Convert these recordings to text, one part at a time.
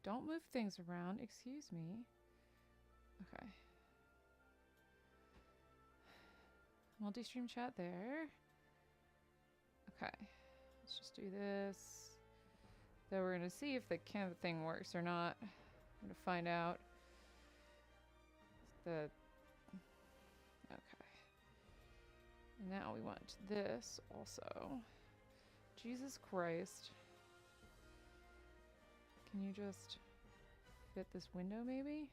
don't move things around. Excuse me. Okay. Multi-stream chat there. Okay. Let's just do this. Then we're going to see if the camera thing works or not. I'm going to find out. Okay. And now we want this also. Jesus Christ. Can you just fit this window maybe?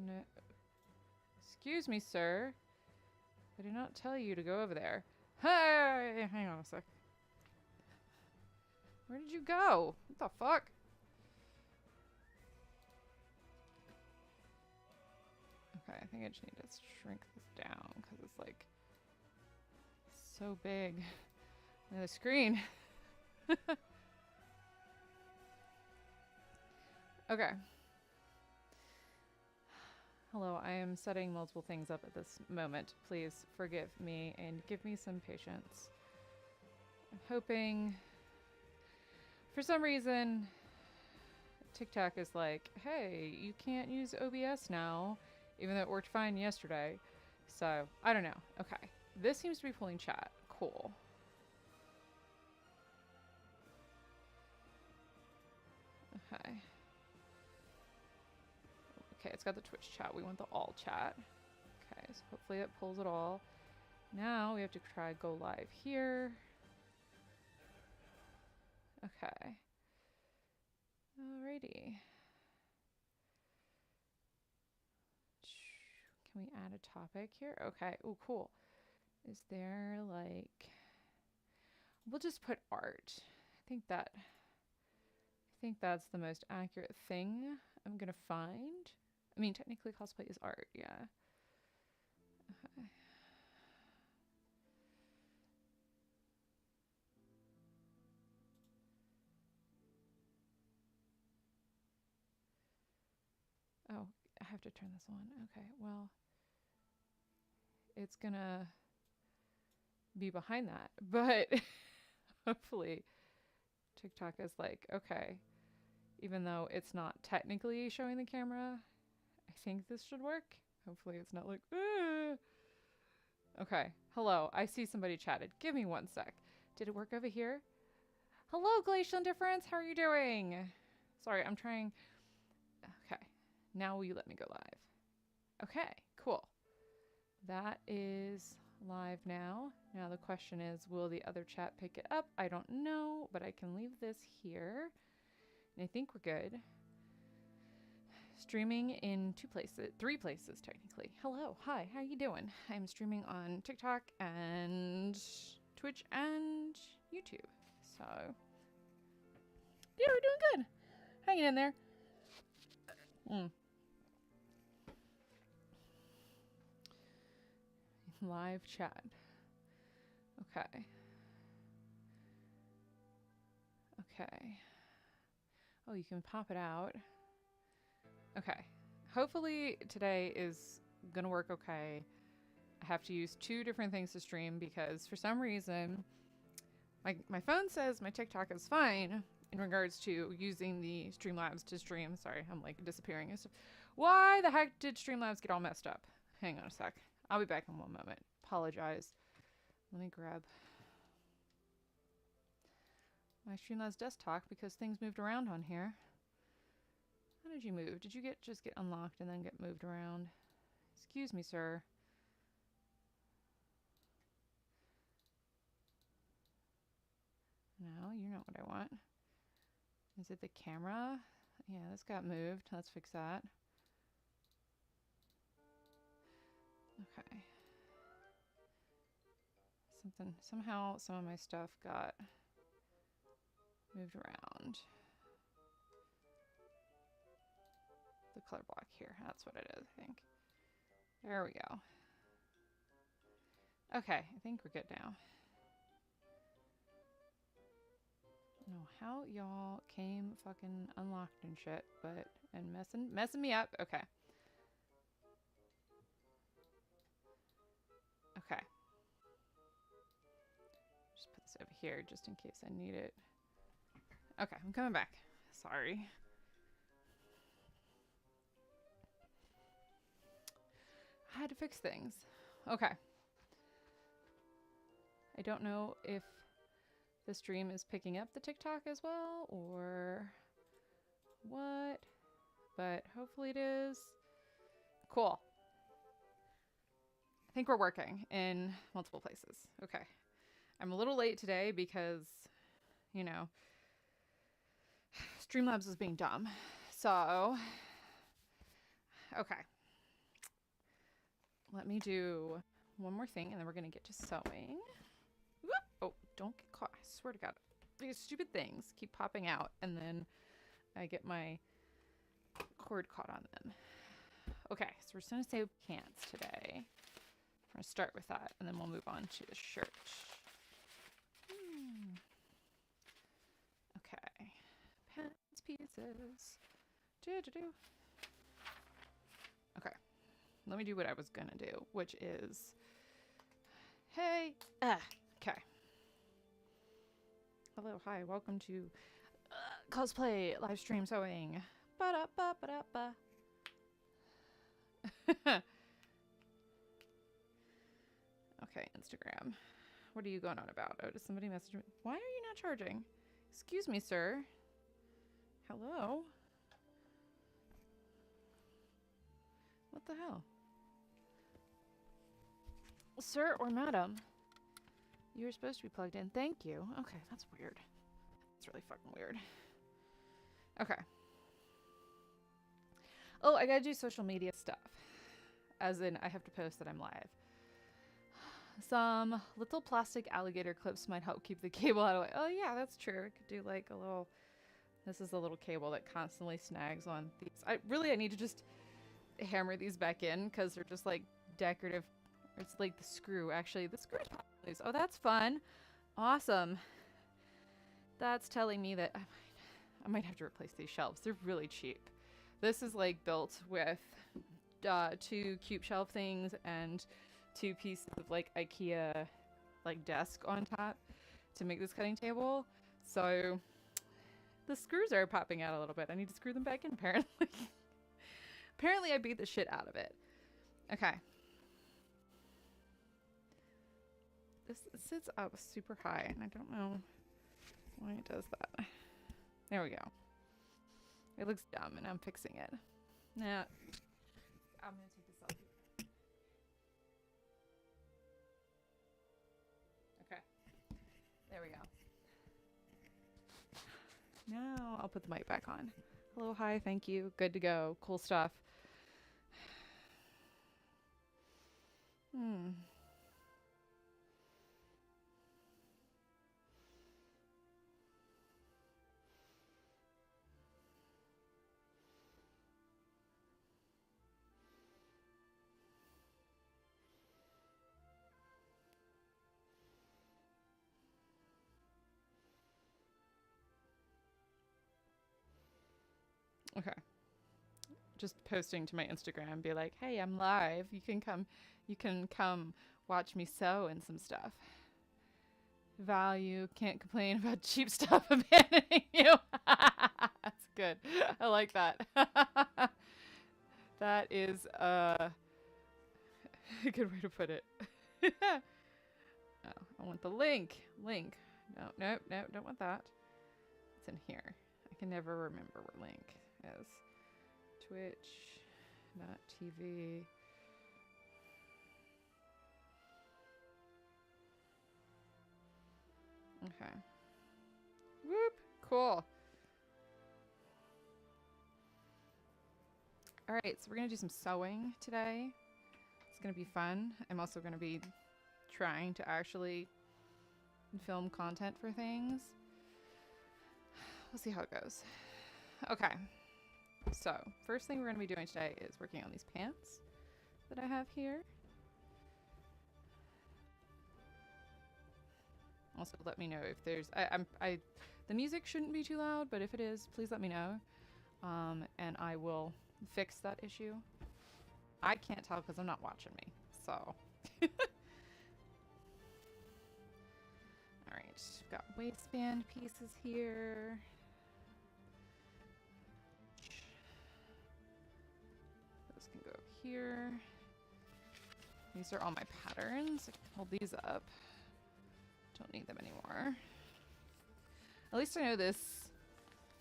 No. Excuse me, sir. I did not tell you to go over there. Hey! Hang on a sec. Where did you go? What the fuck? Okay, I think I just need to shrink this down because it's like so big. The screen. Okay. Hello, I am setting multiple things up at this moment. Please forgive me and give me some patience. I'm hoping, for some reason, TikTok is like, hey, you can't use OBS now, even though it worked fine yesterday. So, I don't know. Okay. This seems to be pulling chat. Cool. Okay. Okay, it's got the Twitch chat. We want the all chat. Okay, so hopefully it pulls it all. Now we have to try go live here. Okay. Alrighty. Can we add a topic here? Okay. Oh, cool. Is there like... We'll just put art. I think that's the most accurate thing I'm gonna find. I mean, technically cosplay is art, yeah. Okay. Oh, I have to turn this on. Okay, well, it's gonna be behind that, but hopefully TikTok is like, okay, even though it's not technically showing the camera, I think this should work. Hopefully it's not like, ah. Okay, hello, I see somebody chatted. Give me one sec. Did it work over here? Hello, Glacial Indifference, how are you doing? Sorry, I'm trying. Okay, now will you let me go live? Okay, cool. That is live now. Now the question is, will the other chat pick it up? I don't know, but I can leave this here. And I think we're good. Streaming in 3 places technically. Hello, hi, how you doing? I'm streaming on TikTok and Twitch and YouTube. So, yeah, we're doing good. Hanging in there. Live chat. Okay. Okay. Oh, you can pop it out. Okay. Hopefully today is gonna work okay. I have to use 2 different things to stream because for some reason my phone says my TikTok is fine in regards to using the Streamlabs to stream. Sorry, I'm like disappearing. Why the heck did Streamlabs get all messed up? Hang on a sec. I'll be back in one moment. Apologize. Let me grab my Streamlabs desktop because things moved around on here. How did you move? Did you just get unlocked and then get moved around? Excuse me, sir. No, you're not what I want. Is it the camera? Yeah, this got moved. Let's fix that. Okay. Somehow some of my stuff got moved around. The color block here. That's what it is, I think. There we go. Okay, I think we're good now. I don't know how y'all came fucking unlocked and shit, and messing me up. Okay. Okay. Just put this over here just in case I need it. Okay, I'm coming back. Sorry. I had to fix things. Okay. I don't know if the stream is picking up the TikTok as well or what, but hopefully it is. Cool. I think we're working in multiple places. Okay. I'm a little late today because, you know, Streamlabs was being dumb. So, okay. Let me do one more thing and then we're going to get to sewing. Whoop. Oh, don't get caught. I swear to God. These stupid things keep popping out and then I get my cord caught on them. Okay, so we're just going to sew pants today. We're going to start with that and then we'll move on to the shirt. Okay. Pants pieces. Okay. Let me do what I was going to do, which is... Hey! Okay. Hello, hi, welcome to cosplay live stream sewing. Ba-da-ba-ba-da-ba. Okay, Instagram. What are you going on about? Oh, did somebody message me? Why are you not charging? Excuse me, sir. Hello? What the hell? Sir or madam? You're supposed to be plugged in. Thank you. Okay, that's weird. That's really fucking weird. Okay. Oh, I gotta do social media stuff. As in, I have to post that I'm live. Some little plastic alligator clips might help keep the cable out of the way. Oh yeah, that's true. I could do like a little... This is a little cable that constantly snags on these. I need to just hammer these back in because they're just like decorative. It's like the screw, actually. The screw is loose. Oh, that's fun. Awesome. That's telling me that I might have to replace these shelves. They're really cheap. This is like built with 2 cube shelf things and 2 pieces of like IKEA like desk on top to make this cutting table. So the screws are popping out a little bit. I need to screw them back in apparently. Apparently I beat the shit out of it. Okay. This sits up super high and I don't know why it does that. There we go. It looks dumb and I'm fixing it. Now, I'm gonna take this off. Okay. There we go. Now I'll put the mic back on. Hello, hi, thank you. Good to go. Cool stuff. Okay. Just posting to my Instagram, be like, hey, I'm live. You can come watch me sew and some stuff. Value, can't complain about cheap stuff abandoning you. That's good. I like that. That is a good way to put it. Oh, I want the link. Link. No, don't want that. It's in here. I can never remember where link is. Twitch.tv. Okay. Whoop. Cool. All right, so we're going to do some sewing today. It's going to be fun. I'm also going to be trying to actually film content for things. We'll see how it goes. Okay. So, first thing we're going to be doing today is working on these pants that I have here. Also, let me know if there's... the music shouldn't be too loud, but if it is, please let me know. And I will fix that issue. I can't tell because I'm not watching me, so... Alright, got waistband pieces here. here. These are all my patterns. I can hold these up. Don't need them anymore. At least I know this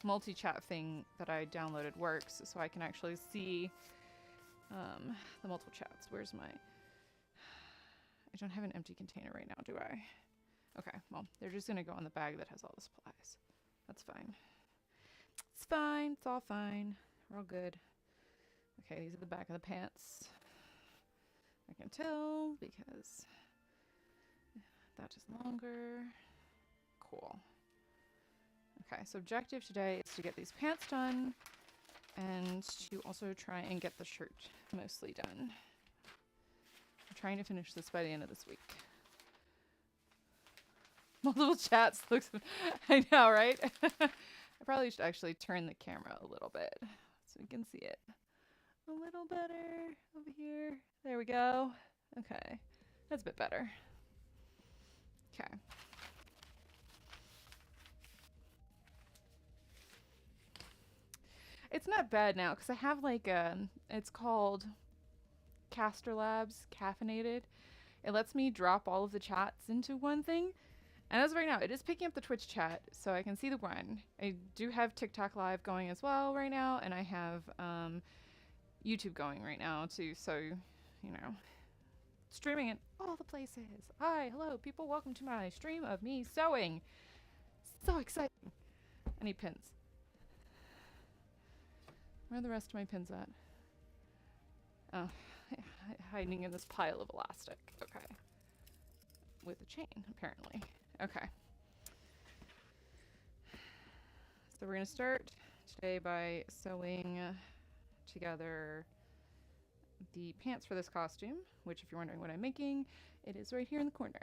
multi-chat thing that I downloaded works, so I can actually see the multiple chats. Where's my... I don't have an empty container right now, do I? Okay, well, they're just gonna go in the bag that has all the supplies. That's fine. It's fine. It's all fine. We're all good. Okay, these are the back of the pants. I can tell because that is longer. Cool. Okay, so objective today is to get these pants done and to also try and get the shirt mostly done. I'm trying to finish this by the end of this week. Multiple chats looks... I know, right? I probably should actually turn the camera a little bit so we can see it a little better over here. There we go. Okay, that's a bit better. Okay. It's not bad now because I have like it's called Caster Labs Caffeinated. It lets me drop all of the chats into one thing. And as of right now, it is picking up the Twitch chat, so I can see the one. I do have TikTok Live going as well right now, and I have YouTube going right now too, so, you know, streaming in all the places. Hi, hello, people, welcome to my stream of me sewing. So exciting. I need pins. Where are the rest of my pins at? Oh, hiding in this pile of elastic. Okay. With a chain, apparently. Okay. So we're going to start today by sewing together the pants for this costume, which if you're wondering what I'm making, it is right here in the corner.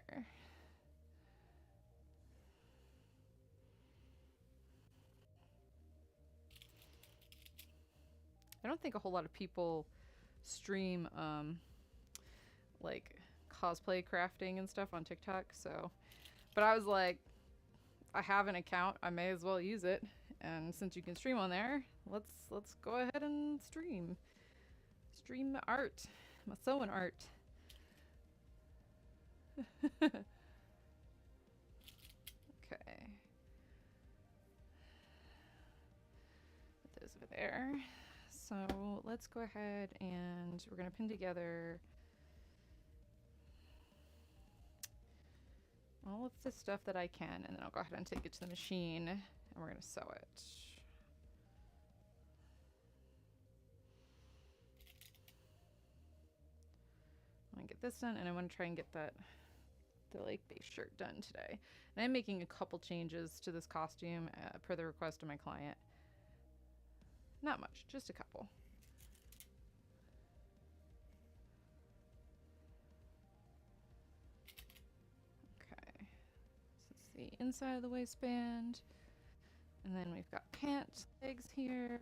I don't think a whole lot of people stream like cosplay crafting and stuff on TikTok, so but I was like, I have an account, I may as well use it, and since you can stream on there, let's go ahead and stream my art, my sewing art. Okay, put those over there. So let's go ahead and we're going to pin together all of the stuff that I can, and then I'll go ahead and take it to the machine and we're going to sew it. I want to get this done, and I want to try and get the like base shirt done today. And I'm making a couple changes to this costume per the request of my client. Not much, just a couple. Okay, so it's the inside of the waistband. And then we've got pant legs here.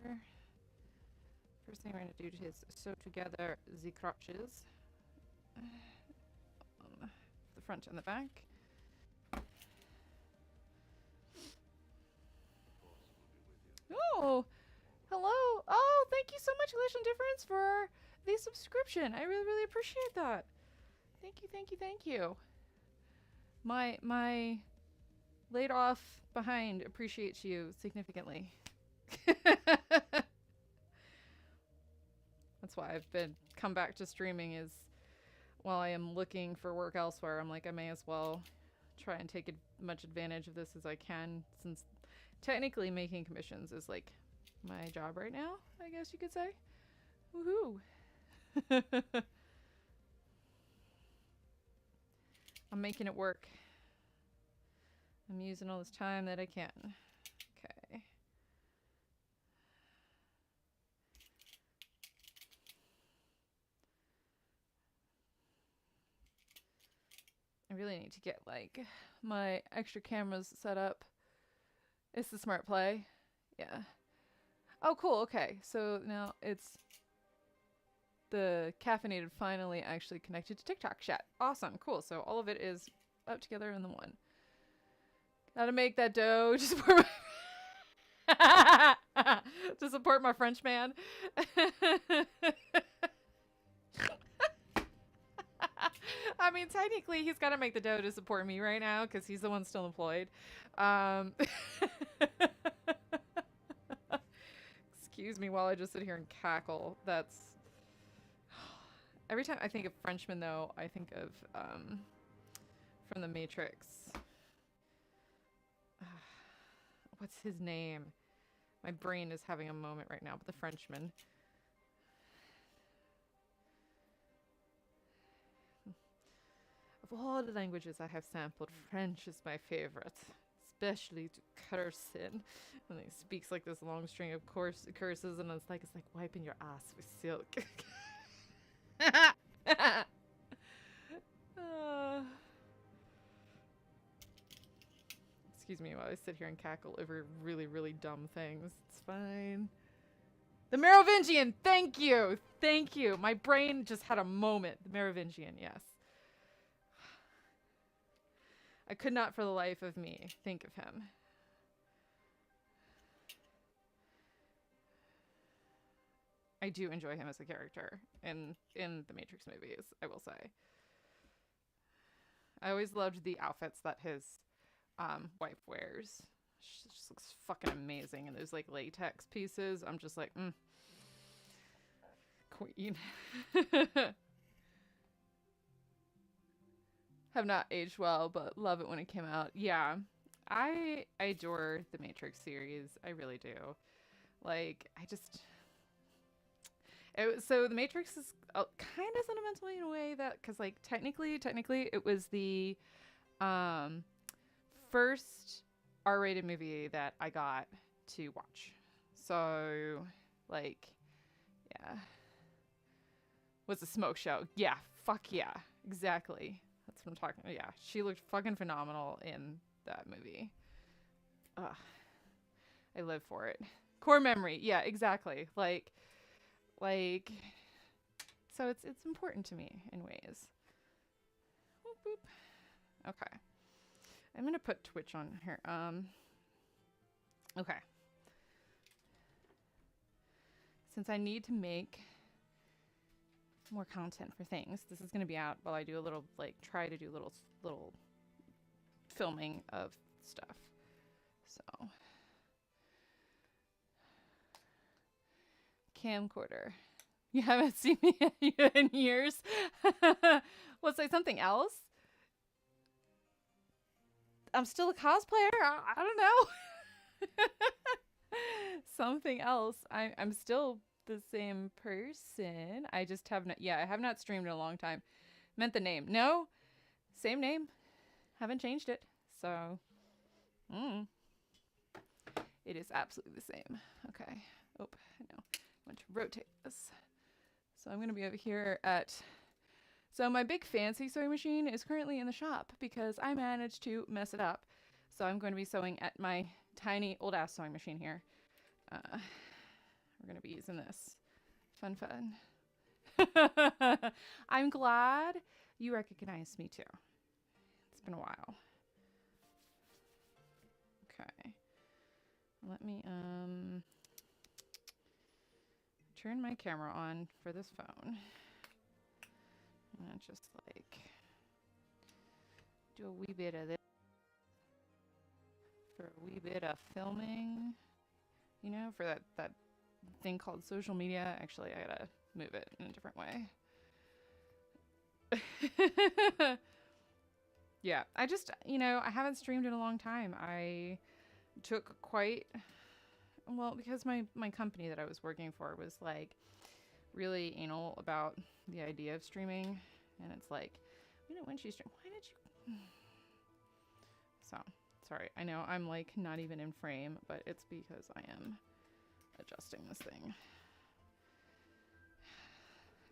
First thing we're going to do is sew together the crotches. The front and the back. Oh! Hello! Oh, thank you so much, Elation Difference, for the subscription. I really, really appreciate that. Thank you, thank you, thank you. My laid off behind appreciates you significantly. That's why I've been come back to streaming, is while I am looking for work elsewhere, I'm like, I may as well try and take as much advantage of this as I can, since technically making commissions is like my job right now, I guess you could say. Woohoo! I'm making it work. I'm using all this time that I can. Okay. I really need to get like my extra cameras set up. It's the smart play. Yeah. Oh, cool. Okay. So now it's the caffeinated finally actually connected to TikTok chat. Awesome. Cool. So all of it is up together in the one. Gotta make that dough to support my to support my French man. I mean, technically, he's got to make the dough to support me right now because he's the one still employed. Um, excuse me while I just sit here and cackle. That's every time I think of Frenchman, though, I think of from the Matrix. What's his name? My brain is having a moment right now, but the Frenchman. Of all the languages I have sampled, French is my favorite, especially to curse in. And he speaks like this long string of curses, and it's like wiping your ass with silk. Excuse me while I sit here and cackle over really, really dumb things. It's fine. The Merovingian! Thank you! Thank you! My brain just had a moment. The Merovingian, yes. I could not for the life of me think of him. I do enjoy him as a character in the Matrix movies, I will say. I always loved the outfits that his wife wears. She just looks fucking amazing. And those like latex pieces, I'm just like, queen. Have not aged well, but love it when it came out. Yeah, I adore the Matrix series. I really do. Like, so the Matrix is kind of sentimental in a way that, because like technically it was the first R-rated movie that I got to watch. So like, yeah, was a smoke show. Yeah, fuck yeah, exactly. That's what I'm talking about. Yeah, she looked fucking phenomenal in that movie. Ugh, I live for it. Core memory. Yeah, exactly. Like, so it's important to me in ways. Boop, boop. Okay. I'm gonna put Twitch on here. Okay. Since I need to make more content for things, this is gonna be out while I do a little, try to do little filming of stuff. So, camcorder. You haven't seen me in years. Let's say something else. I'm still a cosplayer. I don't know. Something else. I'm still the same person. I just have not. Yeah, I have not streamed in a long time. Meant the name. No, same name. Haven't changed it. So, it is absolutely the same. Okay. Oh no. I want to rotate this. So I'm gonna be over here at. So my big fancy sewing machine is currently in the shop because I managed to mess it up. So I'm going to be sewing at my tiny old ass sewing machine here. We're going to be using this. Fun. I'm glad you recognize me too. It's been a while. Okay. Let me turn my camera on for this phone. And just like do a wee bit of this for a wee bit of filming, you know, for that thing called social media. Actually, I gotta move it in a different way. Yeah, I just, I haven't streamed in a long time. I took because my company that I was working for was like really anal about the idea of streaming, and it's like, when she stream, why did you? So sorry, I know I'm like not even in frame, but it's because I am adjusting this thing.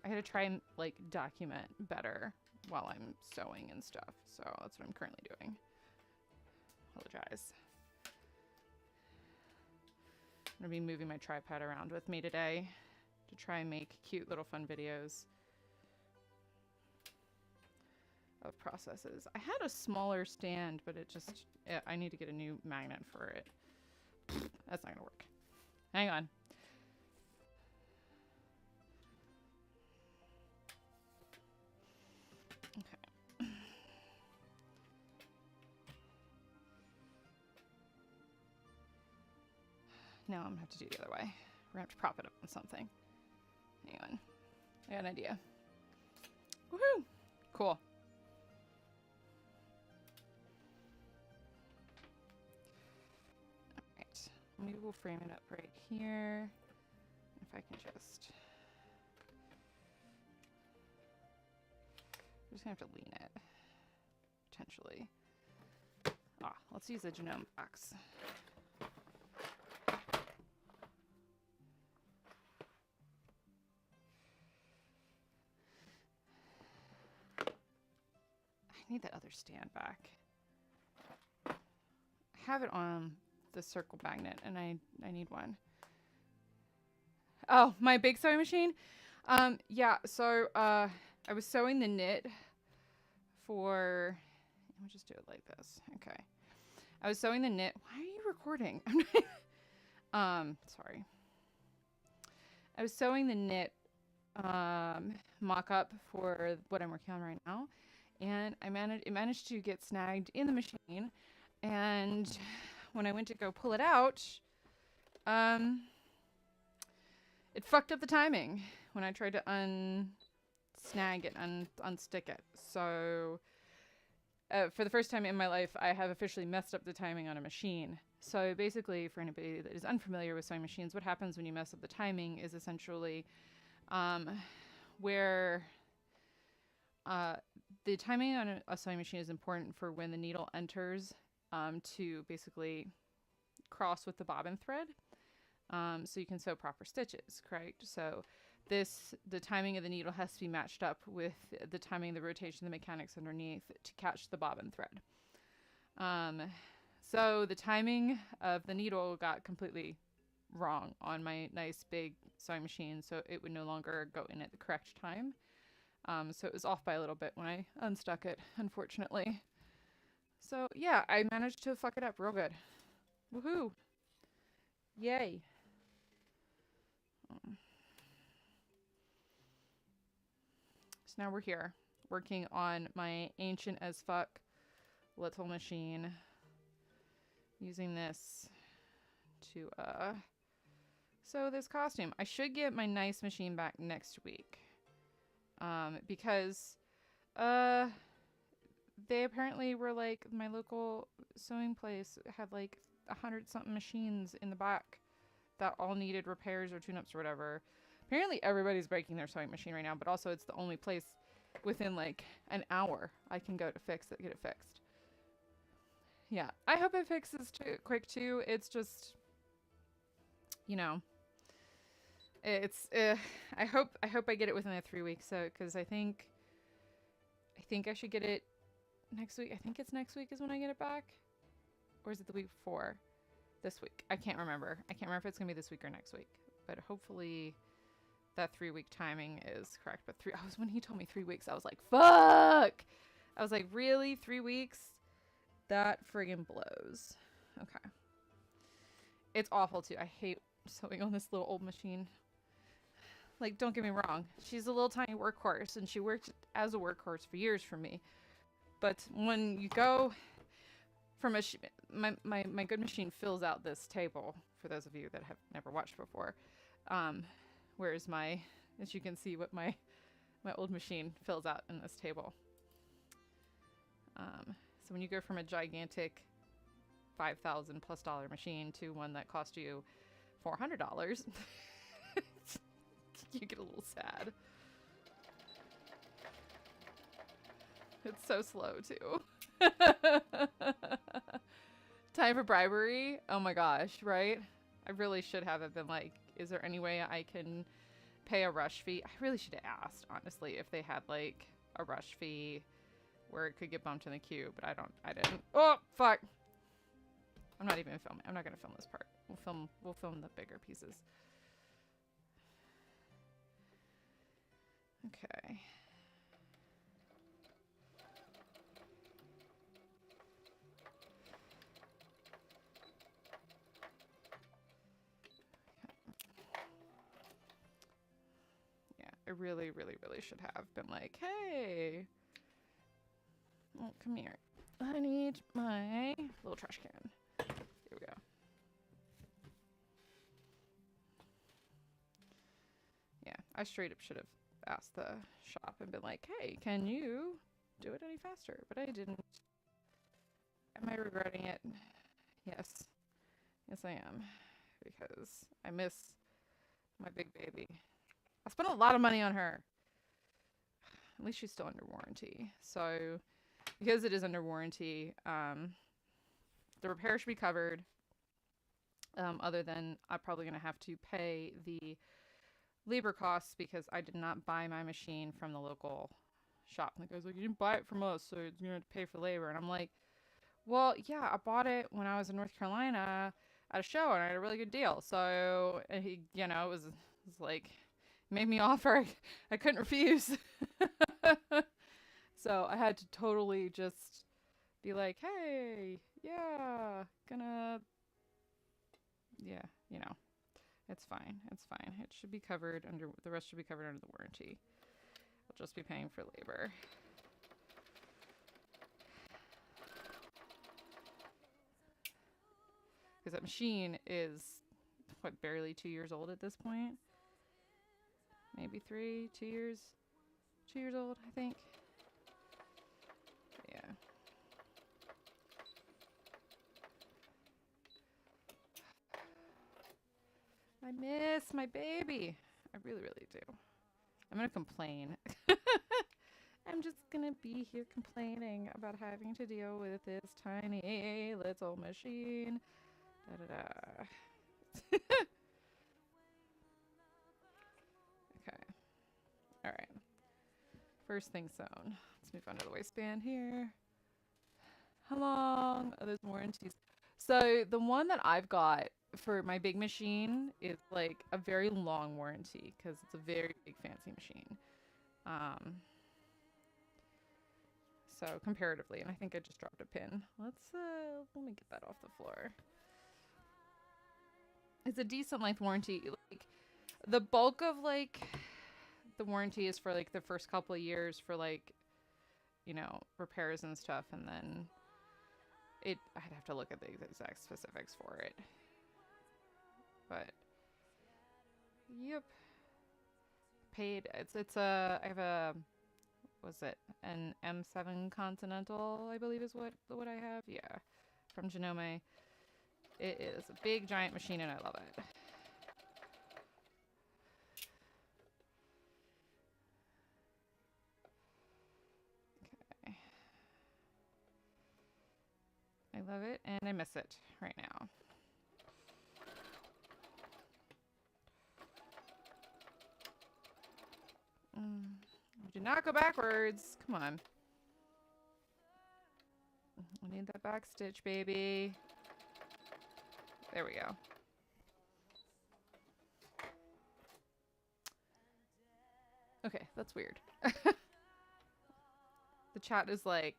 I gotta try and like document better while I'm sewing and stuff, so that's what I'm currently doing. Apologize. I'm gonna be moving my tripod around with me today to try and make cute little fun videos of processes. I had a smaller stand, but I need to get a new magnet for it. That's not gonna work. Hang on. Okay. No, I'm gonna have to do the other way. We're gonna have to prop it up on something. Hang on. I got an idea. Woohoo! Cool. Alright. Maybe we'll frame it up right here. If I can just... I'm just gonna have to lean it. Potentially. Ah, let's use a genome box. I need that other stand back. I have it on the circle magnet and I need one. Oh, my big sewing machine? Yeah, so I was sewing the knit for... I'll just do it like this. Okay. I was sewing the knit. Why are you recording? Sorry. I was sewing the knit mock-up for what I'm working on right now. And it managed to get snagged in the machine. And when I went to go pull it out, it fucked up the timing when I tried to unsnag it and unstick it. So for the first time in my life, I have officially messed up the timing on a machine. So basically, for anybody that is unfamiliar with sewing machines, what happens when you mess up the timing is essentially where the timing on a sewing machine is important for when the needle enters to basically cross with the bobbin thread, so you can sew proper stitches, correct? So the timing of the needle has to be matched up with the timing of the rotation of the mechanics underneath to catch the bobbin thread. So the timing of the needle got completely wrong on my nice big sewing machine, so it would no longer go in at the correct time. So it was off by a little bit when I unstuck it, unfortunately. So yeah, I managed to fuck it up real good. Woohoo! Yay! So now we're here, working on my ancient as fuck little machine. Using this to sew this costume. I should get my nice machine back next week. Because they apparently were like, my local sewing place had like 100-something machines in the back that all needed repairs or tune-ups or whatever. Apparently everybody's breaking their sewing machine right now, but also it's the only place within like an hour I can go to get it fixed. Yeah, I hope it fixes quick too. It's just, you know, it's I hope I get it within the 3 weeks. So because I think I should get it next week. I think it's next week is when I get it back, or is it the week before? This week. I can't remember. I can't remember if it's gonna be this week or next week. But hopefully that 3 week timing is correct. But when he told me 3 weeks, I was like, fuck. I was like, really? 3 weeks? That friggin' blows. Okay. It's awful too. I hate sewing on this little old machine. Like, don't get me wrong. She's a little tiny workhorse, and she worked as a workhorse for years for me. But when you go from my good machine fills out this table, for those of you that have never watched before. Whereas as you can see what my old machine fills out in this table. So when you go from a gigantic $5,000+ machine to one that cost you $400, you get a little sad. It's so slow too. Time for bribery. Oh my gosh, right? I really should have been like, is there any way I can pay a rush fee? I really should have asked, honestly, if they had like a rush fee where it could get bumped in the queue, but I didn't. Oh, fuck. I'm not even filming. I'm not going to film this part. We'll film the bigger pieces. Okay. Yeah, I really, really, really should have been like, hey, oh, come here. I need my little trash can. Here we go. I straight up should have asked the shop and been like, hey, can you do it any faster? But I didn't. Am I regretting it? Yes. Yes, I am. Because I miss my big baby. I spent a lot of money on her. At least she's still under warranty. So, because it is under warranty, the repair should be covered. Other than I'm probably going to have to pay the labor costs because I did not buy my machine from the local shop. And the guy's like, you didn't buy it from us, so you're going to have to pay for labor. And I'm like, well, yeah, I bought it when I was in North Carolina at a show, and I had a really good deal. So, he, it was like, made me offer. I couldn't refuse. So I had to totally just be like, hey, yeah, it's fine. It's fine. It should be covered under, the rest should be covered under the warranty. I'll just be paying for labor. Because that machine is, what, barely 2 years old at this point? Maybe 2 years? 2 years old, I think. Yeah. I miss my baby. I really, really do. I'm going to complain. I'm just going to be here complaining about having to deal with this tiny little machine. Da-da-da. Okay. All right. First thing sewn. Let's move on to the waistband here. How long are those warranties? So the one that I've got for my big machine is like a very long warranty because it's a very big fancy machine. So comparatively, and I think I just dropped a pin. Let me get that off the floor. It's a decent length warranty. Like the bulk of like the warranty is for like the first couple of years for like, repairs and stuff, and then I'd have to look at the exact specifics for it. But yep. Paid. I have a, was it an M7 Continental, I believe is what I have. Yeah. From Genome. It is a big giant machine and I love it. Okay. I love it and I miss it right now. Do not go backwards. Come on. I need that back stitch, baby. There we go. Okay, that's weird. The chat is like,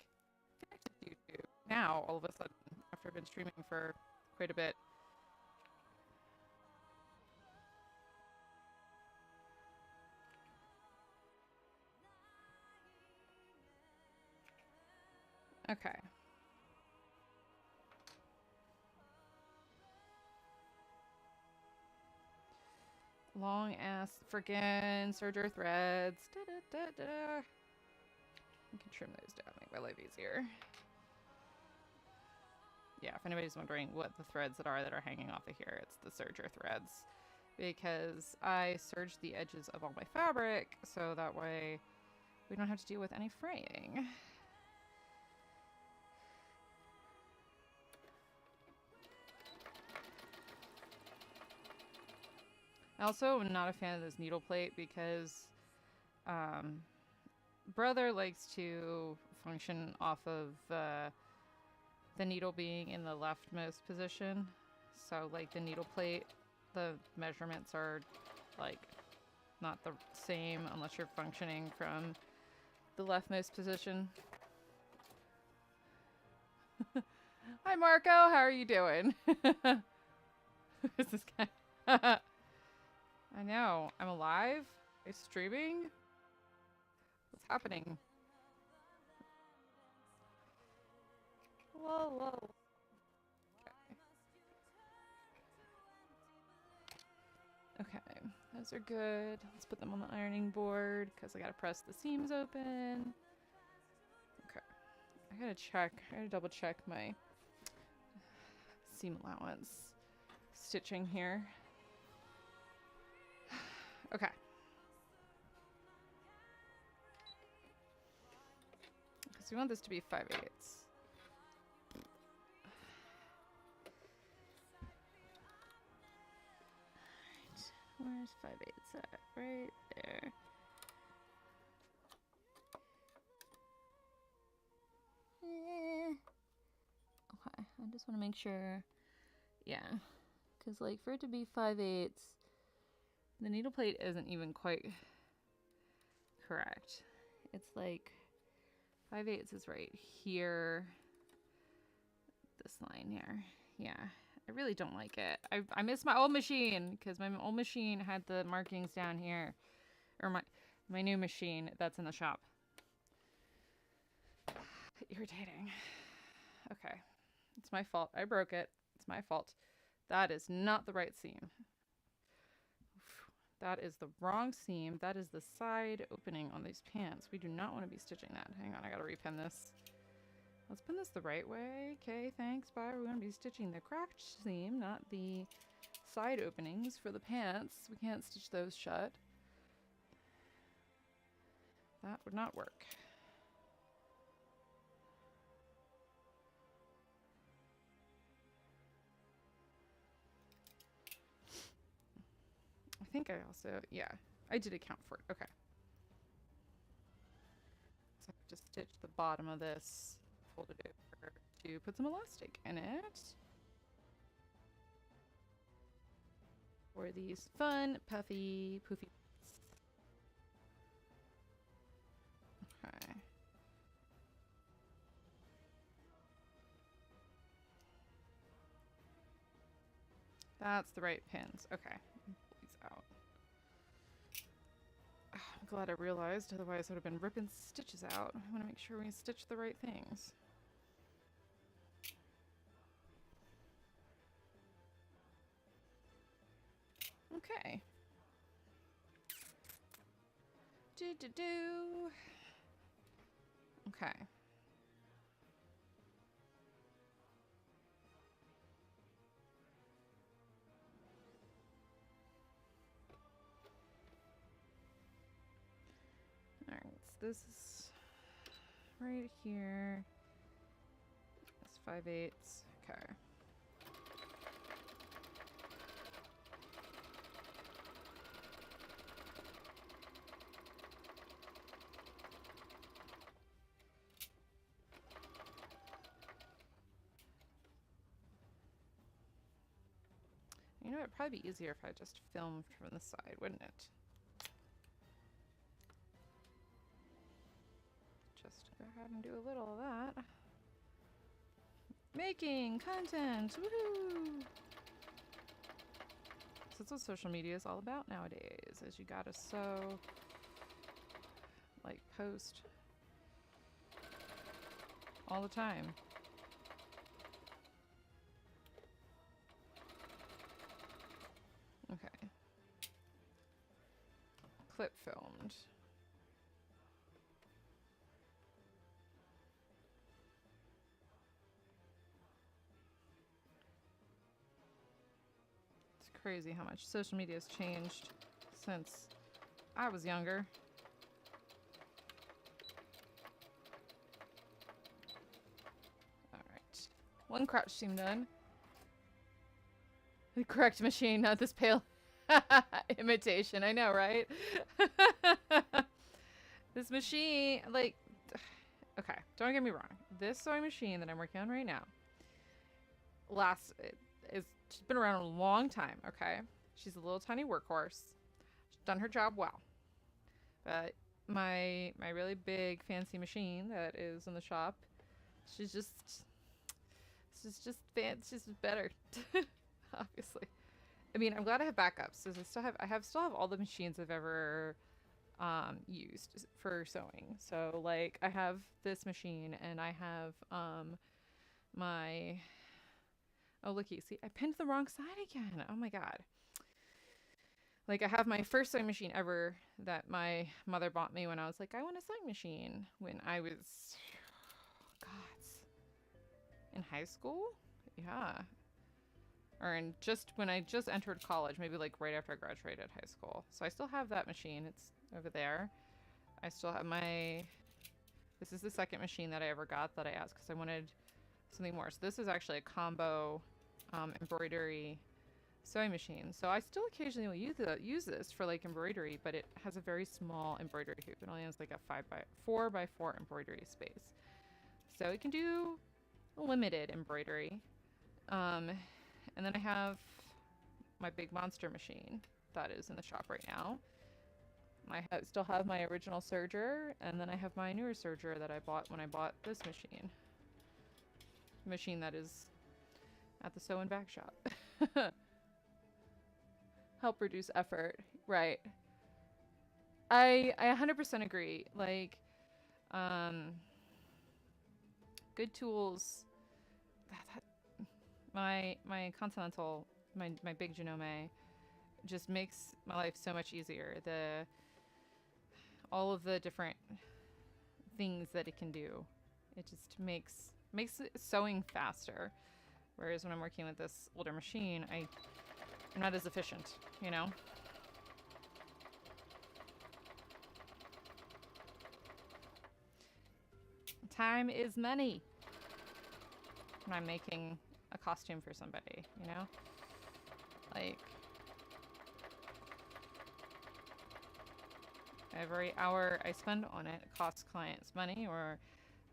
YouTube. Now, all of a sudden, after I've been streaming for quite a bit. Okay. Long ass friggin' serger threads. I can trim those down, make my life easier. Yeah, if anybody's wondering what the threads that are hanging off of here, it's the serger threads. Because I serged the edges of all my fabric, so that way we don't have to deal with any fraying. I also am not a fan of this needle plate because brother likes to function off of the needle being in the leftmost position. So like the needle plate, the measurements are like not the same unless you're functioning from the leftmost position. Hi Marco, how are you doing? Who's this guy? I know. I'm alive? It's streaming? What's happening? Whoa, whoa. Okay. Okay. Those are good. Let's put them on the ironing board because I gotta press the seams open. Okay. I gotta double check my seam allowance stitching here. Okay. Because we want this to be 5/8. Where's 5/8 at? Right there. Okay, I just want to make sure. Yeah, because like for it to be 5/8, the needle plate isn't even quite correct. It's like 5/8 is right here. This line here. Yeah. I really don't like it. I miss my old machine because my old machine had the markings down here. Or my new machine that's in the shop. Irritating. Okay. It's my fault. I broke it. It's my fault. That is not the right seam. That is the wrong seam. That is the side opening on these pants. We do not want to be stitching that. Hang on, I gotta repin this. Let's pin this the right way. Okay, thanks, bye. We're going to be stitching the cracked seam, not the side openings for the pants. We can't stitch those shut. That would not work. I think I also, yeah, I did account for it. Okay. So I have to stitch the bottom of this, fold it over to put some elastic in it. For these fun, puffy, poofy. Okay. That's the right pins. Okay. Pull these out. Oh, I'm glad I realized, otherwise I would have been ripping stitches out. I want to make sure we stitch the right things. Okay. Okay. Alright, so this is right here. That's 5/8. Okay. You know, it'd probably be easier if I just filmed from the side, wouldn't it? Just go ahead and do a little of that. Making content! Woohoo! So that's what social media is all about nowadays, is you gotta sew, like, post all the time. Okay. Clip filmed. It's crazy how much social media has changed since I was younger. Alright. One crouch seam done. The correct machine, not this pale imitation. I know, right? This machine, like, okay, don't get me wrong. This sewing machine that I'm working on right now she's been around a long time, okay? She's a little tiny workhorse. She's done her job well. But my really big fancy machine that is in the shop, she's just better. Obviously. I mean, I'm glad I have backups. So I still have all the machines I've ever used for sewing. So like I have this machine and I have my, oh looky, see, I pinned the wrong side again. Oh my god. Like, I have my first sewing machine ever that my mother bought me when I was like, I want a sewing machine, when I was, God, in high school? Yeah. Or in just when I just entered college, maybe like right after I graduated high school. So I still have that machine. It's over there. I still have my, this is the second machine that I ever got that I asked because I wanted something more. So this is actually a combo embroidery sewing machine. So I still occasionally will use this for like embroidery, but it has a very small embroidery hoop. It only has like a 4x4 embroidery space. So it can do limited embroidery. And then I have my big monster machine that is in the shop right now. I still have my original serger, and then I have my newer serger that I bought when I bought this machine. Machine that is at the sew and back shop. Help reduce effort. Right. I 100% agree. Like, good tools. My Continental, my big Genome just makes my life so much easier. All of the different things that it can do, it just makes sewing faster. Whereas when I'm working with this older machine, I'm not as efficient, you know? Time is money when I'm making a costume for somebody, you know? Like, every hour I spend on it costs clients money, or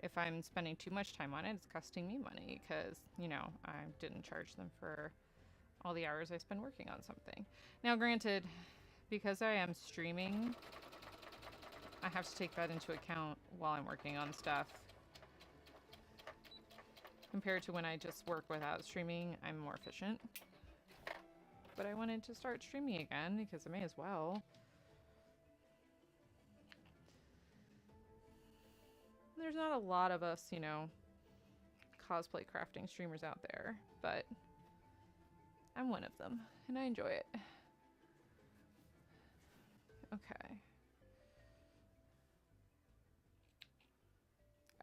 if I'm spending too much time on it, it's costing me money because, you know, I didn't charge them for all the hours I spend working on something. Now, granted, because I am streaming, I have to take that into account while I'm working on stuff. Compared to when I just work without streaming, I'm more efficient. But I wanted to start streaming again because I may as well. There's not a lot of us, you know, cosplay crafting streamers out there, but I'm one of them, and I enjoy it. Okay.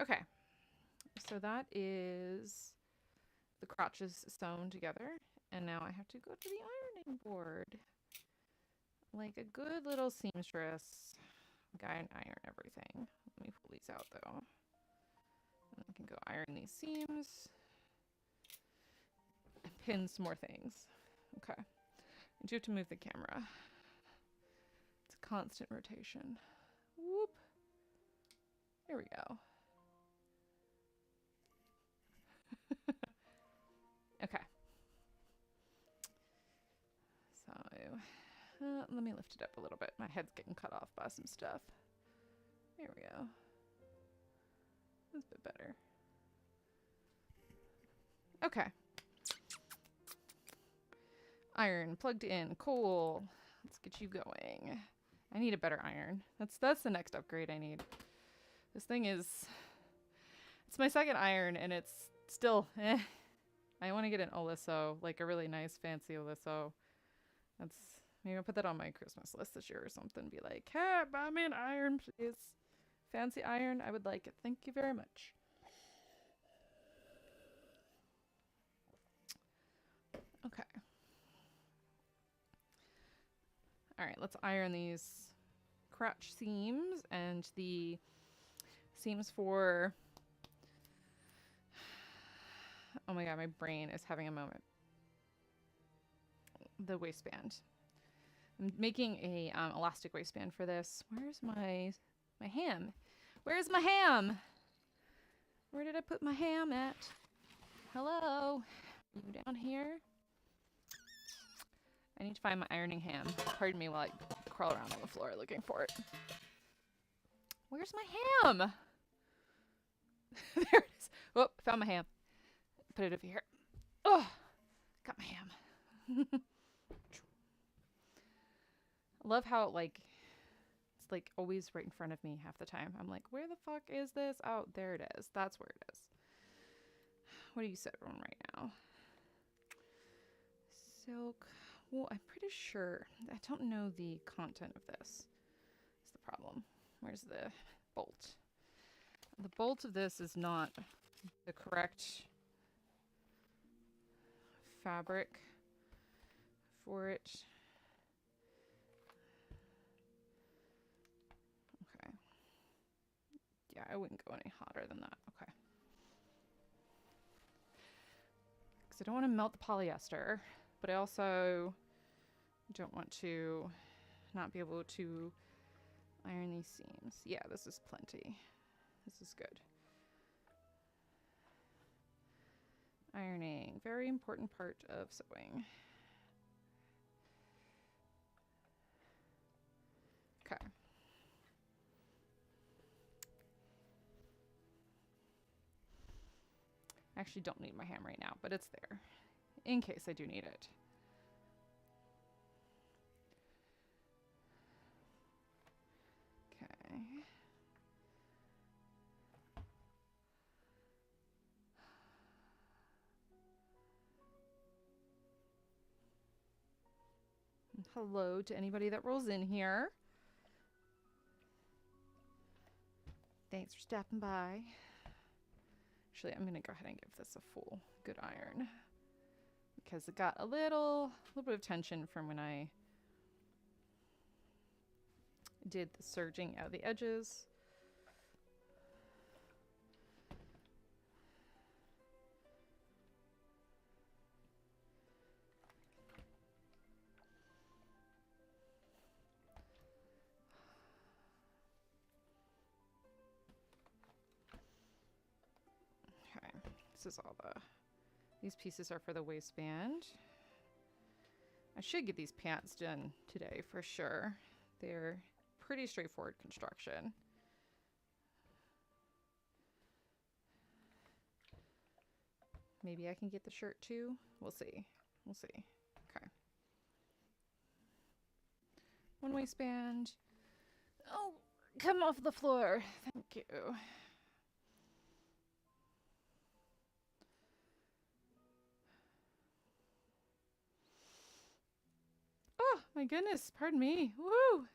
Okay. So that is the crotches sewn together, and now I have to go to the ironing board. Like a good little seamstress. Guy and iron everything. Let me pull these out though. And I can go iron these seams. And pin some more things. Okay. I do have to move the camera. It's a constant rotation. Whoop. There we go. Okay. So, let me lift it up a little bit. My head's getting cut off by some stuff. There we go. That's a bit better. Okay. Iron plugged in. Cool. Let's get you going. I need a better iron. That's the next upgrade I need. This thing is... It's my second iron, and it's still... I want to get an Oliso, like a really nice, fancy Oliso. Maybe I'll put that on my Christmas list this year or something. Be like, hey, buy me an iron, please. Fancy iron, I would like it. Thank you very much. Okay. All right, let's iron these crotch seams and the seams for... Oh my god, my brain is having a moment. The waistband. I'm making a elastic waistband for this. Where's my ham? Where's my ham? Where did I put my ham at? Hello? You down here? I need to find my ironing ham. Pardon me while I crawl around on the floor looking for it. Where's my ham? There it is. Oh, found my ham. Put it over here. Oh, got my ham. I love how it's like always right in front of me half the time. I'm like, where the fuck is this? Oh, there it is. That's where it is. What do you set on right now? Silk Well, I'm pretty sure. I don't know the content of this. That's the problem. Where's the bolt? The bolt of this is not the correct fabric for it. Okay. Yeah, I wouldn't go any hotter than that. Okay. Because I don't want to melt the polyester, but I also don't want to not be able to iron these seams. Yeah, this is plenty. This is good. Ironing, very important part of sewing. Okay. I actually don't need my hammer right now, but it's there in case I do need it. Okay. Hello to anybody that rolls in here. Thanks for stopping by. Actually, I'm gonna go ahead and give this a full good iron because it got a little bit of tension from when I did the serging out of the edges. Okay, this is all these pieces are for the waistband. I should get these pants done today for sure. They're pretty straightforward construction. Maybe I can get the shirt too. We'll see. We'll see. Okay. One waistband. Oh, come off the floor. Thank you. Oh, my goodness. Pardon me. Woo!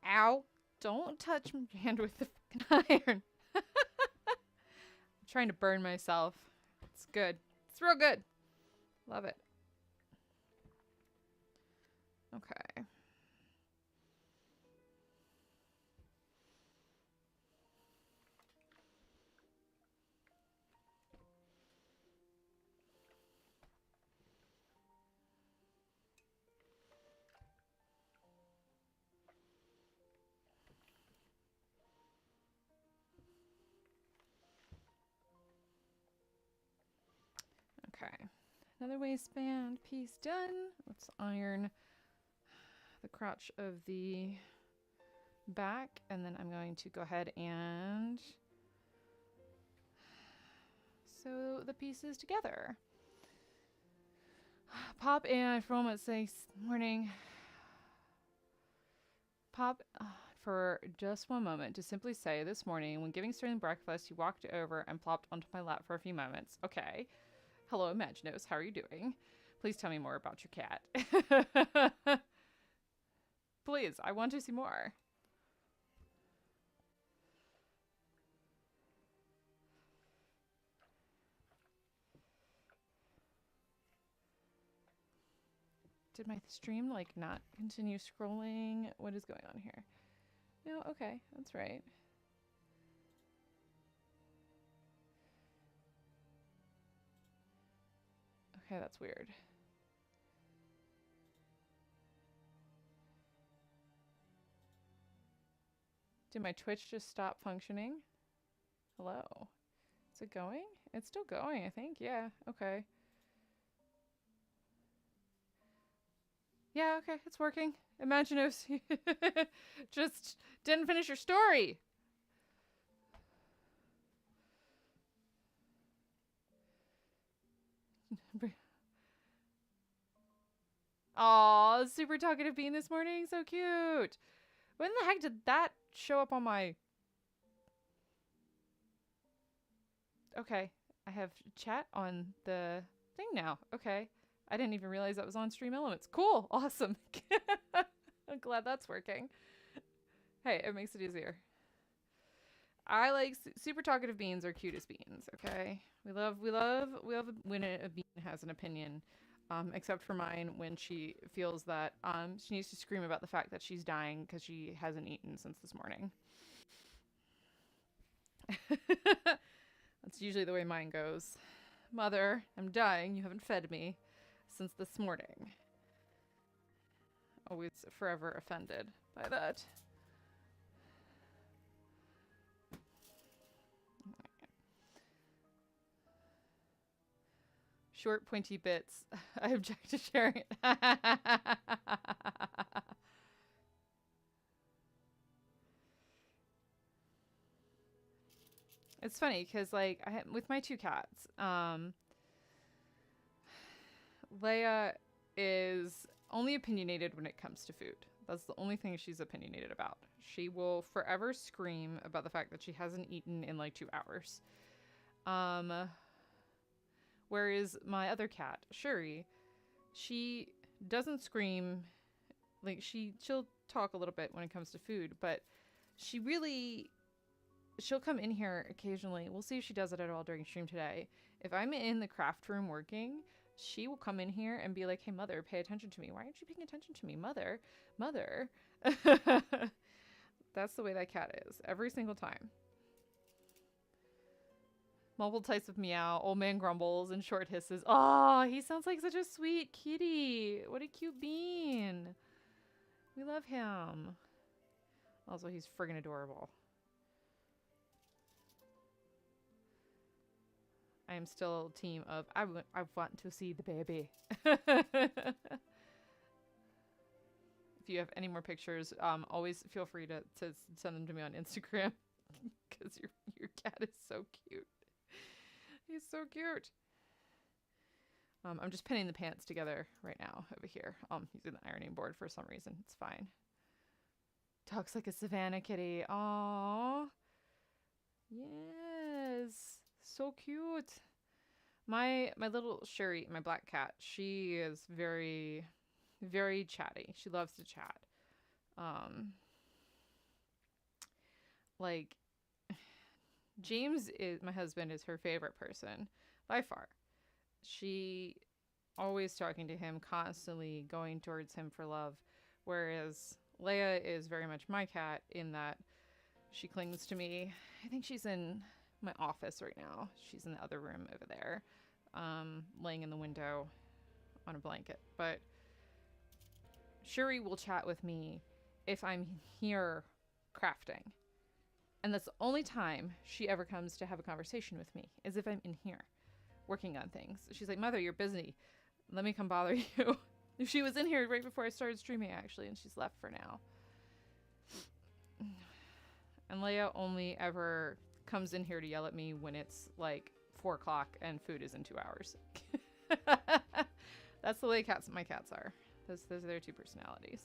Ow. Don't touch my hand with the fucking iron. I'm trying to burn myself. It's good. It's real good. Love it. Okay. Okay. Another waistband piece done. Let's iron the crotch of the back, and then I'm going to go ahead and sew the pieces together. Pop and for a moment say morning. Pop for just one moment to simply say this morning when giving Sterling breakfast, he walked over and plopped onto my lap for a few moments. Okay. Hello, Imaginos. How are you doing? Please tell me more about your cat. Please, I want to see more. Did my stream like not continue scrolling? What is going on here? No, okay, that's right. Okay, that's weird. Did my Twitch just stop functioning? Hello. Is it going? It's still going, I think. Yeah, okay. Yeah, okay, it's working. Imaginos just didn't finish your story. Aw, super talkative bean this morning. So cute. When the heck did that show up on my... Okay. I have chat on the thing now. Okay. I didn't even realize that was on Stream Elements. Cool. Awesome. I'm glad that's working. Hey, it makes it easier. I like super talkative beans are cutest beans. Okay. We love when a bean has an opinion. Except for mine when she feels that she needs to scream about the fact that she's dying because she hasn't eaten since this morning. That's usually the way mine goes. Mother, I'm dying. You haven't fed me since this morning. Always forever offended by that. Short, pointy bits. I object to sharing it. It's funny because, like, with my two cats, Leia is only opinionated when it comes to food. That's the only thing she's opinionated about. She will forever scream about the fact that she hasn't eaten in like 2 hours. Whereas my other cat, Shuri, she doesn't scream. Like, she'll talk a little bit when it comes to food, but she'll come in here occasionally. We'll see if she does it at all during stream today. If I'm in the craft room working, she will come in here and be like, hey, mother, pay attention to me. Why aren't you paying attention to me? Mother. That's the way that cat is every single time. Multiple types of meow, old man grumbles, and short hisses. Oh, he sounds like such a sweet kitty. What a cute bean. We love him. Also, he's friggin' adorable. I am still a team of, I want to see the baby. If you have any more pictures, always feel free to send them to me on Instagram. Because your cat is so cute. He's so cute. I'm just pinning the pants together right now over here. Using the ironing board for some reason. It's fine. Talks like a Savannah kitty. Aww. Yes. So cute. My little Shuri, my black cat, she is very, very chatty. She loves to chat. Like, James my husband is her favorite person by far. She always talking to him, constantly going towards him for love. Whereas Leia is very much my cat in that she clings to me. I think she's in my office right now. She's in the other room over there, laying in the window on a blanket. But Shuri will chat with me if I'm here crafting. And that's the only time she ever comes to have a conversation with me, is if I'm in here working on things. She's like, Mother, you're busy. Let me come bother you. She was in here right before I started streaming, actually, and she's left for now. And Leia only ever comes in here to yell at me when it's like 4 o'clock and food is in 2 hours. That's the way my cats are. Those are their two personalities.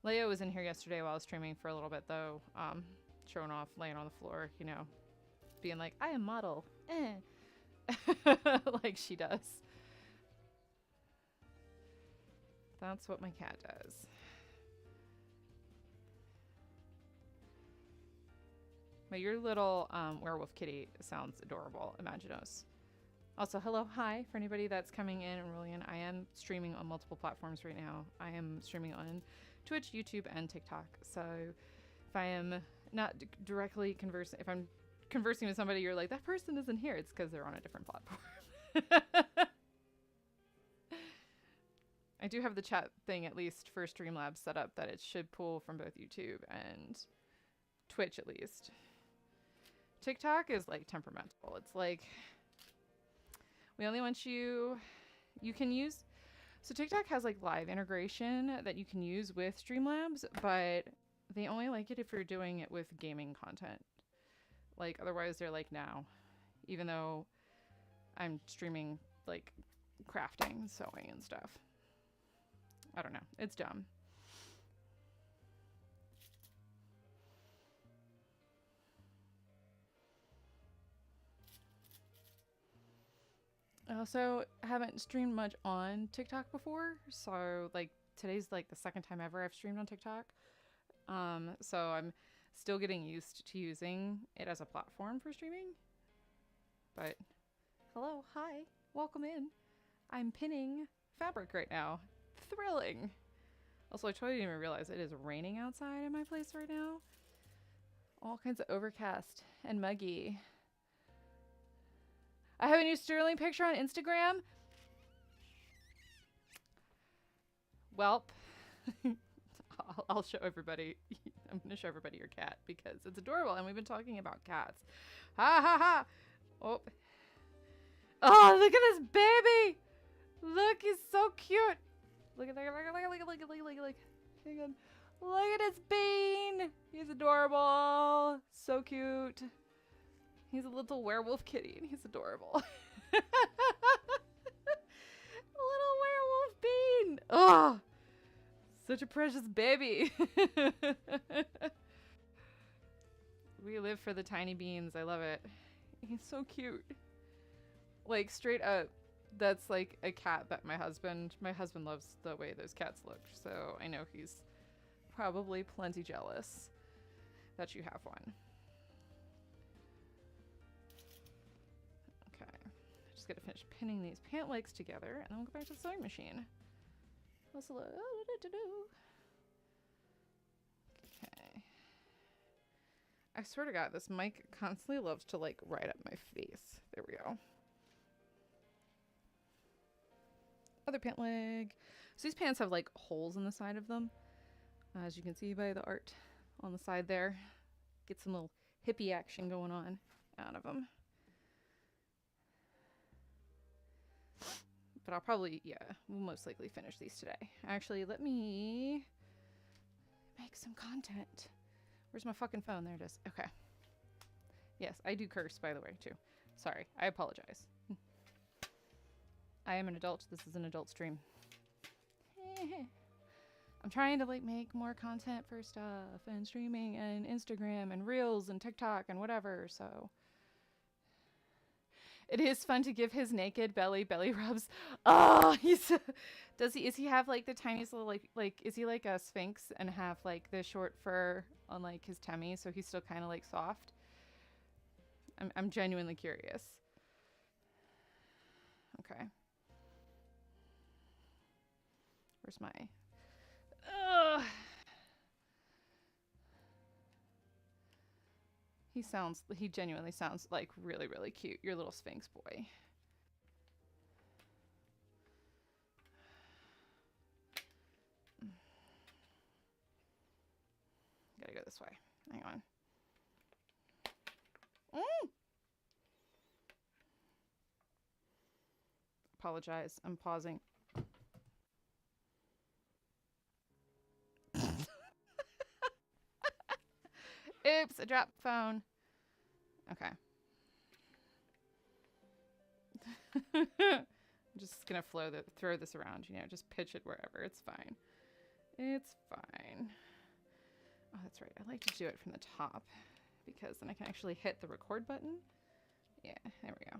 Leia was in here yesterday while I was streaming for a little bit, though, showing off, laying on the floor, you know, being like, I am model. Like she does. That's what my cat does. But your little werewolf kitty sounds adorable. Imaginos. Also, hello, hi, for anybody that's coming in and rolling in. I am streaming on multiple platforms right now. I am streaming on Twitch, YouTube, and TikTok. So if I am not directly conversing, if I'm conversing with somebody, you're like, that person isn't here, it's because they're on a different platform. I do have the chat thing, at least for Streamlabs, set up that it should pull from both YouTube and Twitch, at least. TikTok is like temperamental. It's like, we only want you can use, so TikTok has like live integration that you can use with Streamlabs, but they only like it if you're doing it with gaming content. Like, otherwise they're like, no. Even though I'm streaming like crafting, sewing, and stuff. I don't know. It's dumb. I also haven't streamed much on TikTok before, so like today's like the second time ever I've streamed on TikTok. So I'm still getting used to using it as a platform for streaming. But hello, hi, welcome in. I'm pinning fabric right now. Thrilling. Also, I totally didn't even realize it is raining outside in my place right now. All kinds of overcast and muggy. I have a new Sterling picture on Instagram. Welp. I'll show everybody. I'm going to show everybody your cat because it's adorable and we've been talking about cats. Ha ha ha. Oh. Oh, look at this baby. Look, he's so cute. Look at that. Look. Hang on. Look at his bean. He's adorable. So cute. He's a little werewolf kitty and he's adorable. Little werewolf bean. Oh, such a precious baby. We live for the tiny beans. I love it. He's so cute. Like straight up, that's like a cat that my husband loves the way those cats look. So I know he's probably plenty jealous that you have one. Okay, just gotta finish pinning these pant legs together and then we'll go back to the sewing machine. Okay. I swear to God, this mic constantly loves to like right up my face. There we go. Other pant leg. So these pants have like holes in the side of them, as you can see by the art on the side there. Get some little hippie action going on out of them. But I'll probably, yeah, we'll most likely finish these today. Actually, let me make some content. Where's my fucking phone? There it is. Okay. Yes, I do curse, by the way, too. Sorry, I apologize. I am an adult. This is an adult stream. I'm trying to like make more content for stuff and streaming and Instagram and Reels and TikTok and whatever, so it is fun to give his naked belly rubs. Oh, is he have like the tiniest little like is he like a sphinx and have like the short fur on like his tummy so he's still kind of like soft? I'm genuinely curious. Okay. Where's my he genuinely sounds like really, really cute. Your little Sphinx boy. Gotta go this way. Hang on. Apologize. I'm pausing. Oops, I dropped the phone. Okay. I'm just gonna throw this around, you know, just pitch it wherever. It's fine. It's fine. Oh, that's right. I like to do it from the top because then I can actually hit the record button. Yeah, there we go.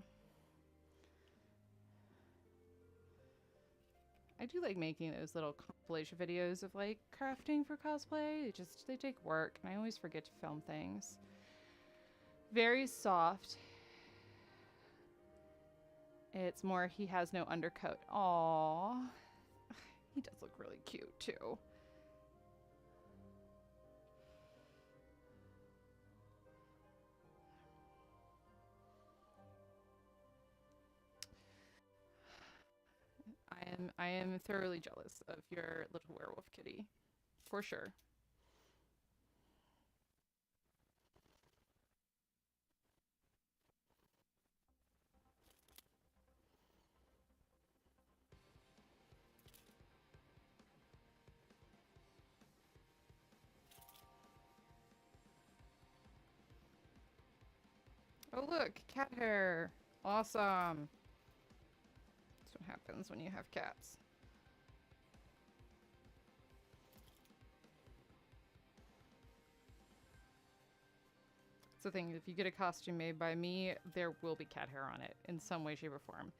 I do like making those little compilation videos of like crafting for cosplay. They take work and I always forget to film things. Very soft. It's more he has no undercoat. Aww. He does look really cute too. I am thoroughly jealous of your little werewolf kitty. For sure. Oh look, cat hair. Awesome. what happens when you have cats. It's the thing, if you get a costume made by me, there will be cat hair on it in some way, shape, or form.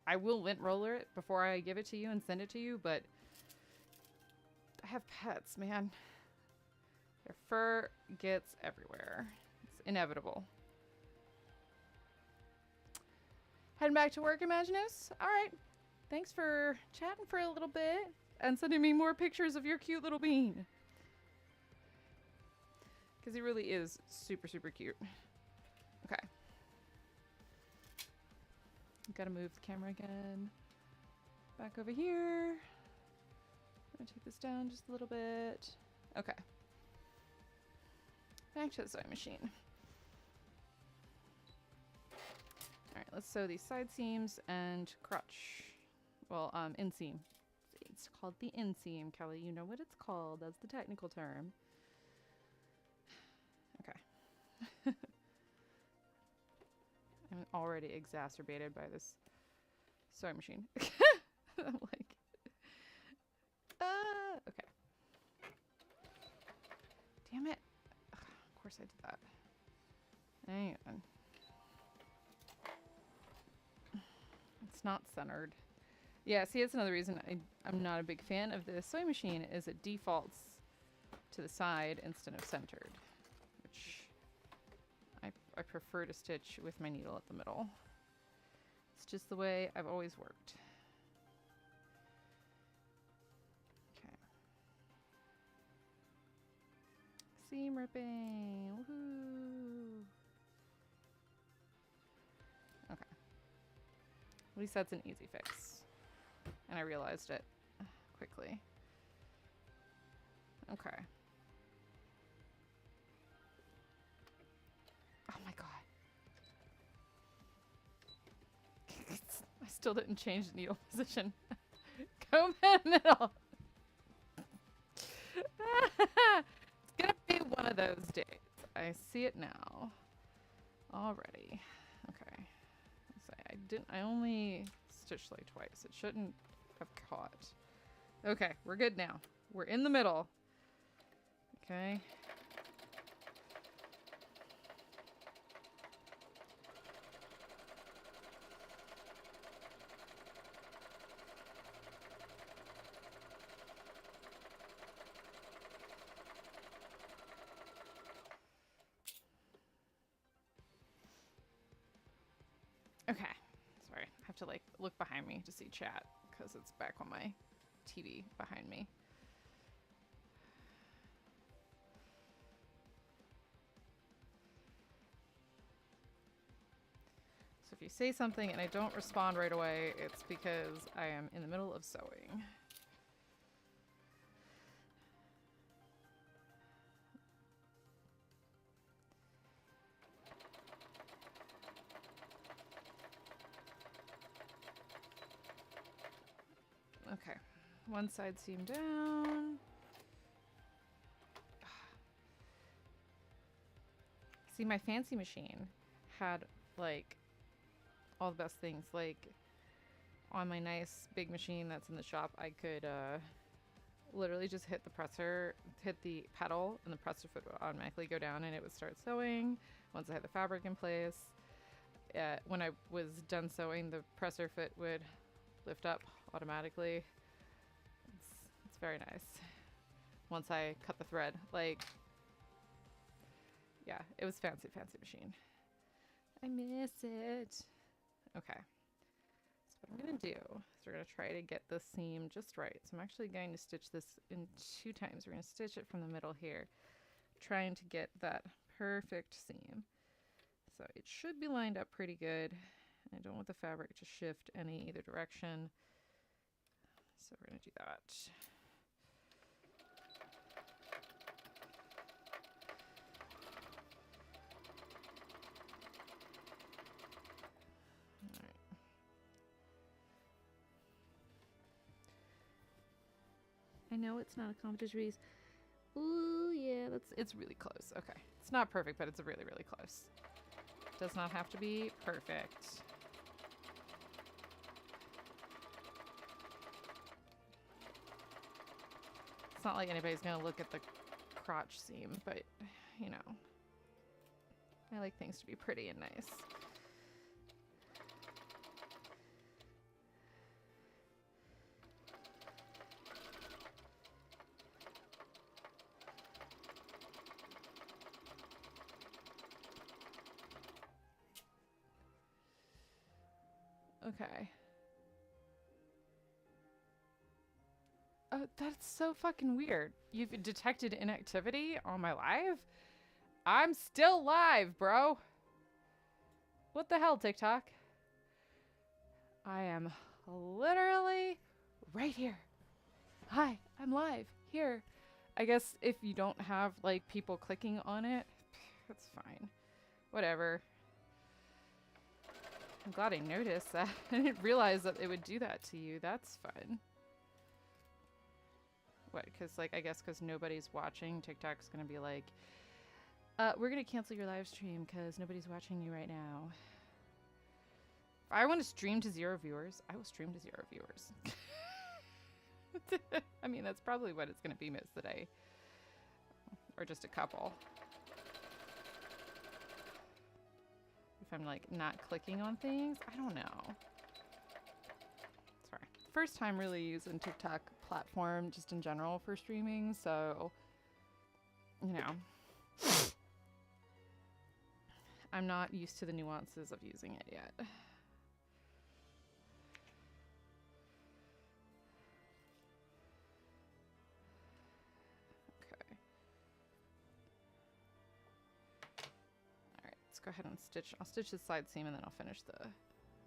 I will lint roller it before I give it to you and send it to you, but I have pets, man. Their fur gets everywhere. It's inevitable. Heading back to work, Imaginus? Alright. Thanks for chatting for a little bit and sending me more pictures of your cute little bean. Because he really is super, super cute. Okay. Gotta move the camera again. Back over here. I'm gonna take this down just a little bit. Okay. Back to the sewing machine. Alright, let's sew these side seams and crotch. Well, inseam. It's called the inseam, Kelly. You know what it's called. That's the technical term. Okay. I'm already exacerbated by this sewing machine. I'm like, okay. Damn it. Ugh, of course I did that. Hang on. It's not centered. Yeah, see, that's another reason I'm not a big fan of the sewing machine is it defaults to the side instead of centered, which I prefer to stitch with my needle at the middle. It's just the way I've always worked. Okay. Seam ripping. Woohoo. Okay. At least that's an easy fix. And I realized it quickly. Okay. Oh my god. I still didn't change the needle position. Go in the middle. It's gonna be one of those days. I see it now. Already. Okay. I only stitched like twice. It shouldn't have caught. Okay, we're good now. We're in the middle. Okay. Okay. Sorry. I have to like look behind me to see chat because it's back on my TV behind me. So if you say something and I don't respond right away, it's because I am in the middle of sewing. Okay, one side seam down. See, my fancy machine had like all the best things. Like on my nice big machine that's in the shop, I could literally just hit the presser, hit the pedal, and the presser foot would automatically go down and it would start sewing once I had the fabric in place. When I was done sewing, the presser foot would lift up automatically. It's very nice. Once I cut the thread, like, yeah, it was fancy machine. I miss it. Okay. So what I'm gonna do is we're gonna try to get this seam just right. So I'm actually going to stitch this in 2 times. We're gonna stitch it from the middle here, trying to get that perfect seam. So it should be lined up pretty good. I don't want the fabric to shift any either direction. So we're gonna do that. All right. I know it's not a competition piece. Ooh, yeah, it's really close. Okay. It's not perfect, but it's really, really close. Does not have to be perfect. It's not like anybody's gonna look at the crotch seam, but, you know, I like things to be pretty and nice. Okay. Oh, that's so fucking weird. You've detected inactivity on my live? I'm still live, bro. What the hell, TikTok? I am literally right here. Hi, I'm live here. I guess if you don't have like people clicking on it, that's fine. Whatever. I'm glad I noticed that. I didn't realize that it would do that to you. That's fun. What? Because, like, I guess because nobody's watching, TikTok's going to be like, we're going to cancel your live stream because nobody's watching you right now. If I want to stream to 0 viewers, I will stream to 0 viewers. I mean, that's probably what it's going to be most of the day. Or just a couple. If I'm, like, not clicking on things, I don't know. Sorry. First time really using TikTok platform just in general for streaming, so, you know. I'm not used to the nuances of using it yet. Okay. Alright, let's go ahead and stitch. I'll stitch the side seam and then I'll finish the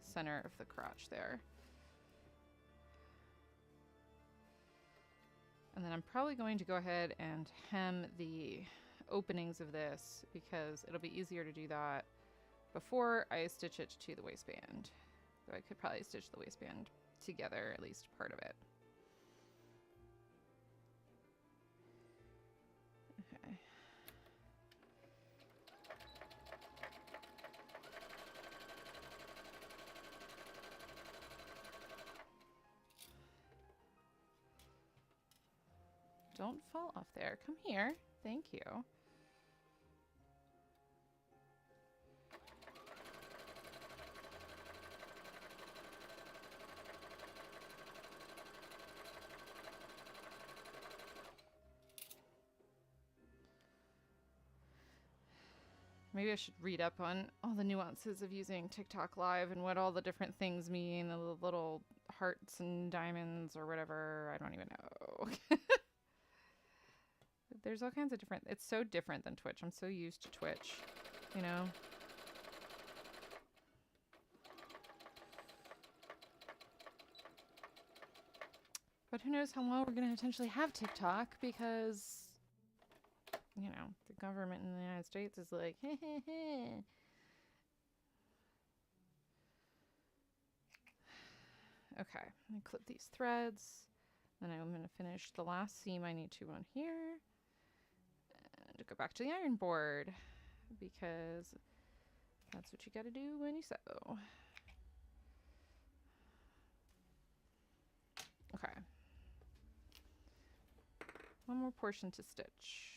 center of the crotch there. And then I'm probably going to go ahead and hem the openings of this because it'll be easier to do that before I stitch it to the waistband. So I could probably stitch the waistband together, at least part of it. Okay. Don't fall off there. Come here. Thank you. Maybe I should read up on all the nuances of using TikTok Live and what all the different things mean, the little hearts and diamonds or whatever. I don't even know. There's all kinds of different... It's so different than Twitch. I'm so used to Twitch, you know? But who knows how long we're going to potentially have TikTok because, you know, the government in the United States is like, heh heh heh. Okay, I'm going to clip these threads. Then I'm going to finish the last seam I need to on here. To go back to the iron board because that's what you got to do when you sew. Okay. One more portion to stitch.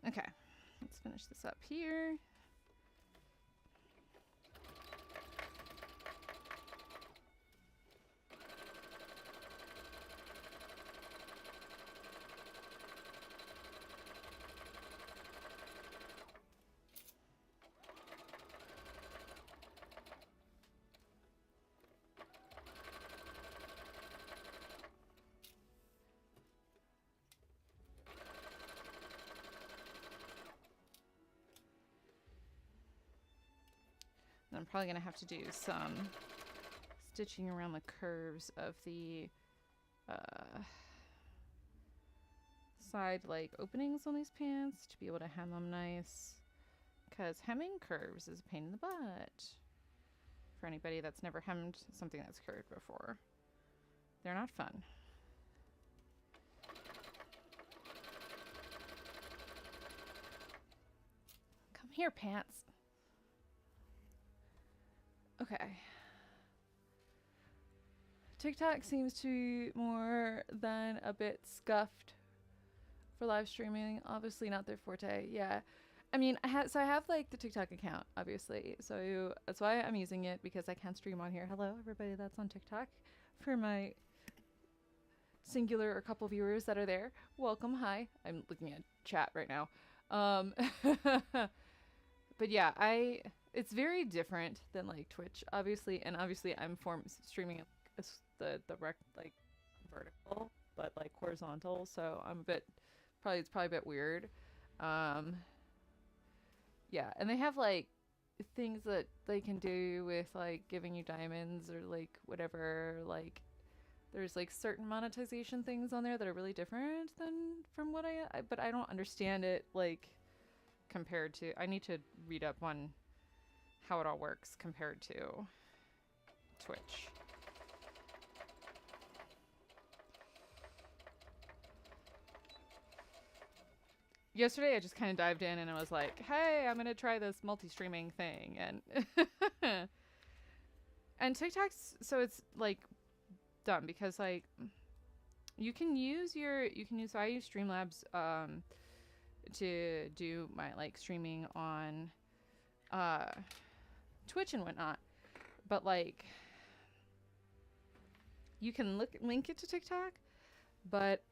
Okay, let's finish this up here. I'm probably going to have to do some stitching around the curves of the side like openings on these pants to be able to hem them nice, because hemming curves is a pain in the butt for anybody that's never hemmed something that's curved before. They're not fun. Come here, pants. Okay. TikTok seems to be more than a bit scuffed for live streaming. Obviously not their forte. Yeah. I mean, I have like the TikTok account, obviously. So that's why I'm using it, because I can stream on here. Hello, everybody that's on TikTok. For my singular or couple viewers that are there, welcome. Hi. I'm looking at chat right now. But yeah, it's very different than like Twitch, obviously, and obviously I'm streaming the rec like vertical, but like horizontal, so I'm a bit it's probably a bit weird. Um, yeah, and they have like things that they can do with like giving you diamonds or like whatever. Like there's like certain monetization things on there that are really different than from what but I don't understand it like compared to. I need to read up on how it all works compared to Twitch. Yesterday I just kind of dived in and I was like, hey, I'm gonna try this multi-streaming thing, and and TikTok's, so it's like dumb because like you can use so I use Streamlabs to do my like streaming on Twitch and whatnot, but like you can link it to TikTok, but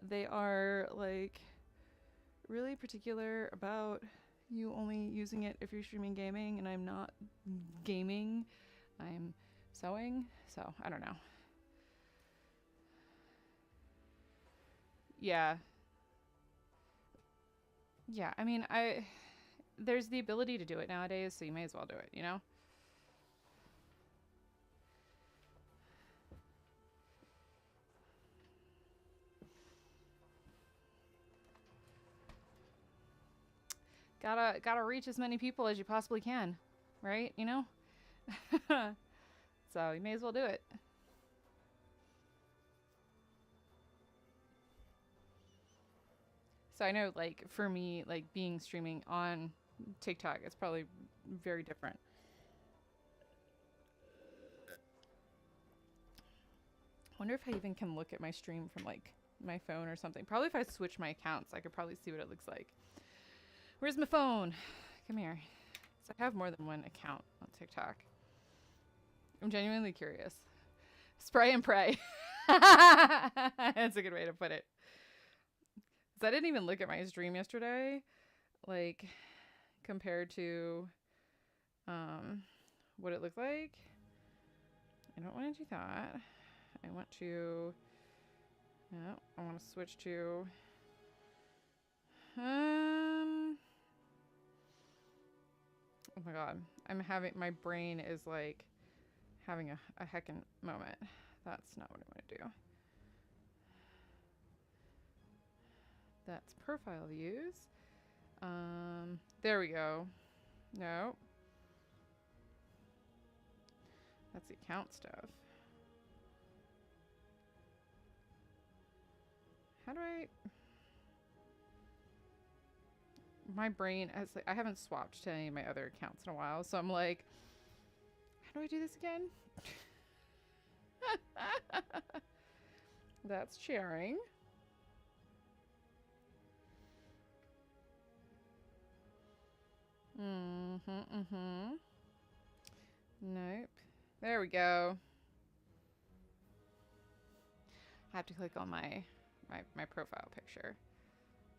they are like really particular about you only using it if you're streaming gaming, and I'm not gaming, I'm sewing, so I don't know. Yeah, I mean, there's the ability to do it nowadays, so you may as well do it, you know? Gotta reach as many people as you possibly can, right? You know? So you may as well do it. So I know, like, for me, like, being streaming on TikTok, it's probably very different. I wonder if I even can look at my stream from, like, my phone or something. Probably if I switch my accounts, I could probably see what it looks like. Where's my phone? Come here. So I have more than one account on TikTok. I'm genuinely curious. Spray and pray. That's a good way to put it. I didn't even look at my stream yesterday, like compared to what it looked like. I don't want to do that. I want to. No, I want to switch to. Oh my god, my brain is like having a heckin' moment. That's not what I want to do. That's profile views. There we go. No. That's the account stuff. How do I... My brain has like, I haven't swapped to any of my other accounts in a while, so I'm like, how do I do this again? That's sharing. Nope. There we go. I have to click on my profile picture.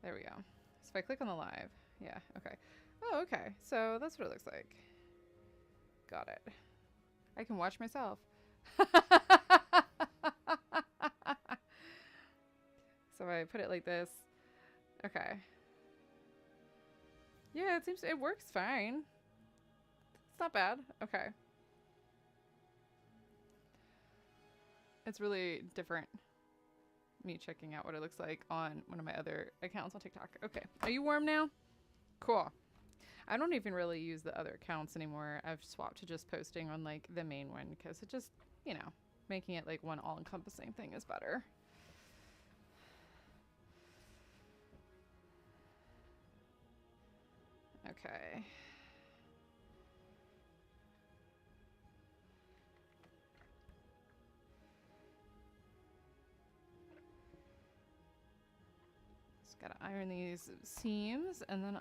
There we go. So if I click on the live, yeah, okay. Oh, okay. So that's what it looks like. Got it. I can watch myself. So I put it like this. Okay. Yeah, it works fine. It's not bad. Okay. It's really different, me checking out what it looks like on one of my other accounts on TikTok. Okay. Are you warm now? Cool. I don't even really use the other accounts anymore. I've swapped to just posting on like the main one because it just, you know, making it like one all-encompassing thing is better. Okay. gotta iron these seams, and then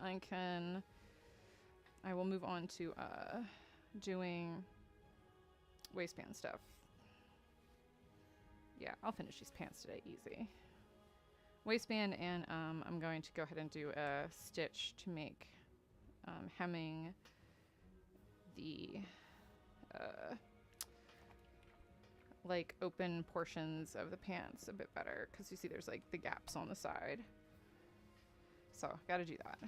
I will move on to doing waistband stuff. Yeah, I'll finish these pants today, easy. Waistband, and I'm going to go ahead and do a stitch to make hemming the like open portions of the pants a bit better, because you see there's like the gaps on the side. So gotta do that.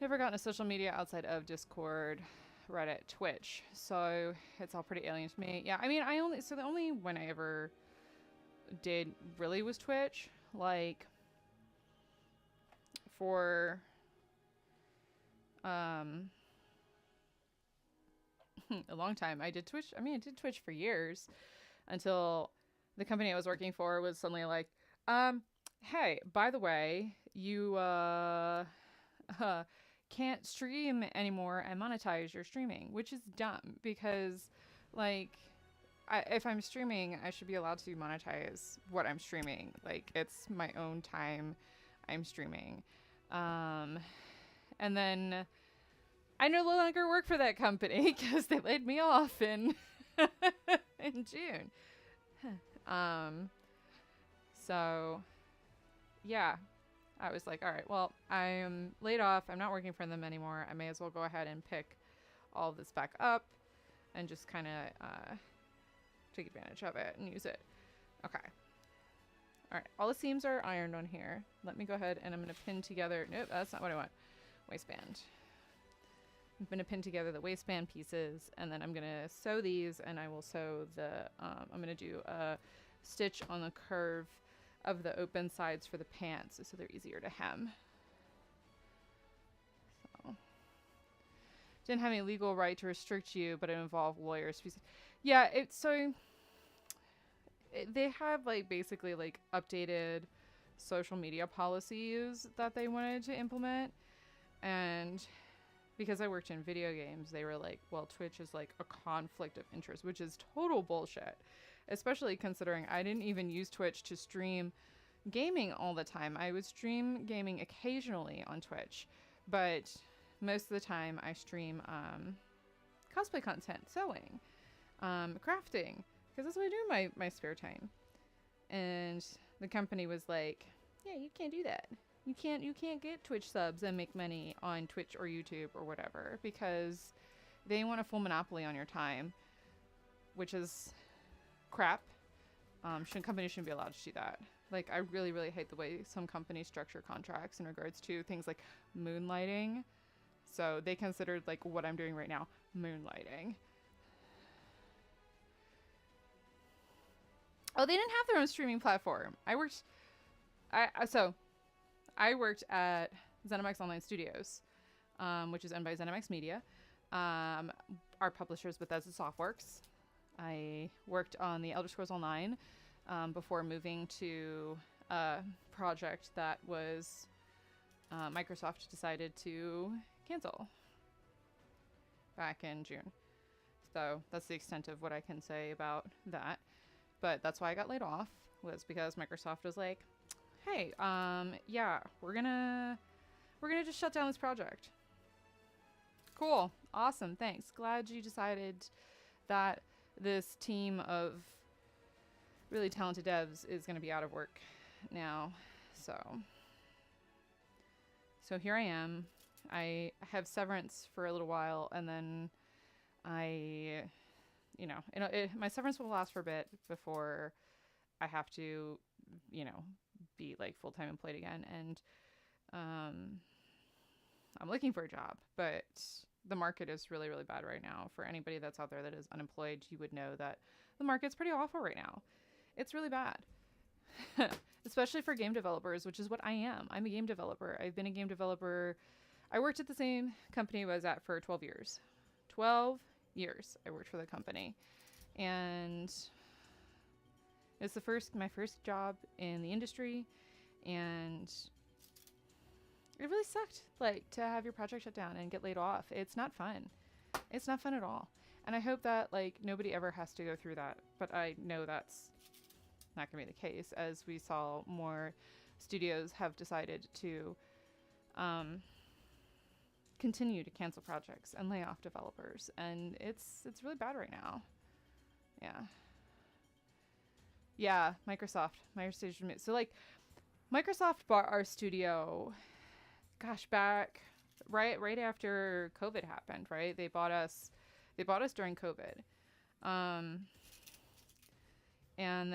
Never gotten a social media outside of Discord, Reddit, Twitch, so it's all pretty alien to me. Yeah, I mean, the only one I ever did really was Twitch. Like for a long time I did Twitch. I mean, I did Twitch for years until the company I was working for was suddenly like, hey, by the way, you can't stream anymore and monetize your streaming, which is dumb, because like if I'm streaming, I should be allowed to monetize what I'm streaming. Like, it's my own time I'm streaming. And then I no longer work for that company because they laid me off in in June. So yeah, I was like, all right, well, I am laid off. I'm not working for them anymore. I may as well go ahead and pick all of this back up and just kind of take advantage of it and use it. Okay. All right. All the seams are ironed on here. Let me go ahead and I'm going to pin together. Nope, that's not what I want. Waistband. I'm going to pin together the waistband pieces, and then I'm going to sew these, and I will sew the, I'm going to do a stitch on the curve of the open sides for the pants so they're easier to hem. So, didn't have any legal right to restrict you, but it involved lawyers. Yeah, it's so they have like basically like updated social media policies that they wanted to implement, and because I worked in video games, they were like, well, Twitch is like a conflict of interest, which is total bullshit, especially considering I didn't even use Twitch to stream gaming all the time. I would stream gaming occasionally on Twitch, but most of the time I stream cosplay content, sewing, crafting, because that's what I do in my spare time. And the company was like, yeah, you can't do that. You can't get Twitch subs and make money on Twitch or YouTube or whatever, because they want a full monopoly on your time, which is crap. Companies shouldn't be allowed to do that. Like, I really, really hate the way some companies structure contracts in regards to things like moonlighting. So they considered like what I'm doing right now moonlighting. Oh, they didn't have their own streaming platform. I worked at ZeniMax Online Studios, which is owned by ZeniMax Media. Our publisher is Bethesda Softworks. I worked on the Elder Scrolls Online before moving to a project that was Microsoft decided to cancel back in June. So that's the extent of what I can say about that. But that's why I got laid off, was because Microsoft was like, hey, yeah, we're gonna just shut down this project. Cool. Awesome. Thanks. Glad you decided that this team of really talented devs is going to be out of work now. So here I am. I have severance for a little while, and then my severance will last for a bit before I have to, be like full-time employed again. And I'm looking for a job, but the market is really, really bad right now. For anybody that's out there that is unemployed, you would know that the market's pretty awful right now. It's really bad, especially for game developers, which is what I am. I'm a game developer. I've been a game developer. I worked at the same company I was at for 12 years. 12 years I worked for the company, and it's my first job in the industry, and it really sucked, like, to have your project shut down and get laid off. It's not fun. It's not fun at all. And I hope that, like, nobody ever has to go through that. But I know that's not going to be the case, as we saw more studios have decided to continue to cancel projects and lay off developers, and it's really bad right now. Yeah, Microsoft stage removed. So like Microsoft bought our studio, gosh, back right after COVID happened, right? They bought us during COVID. And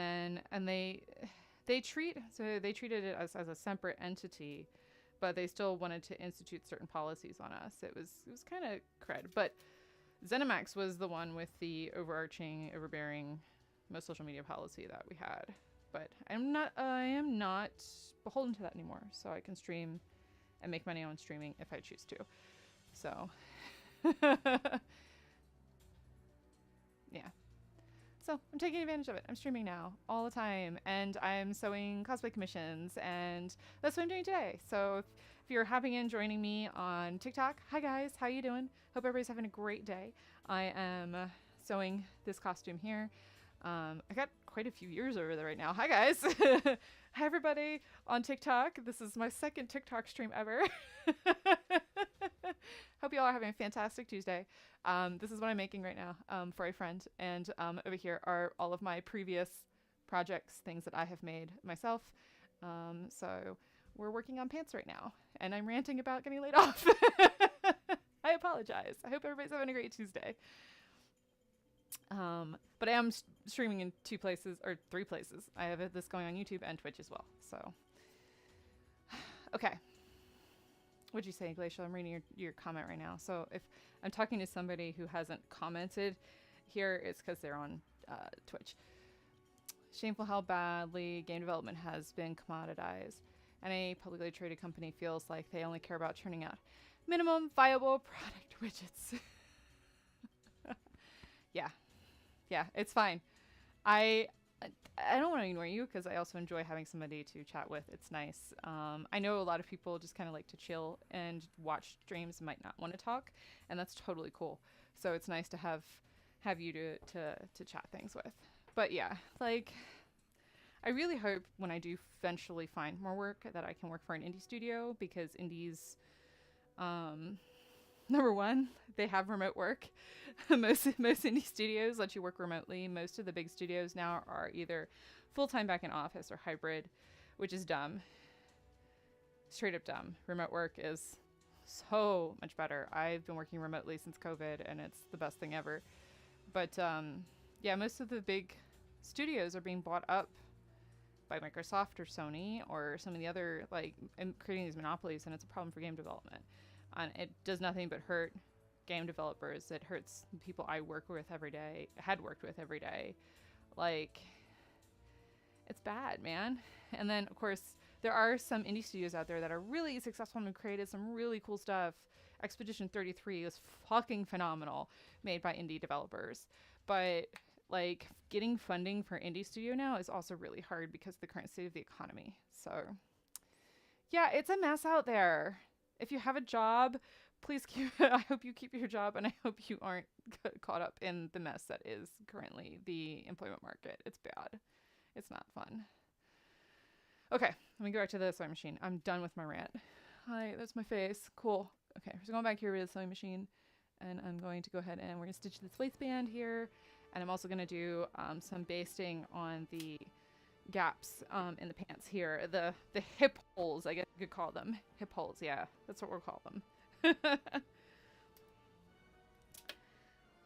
they treated it as a separate entity, but they still wanted to institute certain policies on us. It was kind of crud. But ZeniMax was the one with the overbearing most social media policy that we had. But I am not beholden to that anymore. So I can stream and make money on streaming if I choose to. So yeah. So I'm taking advantage of it. I'm streaming now all the time, and I'm sewing cosplay commissions, and that's what I'm doing today. So if you're hopping in, joining me on TikTok, hi guys, how you doing? Hope everybody's having a great day. I am sewing this costume here. I got quite a few viewers over there right now. Hi guys. Hi everybody on TikTok. This is my second TikTok stream ever. Hope you all are having a fantastic Tuesday. This is what I'm making right now for a friend. And over here are all of my previous projects, things that I have made myself. So we're working on pants right now. And I'm ranting about getting laid off. I apologize. I hope everybody's having a great Tuesday. But I am streaming in 3 places. I have this going on YouTube and Twitch as well. So, okay. What'd you say, Glacial? I'm reading your comment right now. So if I'm talking to somebody who hasn't commented here, it's because they're on Twitch. Shameful how badly game development has been commoditized, and a publicly traded company feels like they only care about churning out minimum viable product widgets. Yeah, it's fine. I don't want to ignore you because I also enjoy having somebody to chat with. It's nice. I know a lot of people just kind of like to chill and watch streams, might not want to talk, and that's totally cool. So it's nice to have you to chat things with. But yeah, like I really hope when I do eventually find more work that I can work for an indie studio, because indies, number one, they have remote work. most indie studios let you work remotely. Most of the big studios now are either full-time back in office or hybrid, which is dumb. Straight up dumb. Remote work is so much better. I've been working remotely since COVID, and it's the best thing ever. But yeah, most of the big studios are being bought up by Microsoft or Sony or some of the other, like, creating these monopolies, and it's a problem for game development. And it does nothing but hurt game developers. It hurts the people I work with every day, had worked with every day. Like, it's bad, man. And then, of course, there are some indie studios out there that are really successful and created some really cool stuff. Expedition 33 is fucking phenomenal, made by indie developers. But, like, getting funding for indie studio now is also really hard because of the current state of the economy. So, yeah, it's a mess out there. If you have a job, please I hope you keep your job, and I hope you aren't caught up in the mess that is currently the employment market. It's bad. It's not fun. Okay, let me go back to the sewing machine. I'm done with my rant. Hi, that's my face. Cool. Okay, so going back here with the sewing machine, and I'm going to go ahead and we're going to stitch this waistband here, and I'm also going to do some basting on the gaps in the pants here, the hip holes, I guess you could call them. Hip holes, yeah, that's what we'll call them.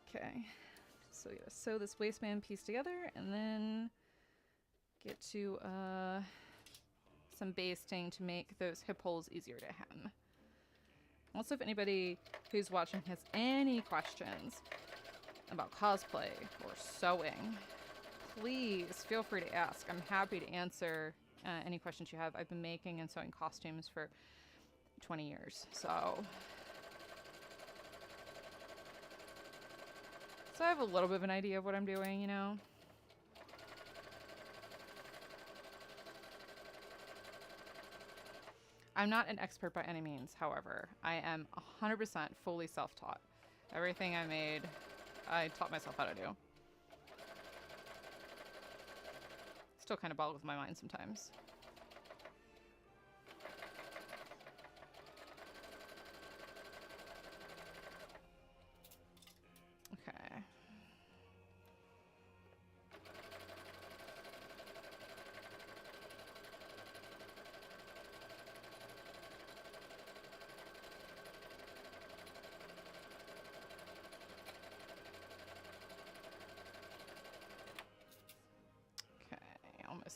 Okay, so we gotta sew this waistband piece together and then get to some basting to make those hip holes easier to hem. Also, if anybody who's watching has any questions about cosplay or sewing, please feel free to ask. I'm happy to answer any questions you have. I've been making and sewing costumes for 20 years, so I have a little bit of an idea of what I'm doing, you know. I'm not an expert by any means, however. I am 100% fully self-taught. Everything I made, I taught myself how to do. Still kind of boggles my mind sometimes.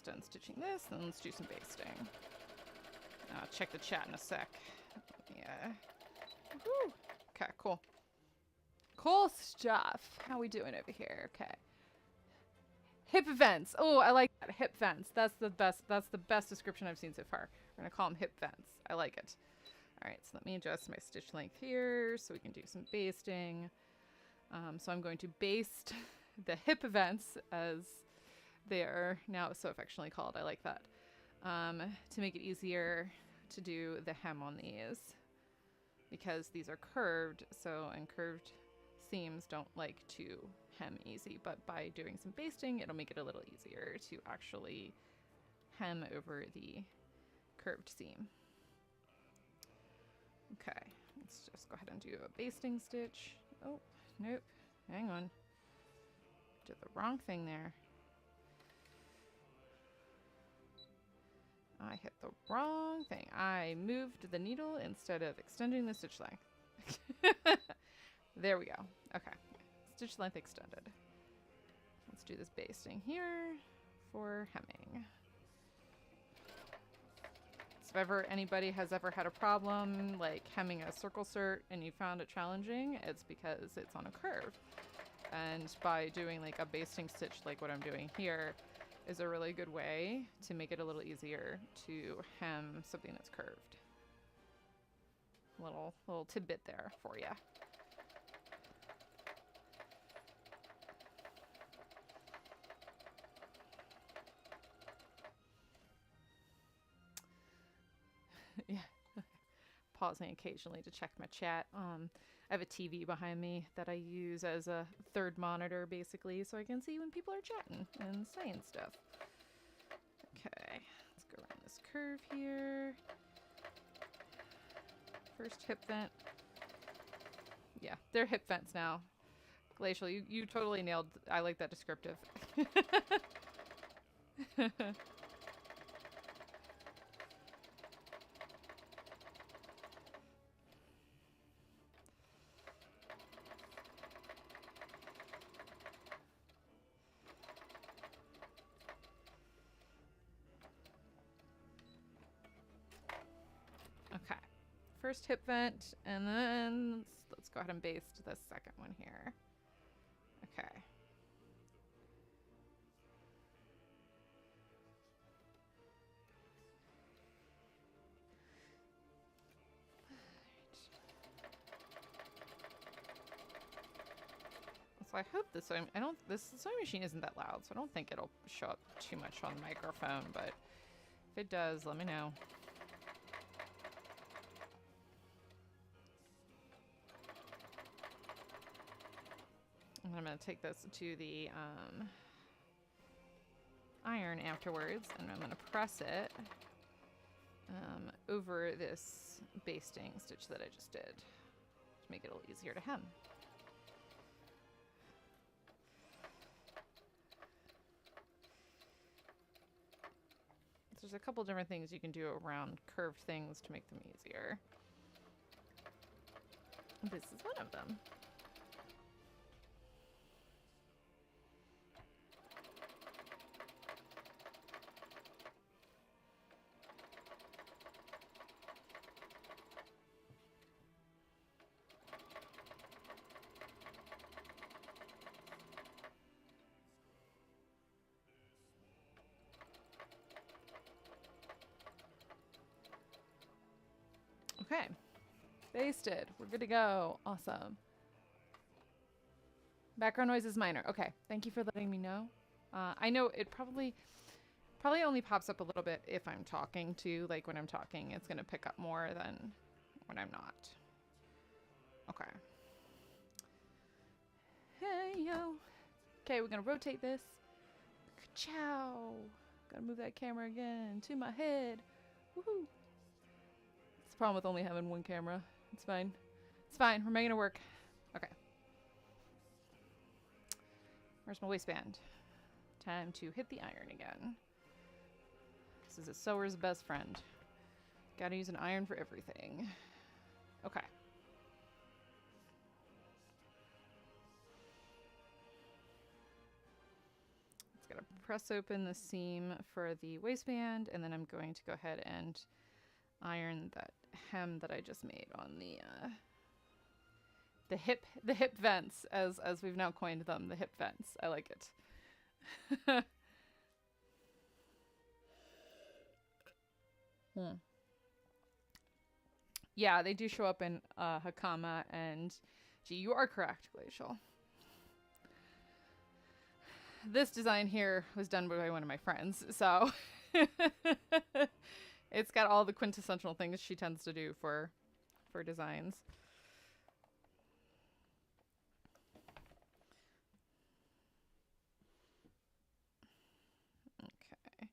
done stitching this, then let's do some basting. I'll check the chat in a sec. Yeah. Woo. Okay, cool. Cool stuff. How we doing over here? Okay. Hip vents. Oh, I like that. Hip vents. That's the best. That's the best description I've seen so far. We're gonna call them hip vents. I like it. All right, so let me adjust my stitch length here so we can do some basting. So I'm going to baste the hip vents, as they are now so affectionately called. I like that. To make it easier to do the hem on these, because these are curved, and curved seams don't like to hem easy, but by doing some basting, it'll make it a little easier to actually hem over the curved seam. Okay, let's just go ahead and do a basting stitch. Oh, nope, hang on. Did the wrong thing there. I hit the wrong thing. I moved the needle instead of extending the stitch length. There we go. Okay. Stitch length extended. Let's do this basting here for hemming. So if anybody has ever had a problem like hemming a circle skirt and you found it challenging, it's because it's on a curve. And by doing like a basting stitch like what I'm doing here is a really good way to make it a little easier to hem something that's curved. Little tidbit there for you. Yeah. Pausing occasionally to check my chat. I have a TV behind me that I use as a third monitor, basically, so I can see when people are chatting and saying stuff. Okay, let's go around this curve here. First hip vent. Yeah, they're hip vents now. Glacial, you totally nailed. I like that descriptive. Okay, first hip vent, and then let's go ahead and baste the second one here. Okay. So I hope this sewing machine isn't that loud, so I don't think it'll show up too much on the microphone, but if it does, let me know. And I'm going to take this to the iron afterwards, and I'm going to press it over this basting stitch that I just did to make it a little easier to hem. So there's a couple different things you can do around curved things to make them easier. This is one of them. Okay, basted. We're good to go. Awesome. Background noise is minor. Okay, thank you for letting me know. I know it probably only pops up a little bit if I'm talking too. Like when I'm talking, it's gonna pick up more than when I'm not. Okay. Hey yo. Okay, we're gonna rotate this. Ka-chow. Gotta move that camera again to my head. Woohoo. It's the problem with only having one camera. It's fine. It's fine. We're making it work. Okay. Where's my waistband? Time to hit the iron again. This is a sewer's best friend. Gotta use an iron for everything. Okay. It's gotta press open the seam for the waistband, and then I'm going to go ahead and iron that hem that I just made on the hip vents, as we've now coined them, the hip vents. I like it. Yeah, they do show up in Hakama, and gee, you are correct, Glacial. This design here was done by one of my friends, so it's got all the quintessential things she tends to do for designs. Okay.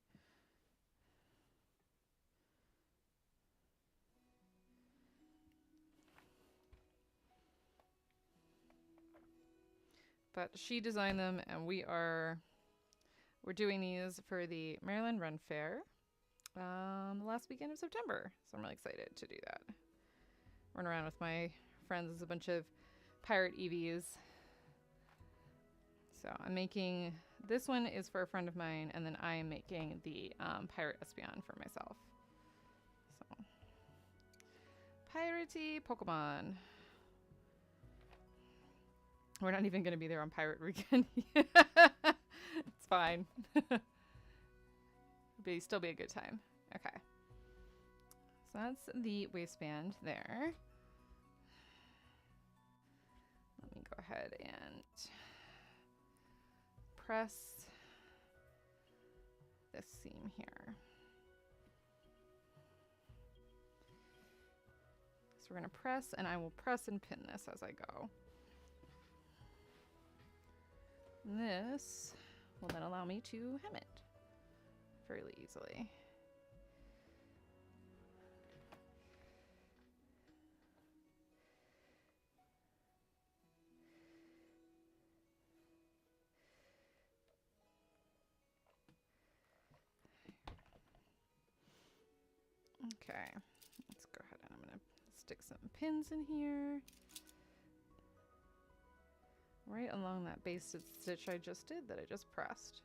But she designed them, and we're doing these for the Maryland Run Fair the last weekend of September. So I'm really excited to do that. Run around with my friends as a bunch of pirate EVs. So I'm making, this one is for a friend of mine, and then I am making the pirate Espeon for myself. So, piratey Pokemon. We're not even going to be there on Pirate Weekend. It's fine. Still be a good time. Okay. So that's the waistband there. Let me go ahead and press this seam here. So we're going to press, and I will press and pin this as I go. And this will then allow me to hem it fairly easily. Okay, let's go ahead and I'm going to stick some pins in here. Right along that basted stitch I just did that I just pressed.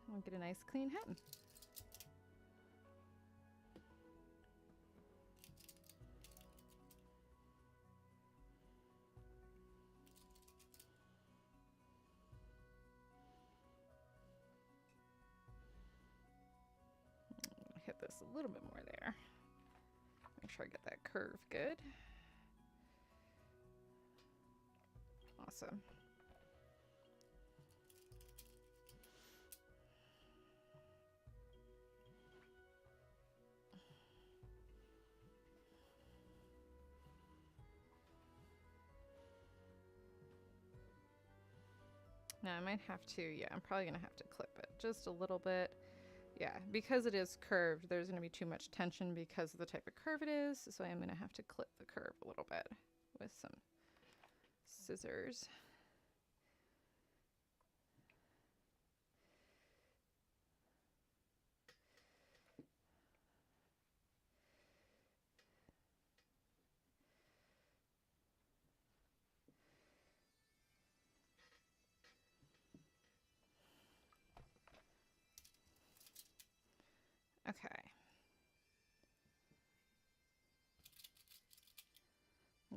We'll get a nice clean hem. Hit this a little bit more there. Make sure I get that curve good. Awesome. Now I might have to, yeah, I'm probably going to have to clip it just a little bit. Yeah, because it is curved, there's going to be too much tension because of the type of curve it is. So I'm going to have to clip the curve a little bit with some scissors. Okay.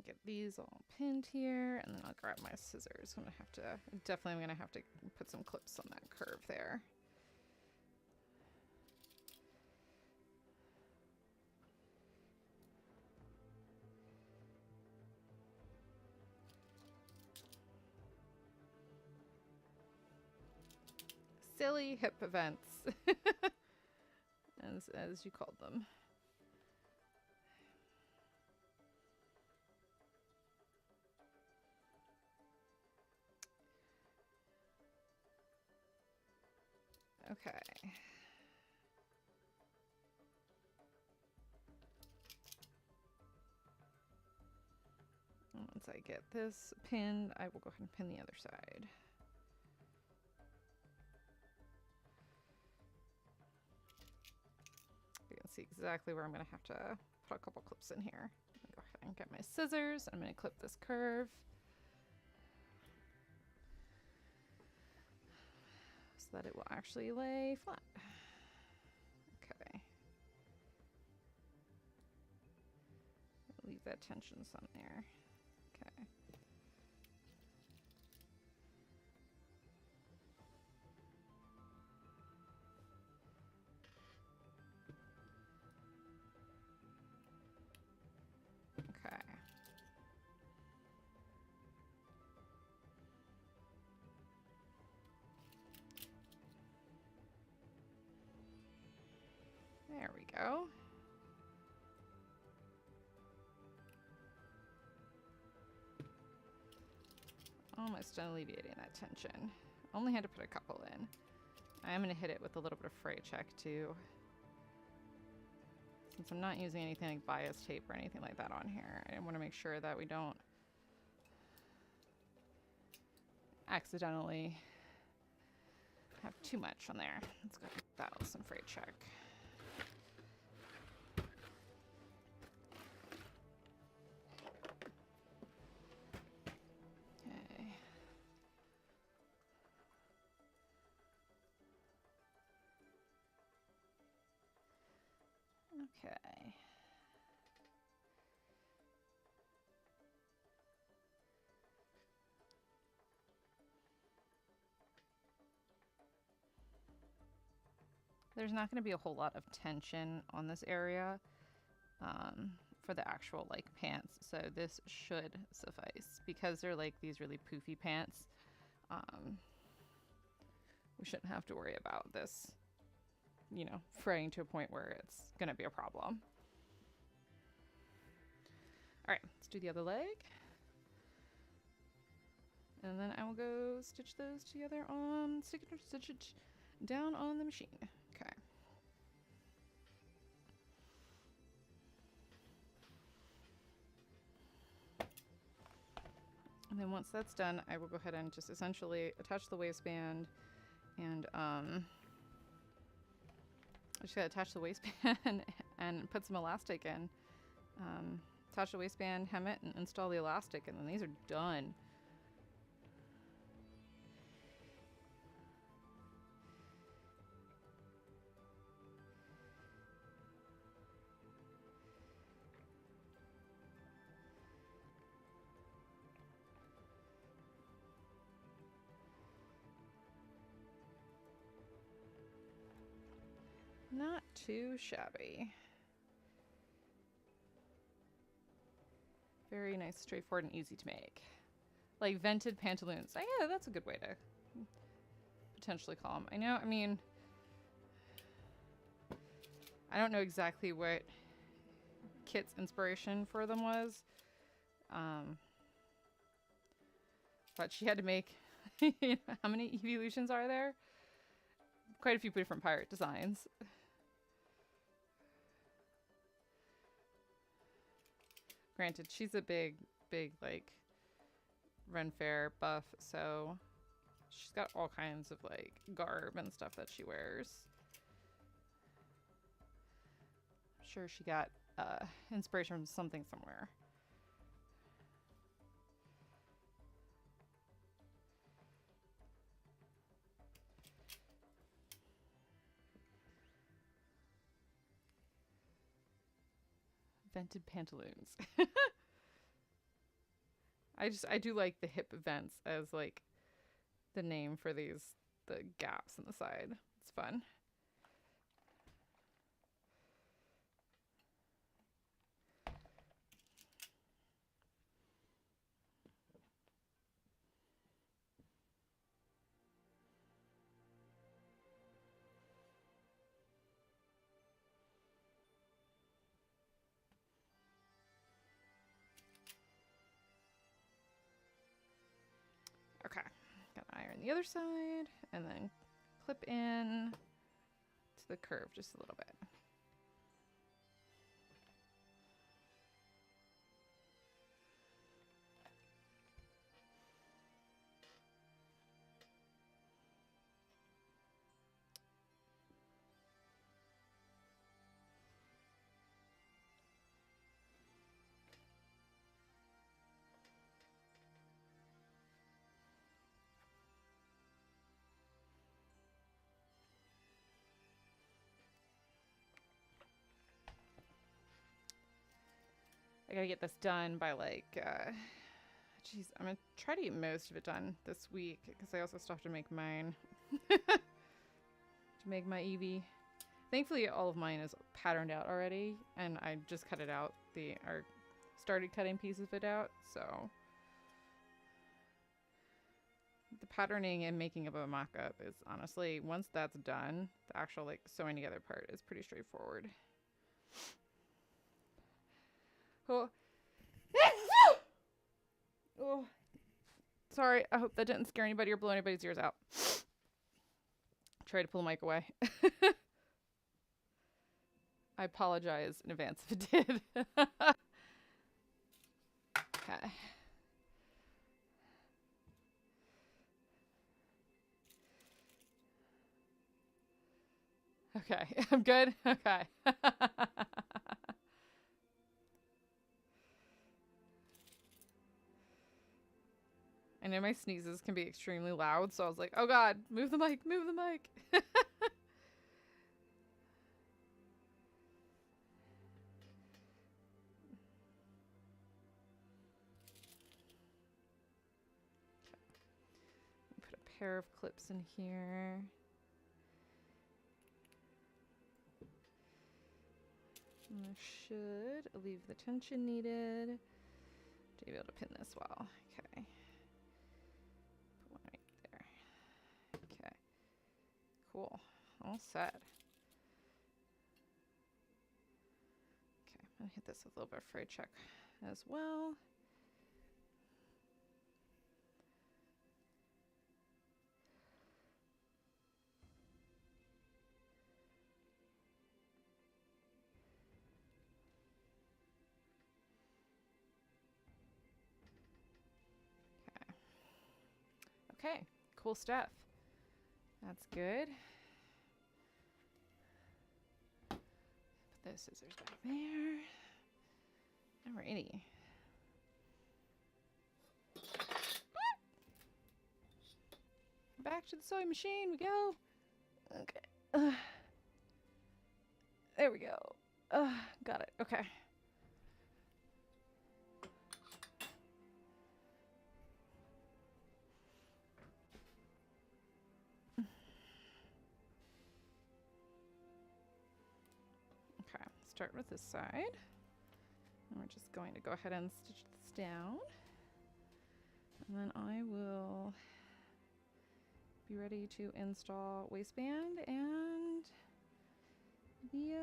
Get these all pinned here, and then I'll grab my scissors. I'm gonna have to, definitely I'm gonna have to put some clips on that curve there. Silly hip events, as you called them. Okay. Once I get this pinned, I will go ahead and pin the other side. You can see exactly where I'm going to have to put a couple clips in here. Go ahead and get my scissors. I'm going to clip this curve. so that it will actually lay flat. Okay. Leave that tension some there. Okay. Okay. There we go. Almost done alleviating that tension. Only had to put a couple in. I'm going to hit it with a little bit of fray check too. Since I'm not using anything like bias tape or anything like that on here, I want to make sure that we don't accidentally have too much on there. Let's go with that with some fray check. Okay. There's not going to be a whole lot of tension on this area for the actual like pants, so this should suffice because they're like these really poofy pants. We shouldn't have to worry about this, you know, fraying to a point where it's going to be a problem. All right, let's do the other leg. And then I will go stitch those together on, stitch it down on the machine. Okay. And then once that's done, I will go ahead and just essentially attach the waistband and I just gotta attach the waistband and put some elastic in. Attach the waistband, hem it, and install the elastic, and then these are done. Not too shabby. Very nice, straightforward, and easy to make. Like vented pantaloons. Oh, yeah, that's a good way to potentially call them. I know, I mean, I don't know exactly what Kit's inspiration for them was. But she had to make, how many evolutions are there? Quite a few different pirate designs. Granted, she's a big, like, Ren Fair buff, so she's got all kinds of, like, garb and stuff that she wears. I'm sure she got inspiration from something somewhere. Vented pantaloons. I do like the hip vents as like the name for the gaps in the side. It's fun. Okay, gotta iron the other side and then clip in to the curve just a little bit. gotta get this done by like, jeez, I'm gonna try to get most of it done this week because I also still have to make mine. To make my Eevee. Thankfully, all of mine is patterned out already, and I just cut it out, or started cutting pieces of it out, so. The patterning and making of a mock-up is honestly, once that's done, the actual like sewing together part is pretty straightforward. Oh. Oh. Sorry, I hope that didn't scare anybody or blow anybody's ears out. Try to pull the mic away. I apologize in advance if it did. Okay. Okay, I'm good? Okay. I know my sneezes can be extremely loud, so I was like, oh god, move the mic, move the mic. Put a pair of clips in here. And I should alleviate the tension needed to be able to pin this well. Okay. Put one right there. Okay. Cool. All set. Okay, I'm gonna hit this with a little bit of fray check as well. Okay, cool stuff. That's good. Put those scissors back there. Alrighty. Back to the sewing machine we go. Okay. There we go. Got it. Okay. Okay, start with this side. And we're just going to go ahead and stitch this down. And then I will be ready to install waistband and the,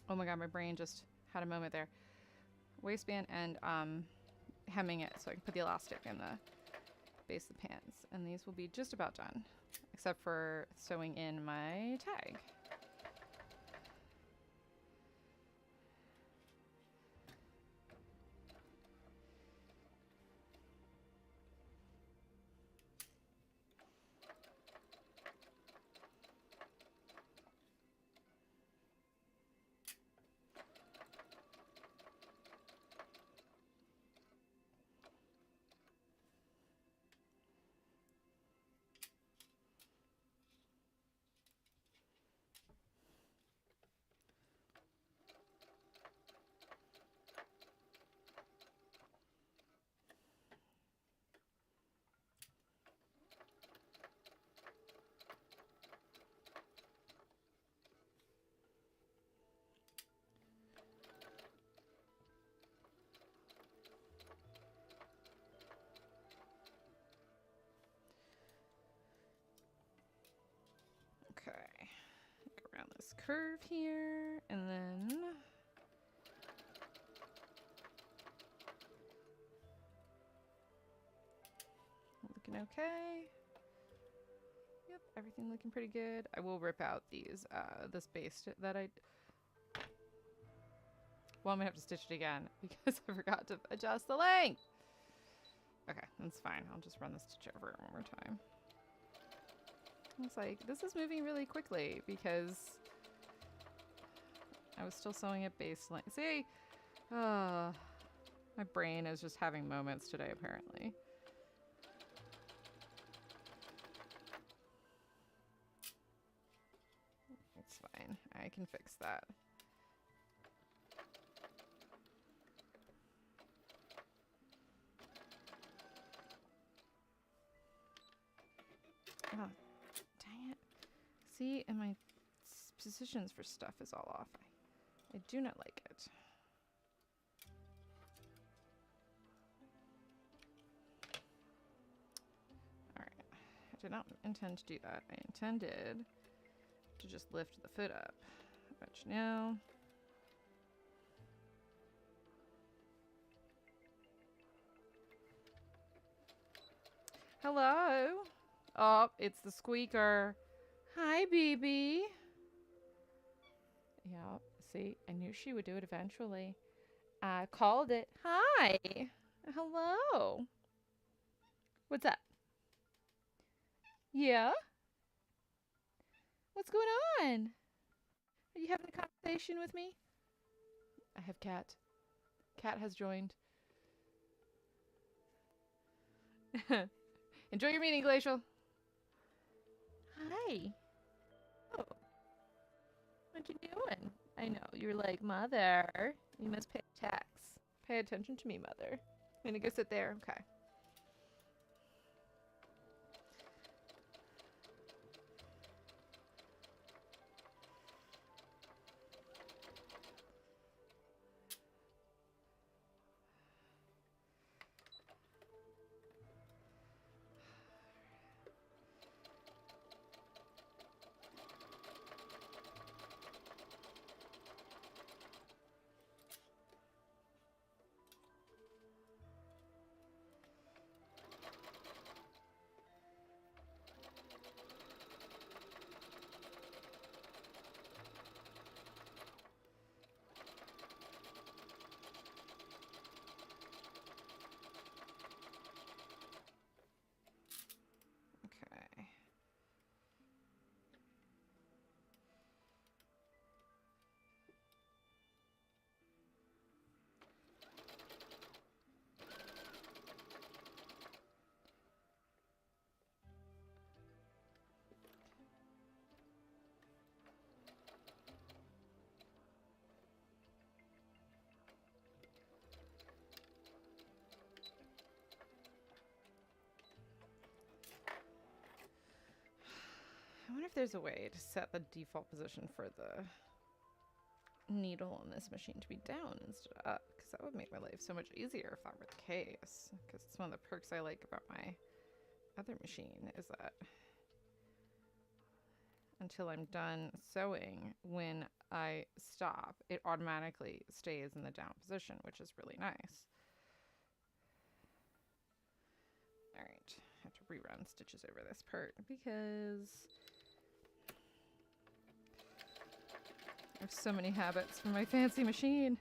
oh my god, my brain just had a moment there. Waistband and hemming it so I can put the elastic in the base of the pants. And these will be just about done, except for sewing in my tag. Okay, go around this curve here, and then looking okay. Yep, everything looking pretty good. I will rip out these, this base that well, I'm gonna have to stitch it again because I forgot to adjust the length. Okay, that's fine. I'll just run the stitch over it one more time. It's like, this is moving really quickly because I was still sewing at base length. See? My brain is just having moments today, apparently. It's fine. I can fix that. Oh, dang it. See, and my positions for stuff is all off. I do not like it. Alright. I did not intend to do that. I intended to just lift the foot up. But no. Hello? Oh, it's the squeaker. Hi, BB. Yeah, see, I knew she would do it eventually. I called it. Hi. Hello. What's up? Yeah? What's going on? Are you having a conversation with me? I have Cat. Cat has joined. Enjoy your meeting, Glacial. Hi. Oh. What you doing? I know, you're like, Mother, you must pay tax. Pay attention to me, Mother. I'm gonna go sit there. Okay. Okay. I wonder if there's a way to set the default position for the needle on this machine to be down instead of up, because that would make my life so much easier if that were the case, because it's one of the perks I like about my other machine is that until I'm done sewing, when I stop, it automatically stays in the down position, which is really nice. Alright, I have to rerun stitches over this part because I have so many habits from my fancy machine.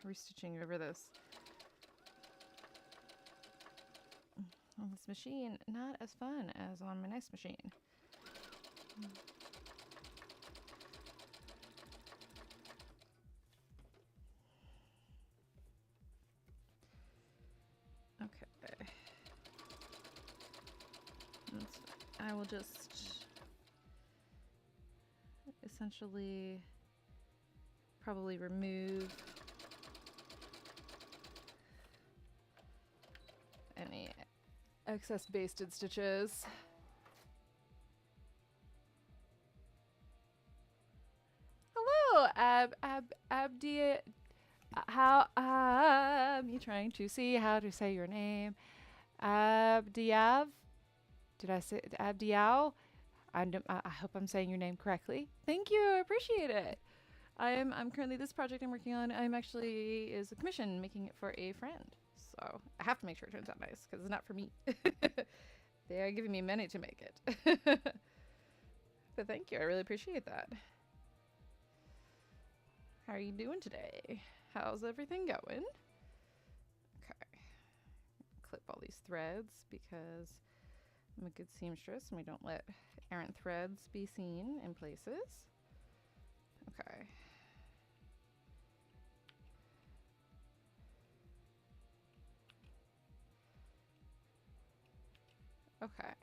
Restitching over this. On this machine, not as fun as on my next machine. Okay. I will just essentially probably remove any excess basted stitches. Hello, Abdi. How you trying to see how to say your name? Abdiav? Did I say Abdiao? I hope I'm saying your name correctly. Thank you, I appreciate it. I'm currently, this project I'm working on, I'm actually is a commission making it for a friend. So I have to make sure it turns out nice because it's not for me. They are giving me money to make it. But thank you, I really appreciate that. How are you doing today? How's everything going? Okay. Clip all these threads because I'm a good seamstress and we don't let errant threads be seen in places. Okay. Okay.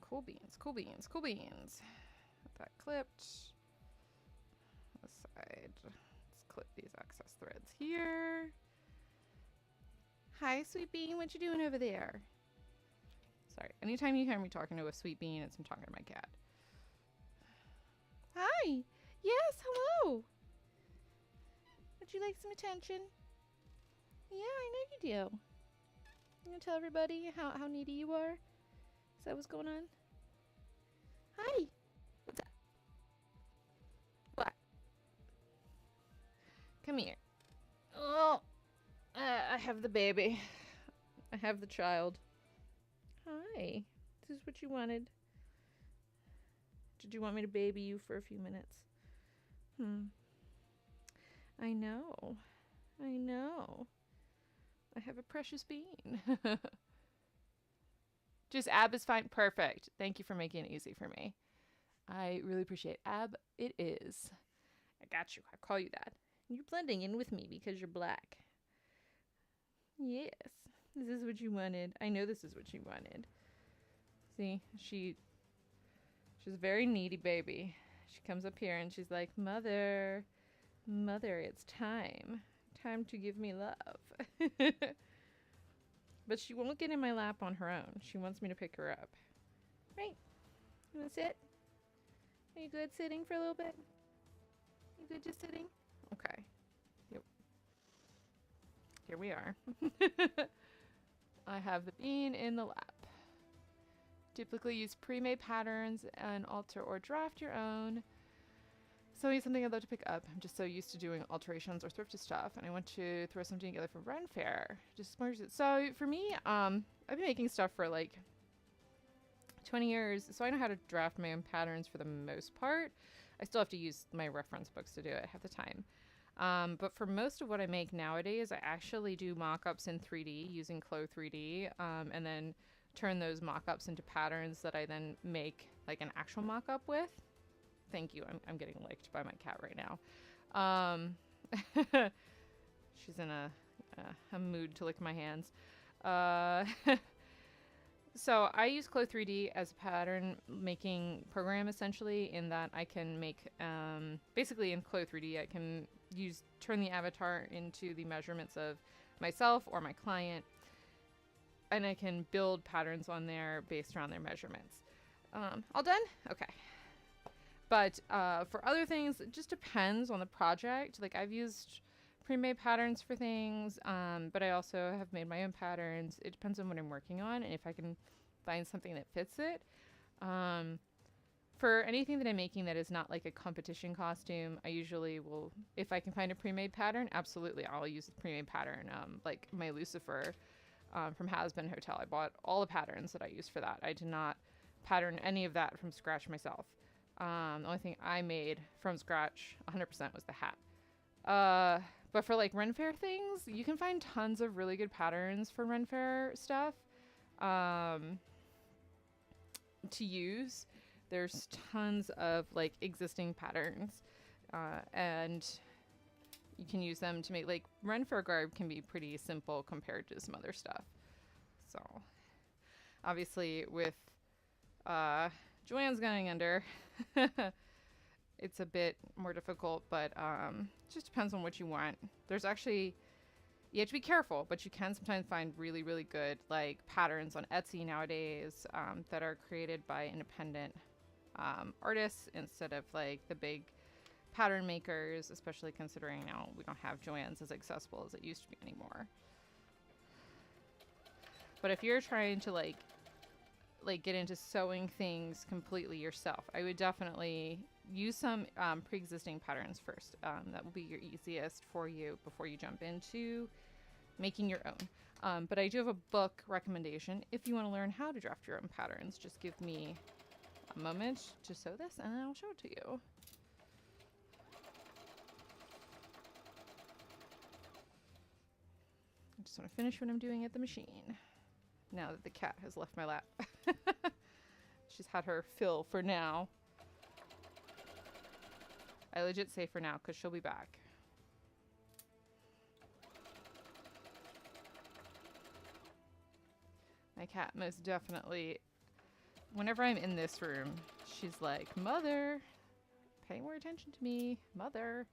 Cool beans, cool beans, cool beans. Get that clipped. This side. Let's clip these excess threads here. Hi, sweet bean. What you doing over there? Sorry. Anytime you hear me talking to a sweet bean, it's I'm talking to my cat. Hi. Yes, hello. Would you like some attention? Yeah, I know you do. You gonna tell everybody how needy you are? Is that what's going on? Hi. What's up? What? Come here. Oh, I have the baby. I have the child. Hi. This is what you wanted. Did you want me to baby you for a few minutes? I know. I know. I have a precious bean. Just Ab is fine. Perfect. Thank you for making it easy for me. I really appreciate it. Ab, it is. I got you. I call you that. You're blending in with me because you're black. Yes. This is what you wanted. I know this is what you wanted. See, she's a very needy baby. She comes up here and she's like, Mother, it's time. Time to give me love. But she won't get in my lap on her own. She wants me to pick her up. Right? You want to sit? Are you good sitting for a little bit? You good just sitting? Okay. Yep. Here we are. I have the bean in the lap. Typically use pre-made patterns and alter or draft your own. So it's something I'd love to pick up. I'm just so used to doing alterations or thrifted stuff, and I want to throw something together for Ren Fair. Just merge it. So for me, I've been making stuff for like 20 years, so I know how to draft my own patterns for the most part. I still have to use my reference books to do it half the time. But for most of what I make nowadays, I actually do mock-ups in 3D using Clo 3D, and then turn those mock-ups into patterns that I then make like an actual mock-up with. Thank you. I'm getting licked by my cat right now. She's in a mood to lick my hands. So I use Clo 3D as a pattern making program essentially, in that I can make basically in Clo 3D I can turn the avatar into the measurements of myself or my client, and I can build patterns on there based around their measurements. All done? Okay. But for other things, it just depends on the project. Like I've used pre-made patterns for things, but I also have made my own patterns. It depends on what I'm working on and if I can find something that fits it. For anything that I'm making that is not like a competition costume, I usually will, if I can find a pre-made pattern, absolutely, I'll use the pre-made pattern. Like my Lucifer from Has-Been Hotel, I bought all the patterns that I used for that. I did not pattern any of that from scratch myself. The only thing I made from scratch 100% was the hat. But for like Ren Fair things, you can find tons of really good patterns for Ren Fair stuff to use. There's tons of like existing patterns, and you can use them to make like Ren Fair garb can be pretty simple compared to some other stuff. So obviously with Joanne's going under, it's a bit more difficult, but it just depends on what you want. There's actually, you have to be careful, but you can sometimes find really, really good like patterns on Etsy nowadays that are created by independent artists instead of like the big pattern makers, especially considering now we don't have Joanne's as accessible as it used to be anymore. But if you're trying to like get into sewing things completely yourself, I would definitely use some pre-existing patterns first. That will be your easiest for you before you jump into making your own. But I do have a book recommendation if you want to learn how to draft your own patterns. Just give me a moment to sew this and I'll show it to you. I just want to finish what I'm doing at the machine now that the cat has left my lap. She's had her fill for now. I legit say for now because she'll be back. cat most definitely, whenever I'm in this room, she's like, Mother, pay more attention to me, Mother.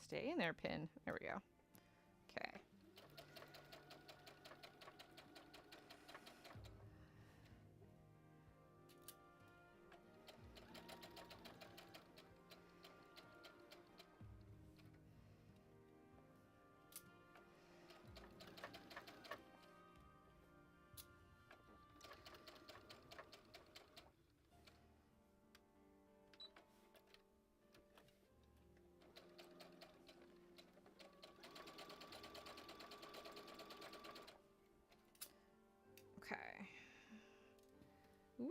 Stay in there, pin. There we go. Okay. Okay. Whoop.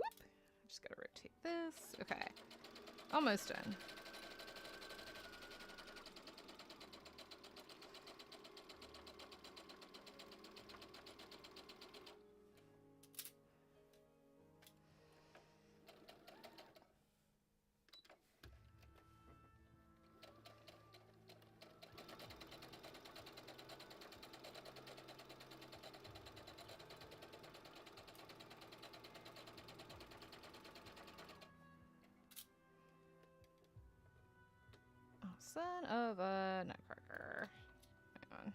Just gotta rotate this. Okay. Almost done. Son of a nutcracker. Hang on.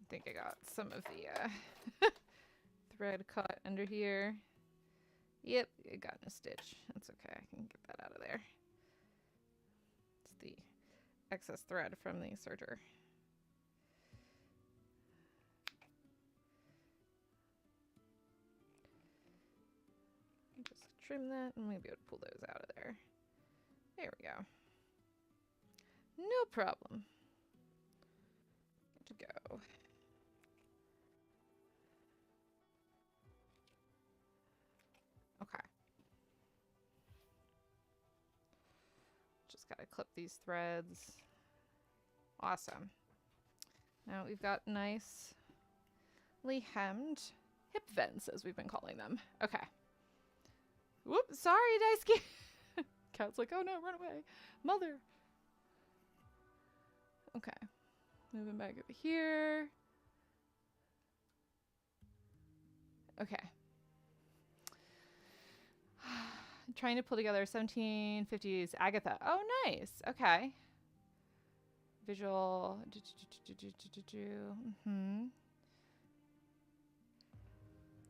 I think I got some of the thread caught under here. Yep, it got in a stitch. That's okay. I can get that out of there. It's the excess thread from the serger. Just trim that and we'll be able to pull those out of there. There we go. No problem. Good to go. Okay. Just gotta clip these threads. Awesome. Now we've got nicely hemmed hip vents, as we've been calling them. Okay. Whoops, sorry, Daisuke. Cat's like, oh no, run away. Mother. Okay. Moving back over here. Okay. Trying to pull together 1750s Agatha. Oh, nice. Okay. Visual.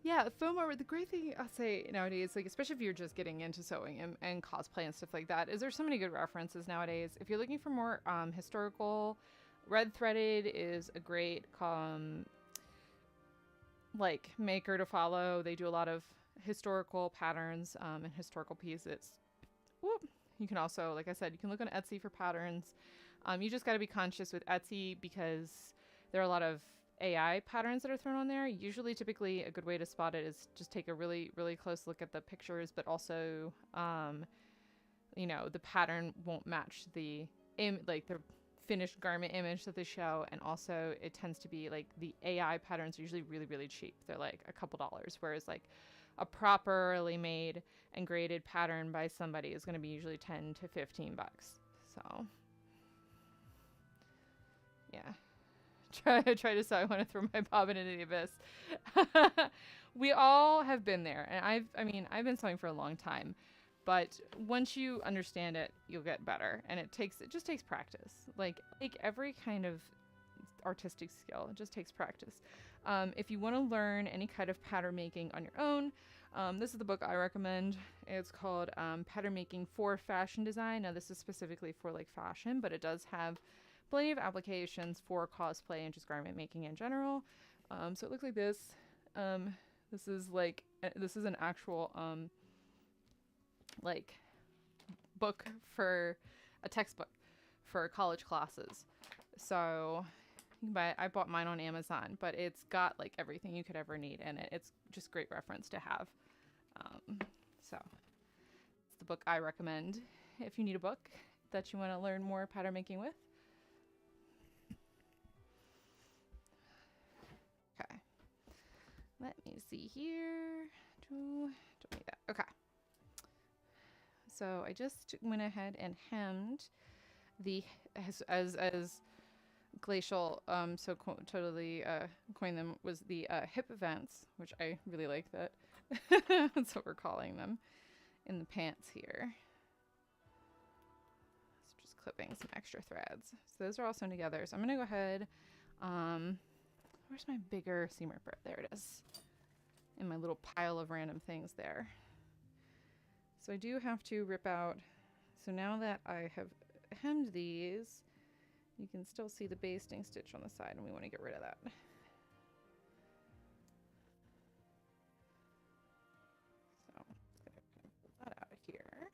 Yeah, foam armor. The great thing I'll say nowadays, like especially if you're just getting into sewing and cosplay and stuff like that, is there's so many good references nowadays. If you're looking for more historical, Red Threaded is a great like maker to follow. They do a lot of historical patterns and historical pieces. Whoop. You can also, like I said, you can look on Etsy for patterns. You just got to be conscious with Etsy because there are a lot of AI patterns that are thrown on there. Usually, typically, a good way to spot it is just take a really, really close look at the pictures, but also, you know, the pattern won't match the finished garment image that they show, and also it tends to be like the AI patterns are usually really, really cheap. They're like a couple dollars, whereas like a properly made and graded pattern by somebody is going to be usually 10 to 15 bucks. So, yeah. Try to say I want to throw my bobbin into the abyss. We all have been there, and I've been sewing for a long time, but once you understand it, you'll get better, and it just takes practice. Like every kind of artistic skill, it just takes practice. If you want to learn any kind of pattern making on your own, this is the book I recommend. It's called Pattern Making for Fashion Design. Now this is specifically for like fashion, but it does have plenty of applications for cosplay and just garment making in general. So it looks like this. This is like this is an actual like book for a textbook for college classes. So you can buy it. I bought mine on Amazon, but it's got like everything you could ever need in it. It's just great reference to have. So it's the book I recommend if you need a book that you want to learn more pattern making with. Okay. Let me see here. Don't need that. Okay. So I just went ahead and hemmed the as Glacial totally coined them was the hip events, which I really like that. That's what we're calling them in the pants here. So just clipping some extra threads. So those are all sewn together. So I'm gonna go ahead. Where's my bigger seam ripper? There it is. In my little pile of random things there. So I do have to rip out. So now that I have hemmed these, you can still see the basting stitch on the side, and we want to get rid of that. So I'm just going to pull that out of here.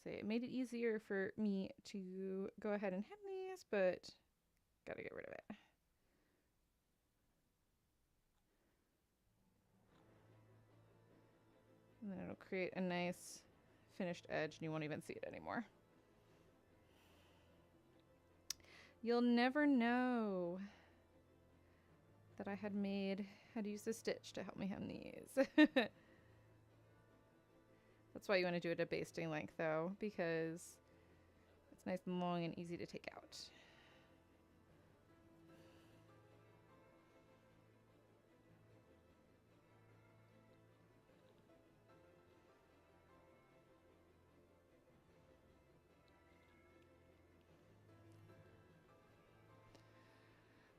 So it made it easier for me to go ahead and hem these, but got to get rid of it. And then it'll create a nice finished edge and you won't even see it anymore. You'll never know that I had used a stitch to help me hem these. That's why you want to do it at basting length though, because it's nice and long and easy to take out.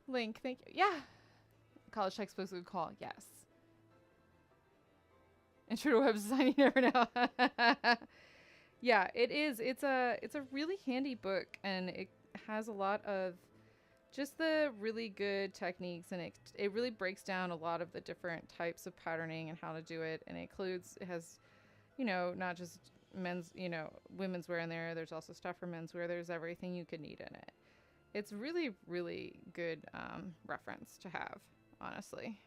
Link, thank you. Yeah. College textbooks would call, yes. Intro to web design, you never know. Yeah, it is. It's a really handy book, and it has a lot of just the really good techniques, and it really breaks down a lot of the different types of patterning and how to do it, and it has, you know, not just men's, you know, women's wear in there. There's also stuff for men's wear. There's everything you could need in it. It's really, really good reference to have, honestly.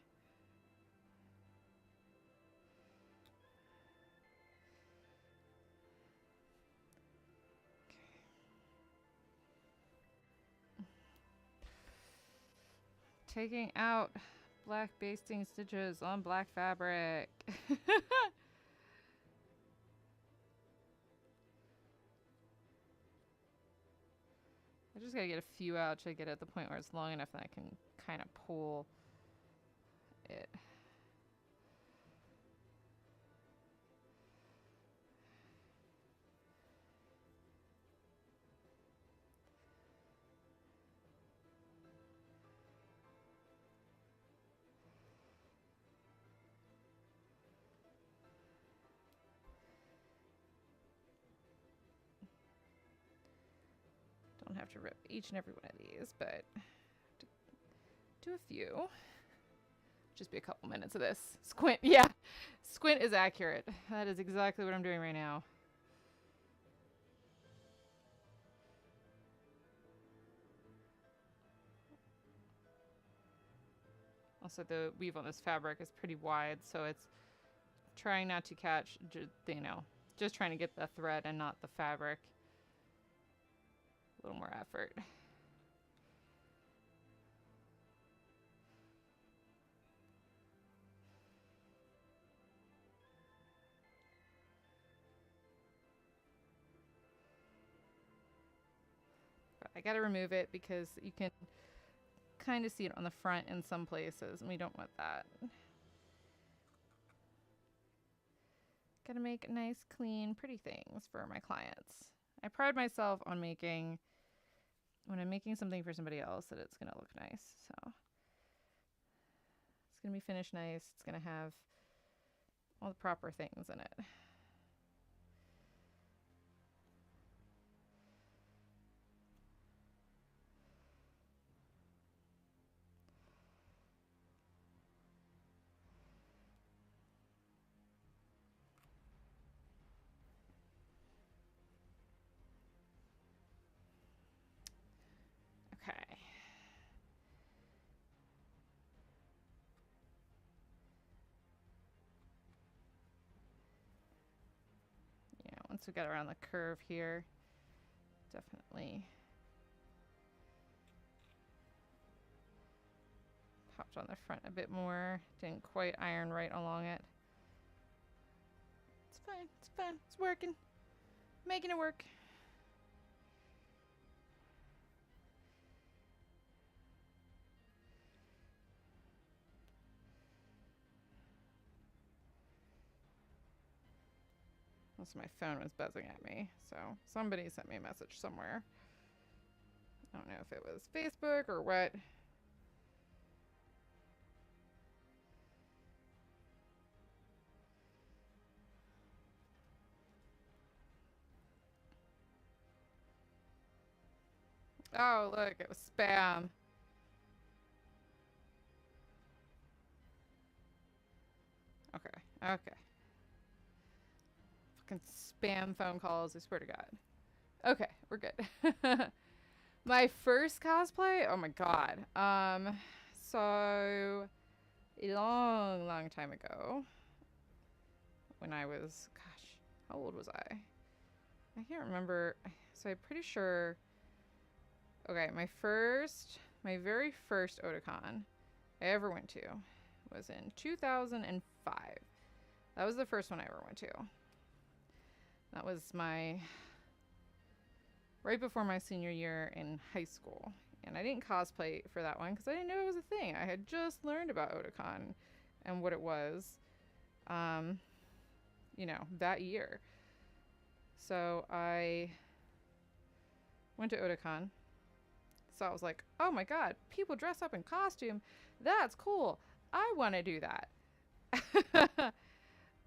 Taking out black basting stitches on black fabric. I just gotta get a few out to get at the point where it's long enough that I can kind of pull it. Don't have to rip each and every one of these, but do a few. Just be a couple minutes of this. Squint, yeah. Squint is accurate. That is exactly what I'm doing right now. Also, the weave on this fabric is pretty wide, so it's trying not to catch, you know, just trying to get the thread and not the fabric. A little more effort. But I gotta remove it because you can kind of see it on the front in some places, and we don't want that. Gotta make nice, clean, pretty things for my clients. I pride myself on making, when I'm making something for somebody else, that it's gonna look nice. So it's gonna be finished nice. It's gonna have all the proper things in it. to get around the curve here. Definitely popped on the front a bit more. Didn't quite iron right along it. It's fine. It's fine. It's working. Making it work. Also, my phone was buzzing at me, so somebody sent me a message somewhere. I don't know if it was Facebook or what. Oh, look, it was spam. Okay, okay. Fucking spam phone calls, I swear to God. Okay, we're good. My first cosplay? Oh my God. So a long, long time ago, when I was, gosh, how old was I? I can't remember. So I'm pretty sure. Okay, my very first Otakon I ever went to was in 2005. That was the first one I ever went to. That was right before my senior year in high school. And I didn't cosplay for that one because I didn't know it was a thing. I had just learned about Otakon and what it was, that year. So I went to Otakon. So I was like, oh my God, people dress up in costume. That's cool. I want to do that.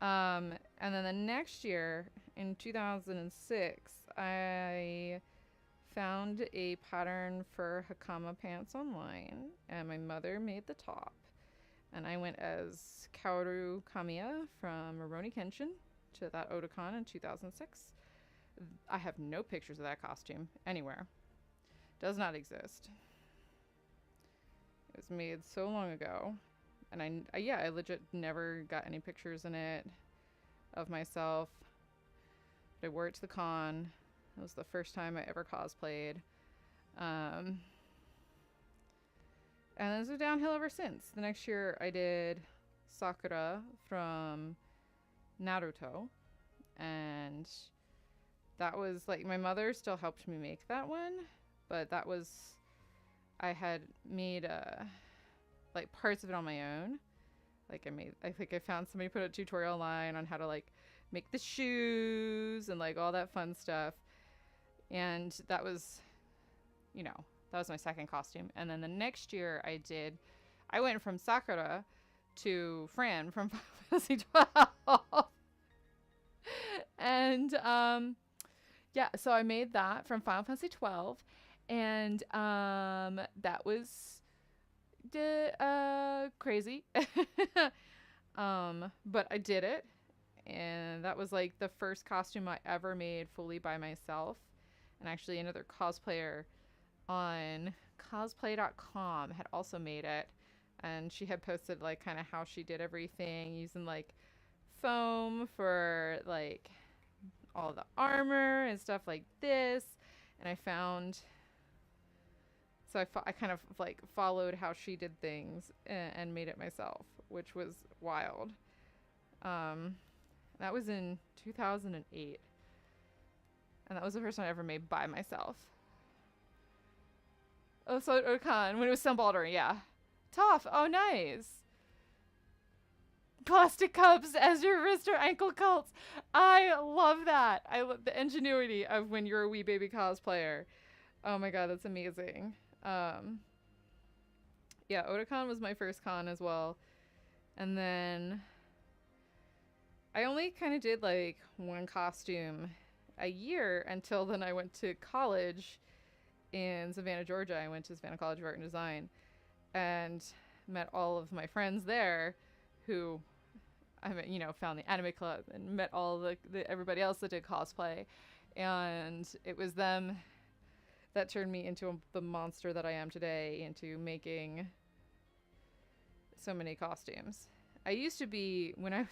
And then the next year, in 2006, I found a pattern for Hakama pants online, and my mother made the top. And I went as Kaoru Kamiya from Rurouni Kenshin to that Otakon in 2006. I have no pictures of that costume anywhere. Does not exist. It was made so long ago. And I legit never got any pictures in it of myself. But I wore it to the con. It was the first time I ever cosplayed. And it's been downhill ever since. The next year I did Sakura from Naruto. And that was like, my mother still helped me make that one. But that was, I had made like parts of it on my own. Like I think I found somebody put a tutorial online on how to like make the shoes and like all that fun stuff. And that was, that was my second costume. And then the next year I went from Sakura to Fran from Final Fantasy 12. And so I made that from Final Fantasy 12. And that was crazy. But I did it. And that was like the first costume I ever made fully by myself. And actually another cosplayer on cosplay.com had also made it. And she had posted like kind of how she did everything using like foam for like all the armor and stuff like this. And I found... So I kind of like followed how she did things and made it myself, which was wild. That was in 2008. And that was the first one I ever made by myself. Oh, so Okan, when it was Sunbalder, yeah. Tough. Oh, nice. Plastic cups as your wrist or ankle cults. I love that. I love the ingenuity of when you're a wee baby cosplayer. Oh my God, that's amazing. Otakon was my first con as well. And then I only kind of did like one costume a year until then I went to college in Savannah, Georgia. I went to Savannah College of Art and Design and met all of my friends there who found the anime club and met all the everybody else that did cosplay. And it was them that turned me into the monster that I am today, into making so many costumes. I used to be, when I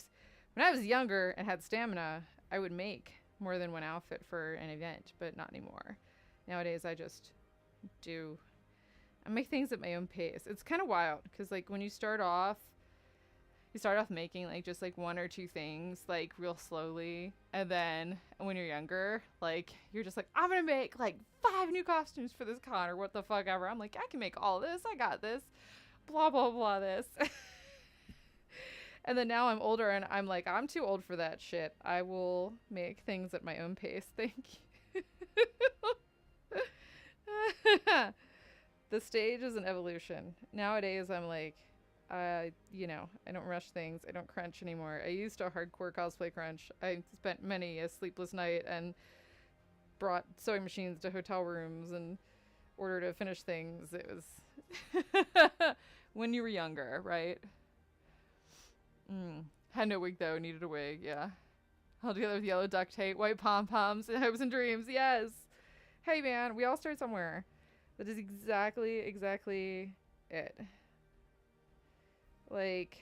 was younger and had stamina, I would make more than one outfit for an event, but not anymore. Nowadays, I just do. I make things at my own pace. It's kind of wild because like when you start off making like just like one or two things like real slowly, and then when you're younger, like you're just like, I'm gonna make like 5 new costumes for this con or what the fuck ever. I'm like, I can make all this. I got this. Blah blah blah. This. And then now I'm older and I'm like, I'm too old for that shit. I will make things at my own pace. Thank you. The stage is an evolution. Nowadays, I'm like, I don't rush things. I don't crunch anymore. I used to hardcore cosplay crunch. I spent many a sleepless night and brought sewing machines to hotel rooms in order to finish things. It was when you were younger, right? Had no wig though. Needed a wig. Yeah. Held together with yellow duct tape, white pom poms, and hopes and dreams. Yes. Hey man, we all start somewhere. That is exactly it. Like,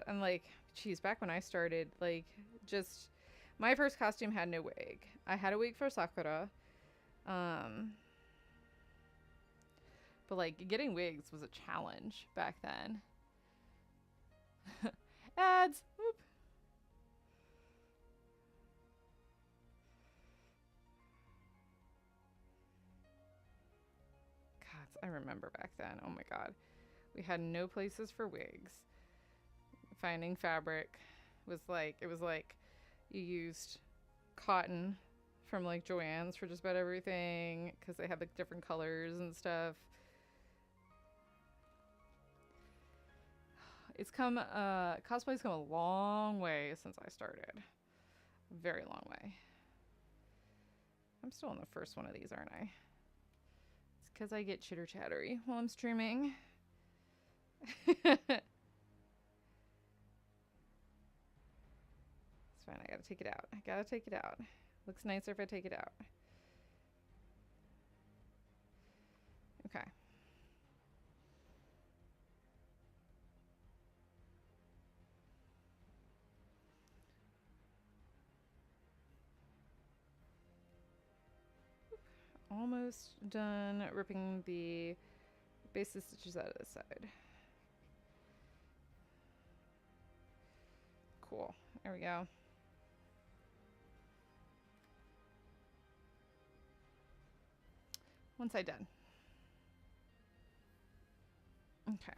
I'm like, geez, back when I started, like, just, my first costume had no wig. I had a wig for Sakura. But, like, getting wigs was a challenge back then. Ads! Whoop. God, I remember back then. Oh my god. We had no places for wigs. Finding fabric was like, it was like you used cotton from like Joann's for just about everything because they had like different colors and stuff. Cosplay's come a long way since I started. A very long way. I'm still on the first one of these, aren't I? It's because I get chitter chattery while I'm streaming. It's fine, I gotta take it out. Looks nicer if I take it out. Okay. Almost done ripping the basis stitches out of the side. Cool. There we go. One side done. Okay.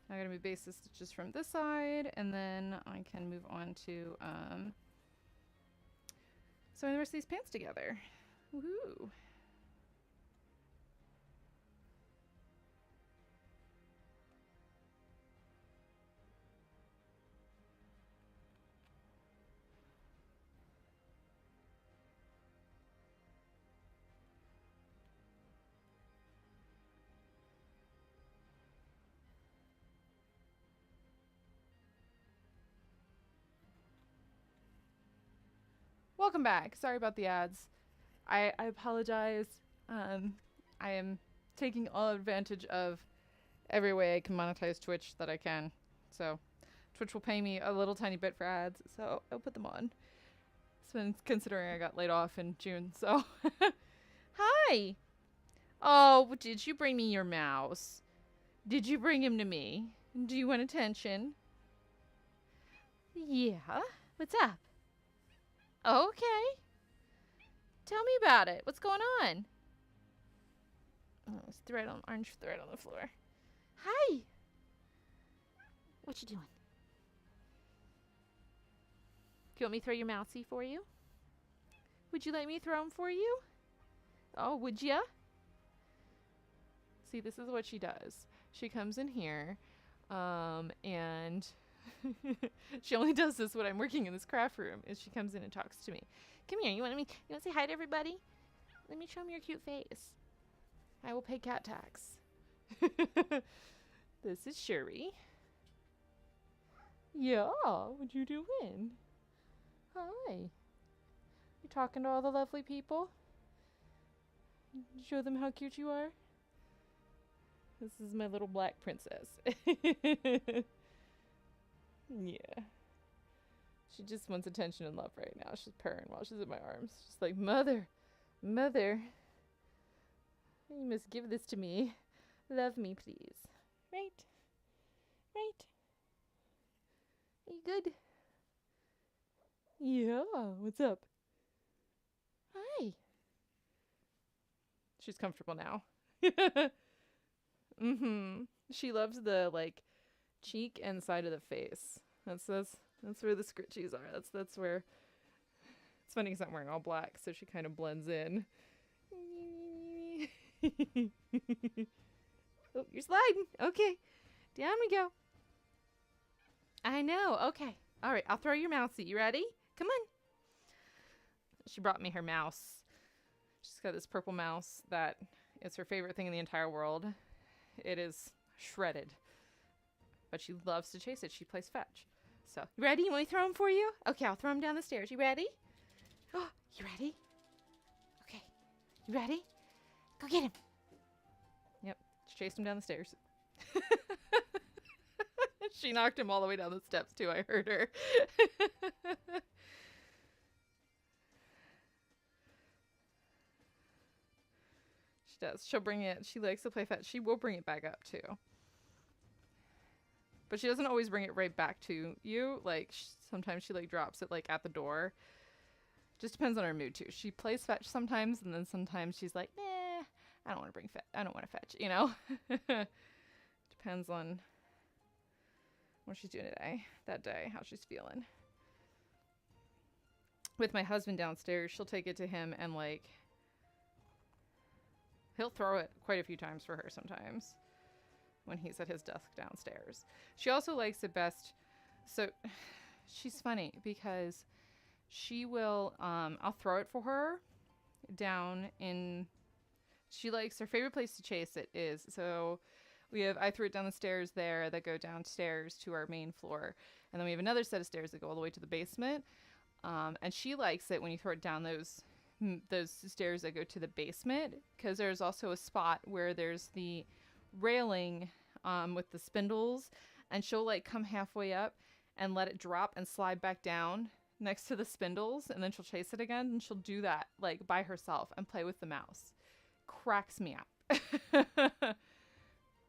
Now I'm going to move basis stitches from this side, and then I can move on to sewing the rest of these pants together. Woohoo! Welcome back. Sorry about the ads. I apologize. I am taking all advantage of every way I can monetize Twitch that I can. So Twitch will pay me a little tiny bit for ads, so I'll put them on. So considering I got laid off in June, so. Hi! Oh, did you bring me your mouse? Did you bring him to me? Do you want attention? Yeah? What's up? Okay. Tell me about it. What's going on? Oh, it's orange thread on the floor. Hi. What you doing? Do you want me to throw your mousey for you? Would you let me throw him for you? Oh, would ya? See, this is what she does. She comes in here, and she only does this when I'm working in this craft room. Is she comes in and talks to me. Come here. You want to say hi to everybody? Let me show them your cute face. I will pay cat tax. This is Shuri. Yeah, what you doing? Hi. You talking to all the lovely people? Show them how cute you are? This is my little black princess. Yeah. She just wants attention and love right now. She's purring while she's in my arms. She's like, Mother, Mother, you must give this to me. Love me, please. Right? Right? Are you good? Yeah. What's up? Hi. She's comfortable now. Mm-hmm. She loves the, like, cheek and side of the face. That's where the scritchies are. That's where. It's funny because I'm wearing all black, so she kind of blends in. Oh, you're sliding. Okay, down we go. I know. Okay. All right. I'll throw your mousey. You ready? Come on. She brought me her mouse. She's got this purple mouse that is her favorite thing in the entire world. It is shredded, but she loves to chase it. She plays fetch. So, you ready? You want me to throw him for you? Okay, I'll throw him down the stairs. You ready? Oh, you ready? Okay. You ready? Go get him. Yep. She chased him down the stairs. She knocked him all the way down the steps, too. I heard her. She does. She'll bring it. She likes to play fetch. She will bring it back up, too. But she doesn't always bring it right back to you. Like, sometimes she, like, drops it, like, at the door. Just depends on her mood, too. She plays fetch sometimes, and then sometimes she's like, nah, I don't want to bring fetch. I don't want to fetch, you know? Depends on what she's doing that day, how she's feeling. With my husband downstairs, she'll take it to him and, like, he'll throw it quite a few times for her sometimes when he's at his desk downstairs. She also likes it best. So she's funny because she will, I'll throw it for her down in, she likes, her favorite place to chase it is, so I threw it down the stairs there that go downstairs to our main floor. And then we have another set of stairs that go all the way to the basement. And she likes it when you throw it down those stairs that go to the basement, because there's also a spot where there's the railing with the spindles, and she'll like come halfway up and let it drop and slide back down next to the spindles, and then she'll chase it again, and she'll do that like by herself and play with the mouse. Cracks me up.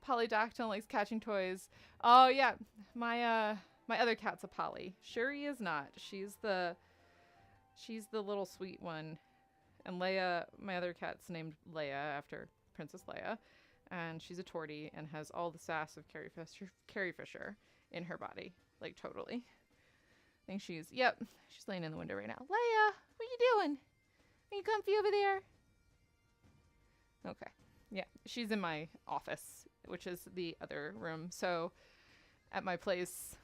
Polydactyl likes catching toys. Oh yeah, my other cat's a Polly. Shuri is not. She's the little sweet one. And Leia, my other cat's named Leia after Princess Leia. And she's a tortie and has all the sass of Carrie Fisher in her body. Like, totally. I think she's laying in the window right now. Leia, what you doing? Are you comfy over there? Okay. Yeah, she's in my office, which is the other room. So at my place,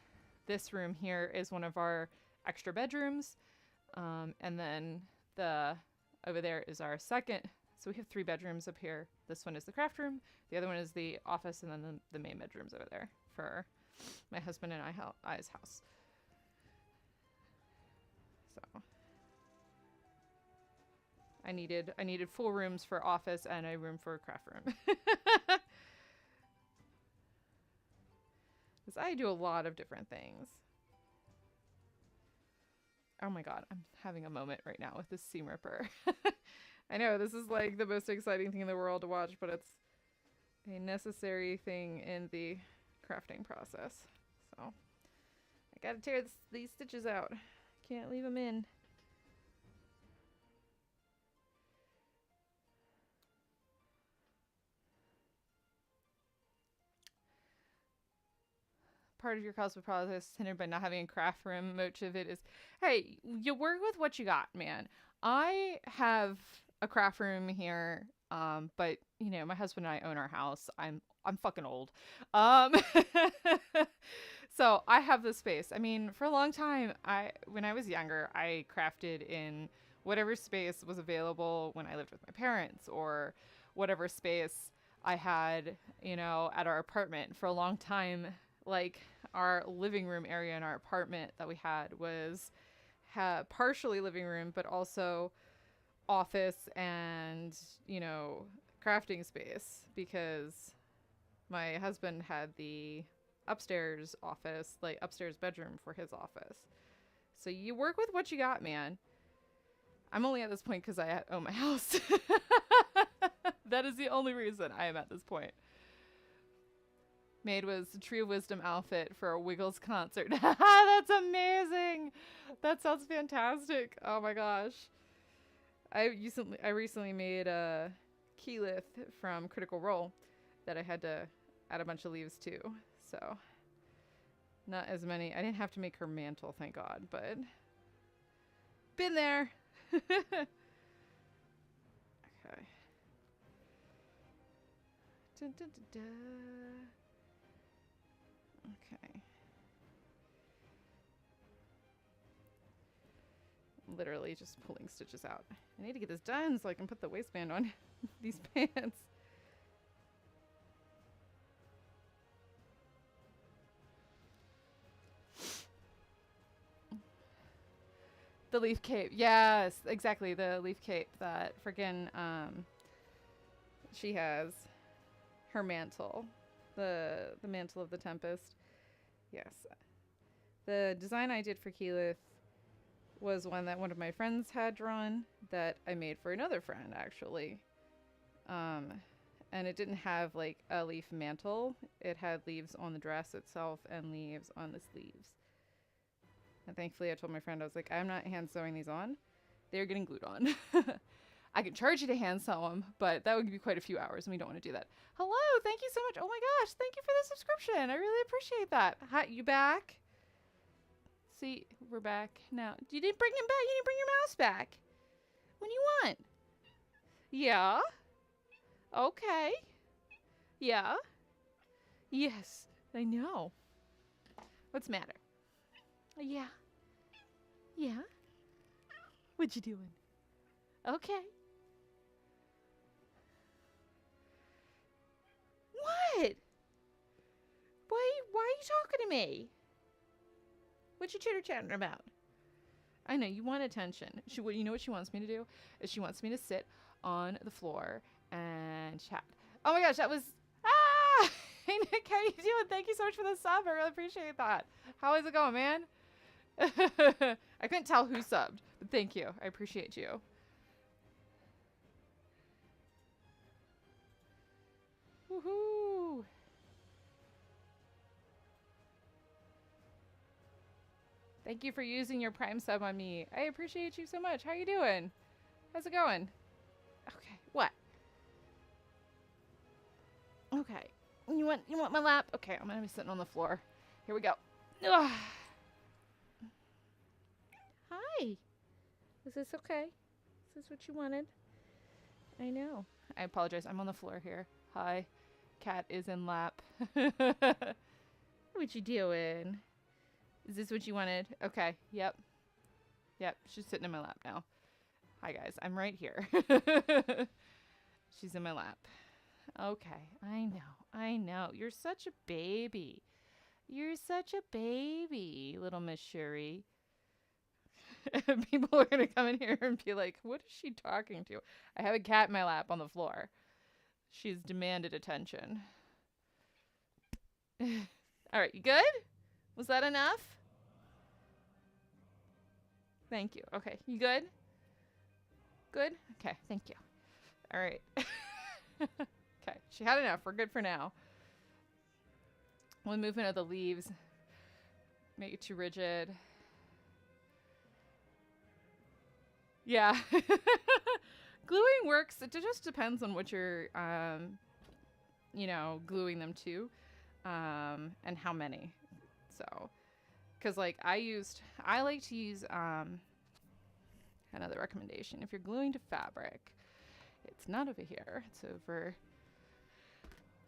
this room here is one of our extra bedrooms. And then over there is our second. So we have 3 bedrooms up here. This one is the craft room. The other one is the office, and then the main bedroom's over there for my husband and I's house. So I needed full rooms for office and a room for a craft room. Because I do a lot of different things. Oh my god, I'm having a moment right now with this seam ripper. I know, this is like the most exciting thing in the world to watch, but it's a necessary thing in the crafting process. So, I gotta tear these stitches out. Can't leave them in. Part of your cosplay process hindered by not having a craft room. Much of it is, hey, you work with what you got, man. I have a craft room here, but you know, my husband and I own our house. I'm fucking old, so I have this space. I mean, for a long time, when I was younger, I crafted in whatever space was available when I lived with my parents, or whatever space I had, you know, at our apartment. For a long time, like, our living room area in our apartment that we had was partially living room, but also office and, you know, crafting space, because My husband had the upstairs office, like upstairs bedroom for his office. So you work with what you got, man. I'm only at this point because I own my house. That is the only reason I am at this point. Made was a Tree of Wisdom outfit for a Wiggles concert. That's amazing. That sounds fantastic. Oh my gosh. I recently made a Keyleth from Critical Role that I had to add a bunch of leaves to. So not as many. I didn't have to make her mantle, thank God, but been there. Okay. Dun, dun, dun, dun. Okay. Literally just pulling stitches out. I need to get this done so I can put the waistband on these pants. The leaf cape. Yes, exactly. The leaf cape that friggin' she has. Her mantle. The mantle of the Tempest. Yes. The design I did for Keyleth was one that one of my friends had drawn that I made for another friend, actually. And it didn't have like a leaf mantle. It had leaves on the dress itself and leaves on the sleeves. And thankfully I told my friend, I was like, I'm not hand sewing these on. They're getting glued on. I can charge you to hand sew them, but that would be quite a few hours and we don't want to do that. Hello, thank you so much. Oh my gosh, thank you for the subscription. I really appreciate that. Hi, you back? See, we're back now. You didn't bring him back. You didn't bring your mouse back. What do you want? Yeah. Okay. Yeah. Yes, I know. What's the matter? Yeah. Yeah. What you doing? Okay. What? Why are you talking to me? What you chitter-chatting about? I know, you want attention. You know what she wants me to do? Is she wants me to sit on the floor and chat. Oh my gosh, that was... Ah! Hey, Nick, how you doing? Thank you so much for the sub. I really appreciate that. How is it going, man? I couldn't tell who subbed, but thank you. I appreciate you. Woohoo! Thank you for using your Prime sub on me. I appreciate you so much. How you doing? How's it going? Okay. What? Okay. You want my lap? Okay, I'm gonna be sitting on the floor. Here we go. Ugh. Hi. Is this okay? Is this what you wanted? I know. I apologize. I'm on the floor here. Hi. Cat is in lap. What you doing? Is this what you wanted? Okay. Yep. Yep. She's sitting in my lap now. Hi, guys. I'm right here. She's in my lap. Okay. I know. I know. You're such a baby. You're such a baby, little Miss Shuri. People are going to come in here and be like, what is she talking to? I have a cat in my lap on the floor. She's demanded attention. All right. You good? Was that enough? Thank you. Okay. You good? Good? Okay. Thank you. All right. Okay. She had enough. We're good for now. One movement of the leaves. Make it too rigid. Yeah. Gluing works. It just depends on what you're, gluing them to, and how many. So, because like I like to use, another recommendation. If you're gluing to fabric, it's not over here. It's over.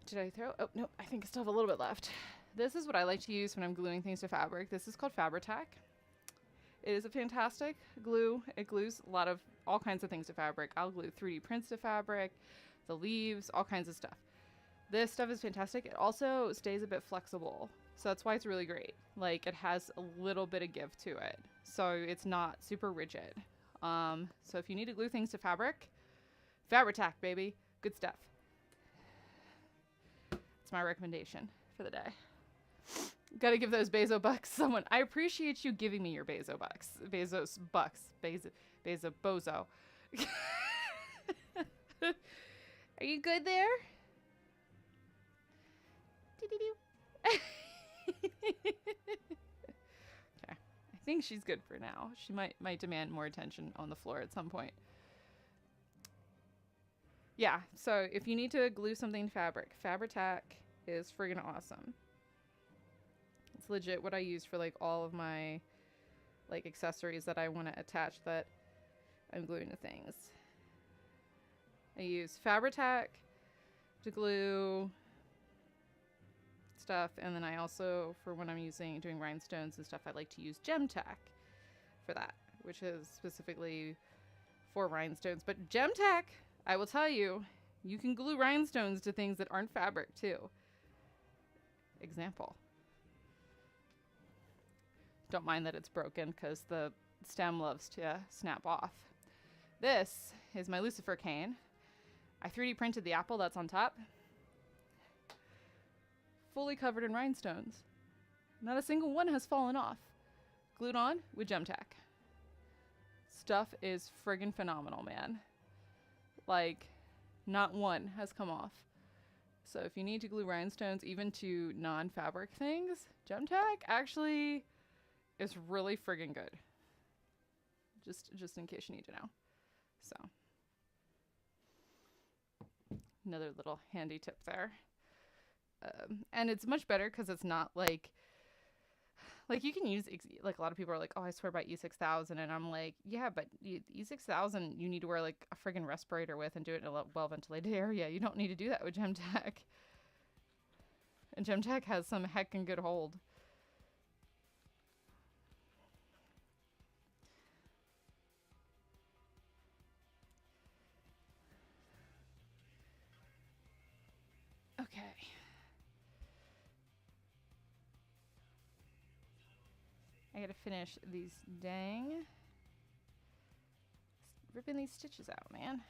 Did I throw? Oh, no, I think I still have a little bit left. This is what I like to use when I'm gluing things to fabric. This is called Fabri-Tac. It is a fantastic glue. It glues all kinds of things to fabric. I'll glue 3D prints to fabric, the leaves, all kinds of stuff. This stuff is fantastic. It also stays a bit flexible. So that's why it's really great. Like, it has a little bit of give to it. So it's not super rigid. So if you need to glue things to fabric, Fabri-Tac, baby. Good stuff. It's my recommendation for the day. Gotta give those Bezo bucks someone. I appreciate you giving me your Bezo bucks. Bezos bucks. Bezo bozo. Are you good there? Okay. I think she's good for now. She might demand more attention on the floor at some point. Yeah, so if you need to glue something to fabric, Fabri-Tac is friggin' awesome. It's legit what I use for like all of my like accessories that I want to attach that I'm gluing to things. I use Fabri-Tac to glue stuff, and then I also, for when I'm doing rhinestones and stuff, I like to use Gem-Tac for that, which is specifically for rhinestones. But Gem-Tac, I will tell you, you can glue rhinestones to things that aren't fabric too. Example. Don't mind that it's broken because the stem loves to snap off. This is my Lucifer cane. I 3D printed the apple that's on top. Fully covered in rhinestones. Not a single one has fallen off. Glued on with Gem-Tac. Stuff is friggin' phenomenal, man. Like, not one has come off. So if you need to glue rhinestones even to non-fabric things, Gem-Tac actually is really friggin' good. Just in case you need to know. So, another little handy tip there. And it's much better because it's not like you can use, like a lot of people are like, oh, I swear by E6000. And I'm like, yeah, but E6000 you need to wear like a friggin' respirator with and do it in a well ventilated area. You don't need to do that with Gem-Tac. And Gem-Tac has some heckin' good hold. Okay. I gotta finish these ripping these stitches out, man.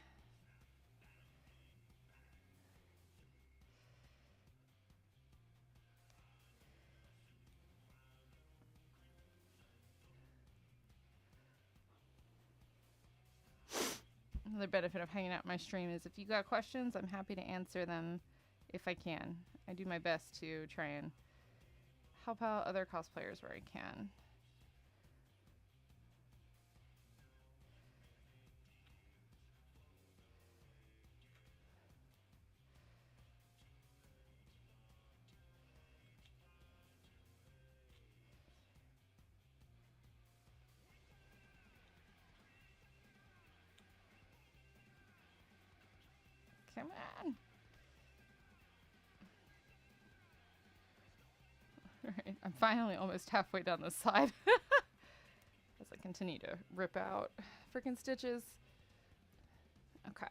Another benefit of hanging out my stream is if you got questions, I'm happy to answer them if I can. I do my best to try and help out other cosplayers where I can. Come on. Alright, I'm finally almost halfway down the side. As I continue to rip out freaking stitches. Okay.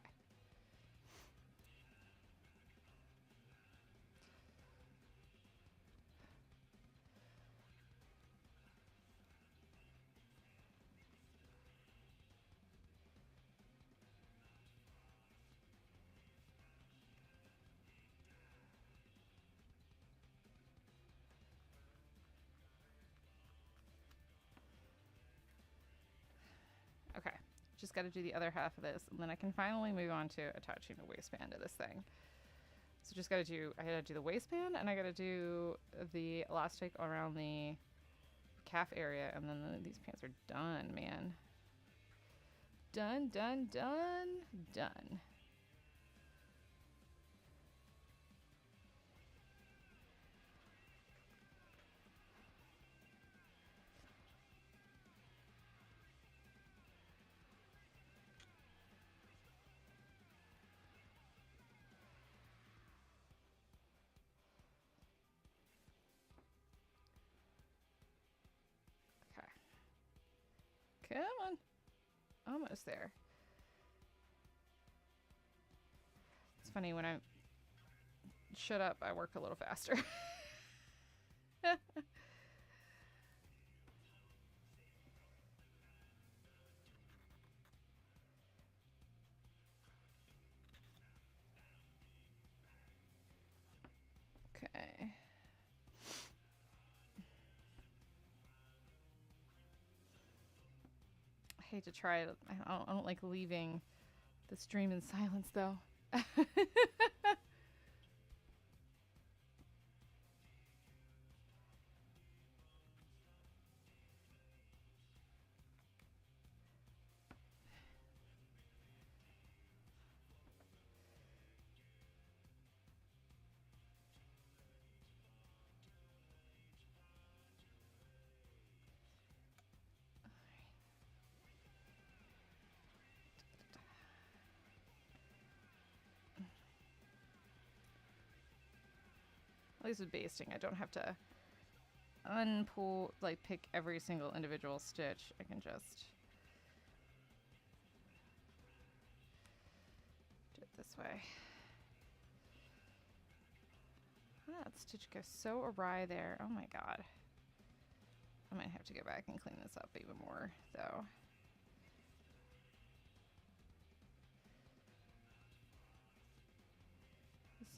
Okay, just got to do the other half of this, and then I can finally move on to attaching the waistband to this thing. So just I gotta do the waistband, and I gotta do the elastic around the calf area, and then these pants are done, man. Done, done, done, done. Come on. Almost there. It's funny, when I shut up, I work a little faster. hate to try it. I don't like leaving the stream in silence, though. At least with basting, I don't have to unpull, like pick every single individual stitch. I can just do it this way. Ah, that stitch goes so awry there. Oh my god. I might have to go back and clean this up even more, though.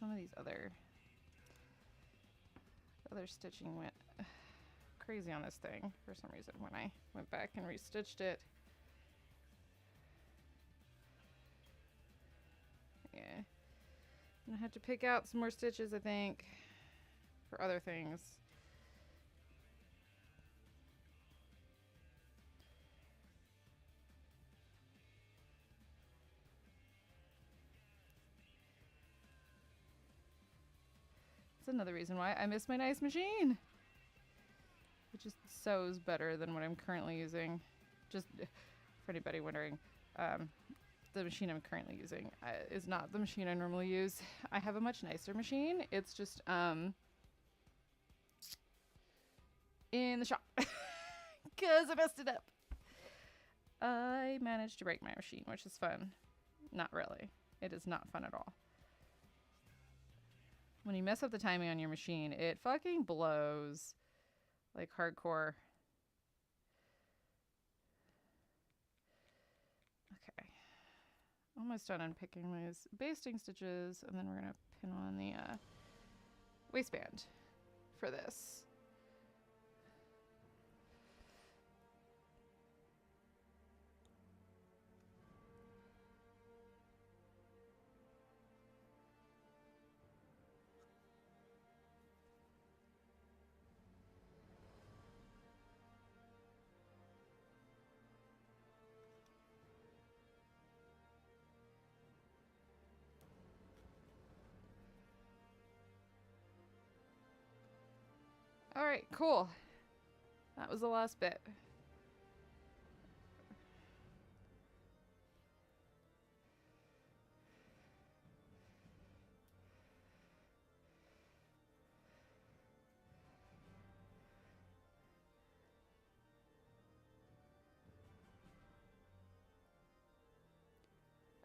Some of these other stitching went crazy on this thing for some reason when I went back and restitched it. Yeah. And I have to pick out some more stitches, I think, for other things. That's another reason why I miss my nice machine. It just sews better than what I'm currently using. Just for anybody wondering, the machine I'm currently using is not the machine I normally use. I have a much nicer machine. It's just in the shop because I messed it up. I managed to break my machine, which is fun. Not really. It is not fun at all. When you mess up the timing on your machine, it fucking blows. Like hardcore. Okay. Almost done unpicking these basting stitches, and then we're gonna pin on the waistband for this. All right, cool. That was the last bit.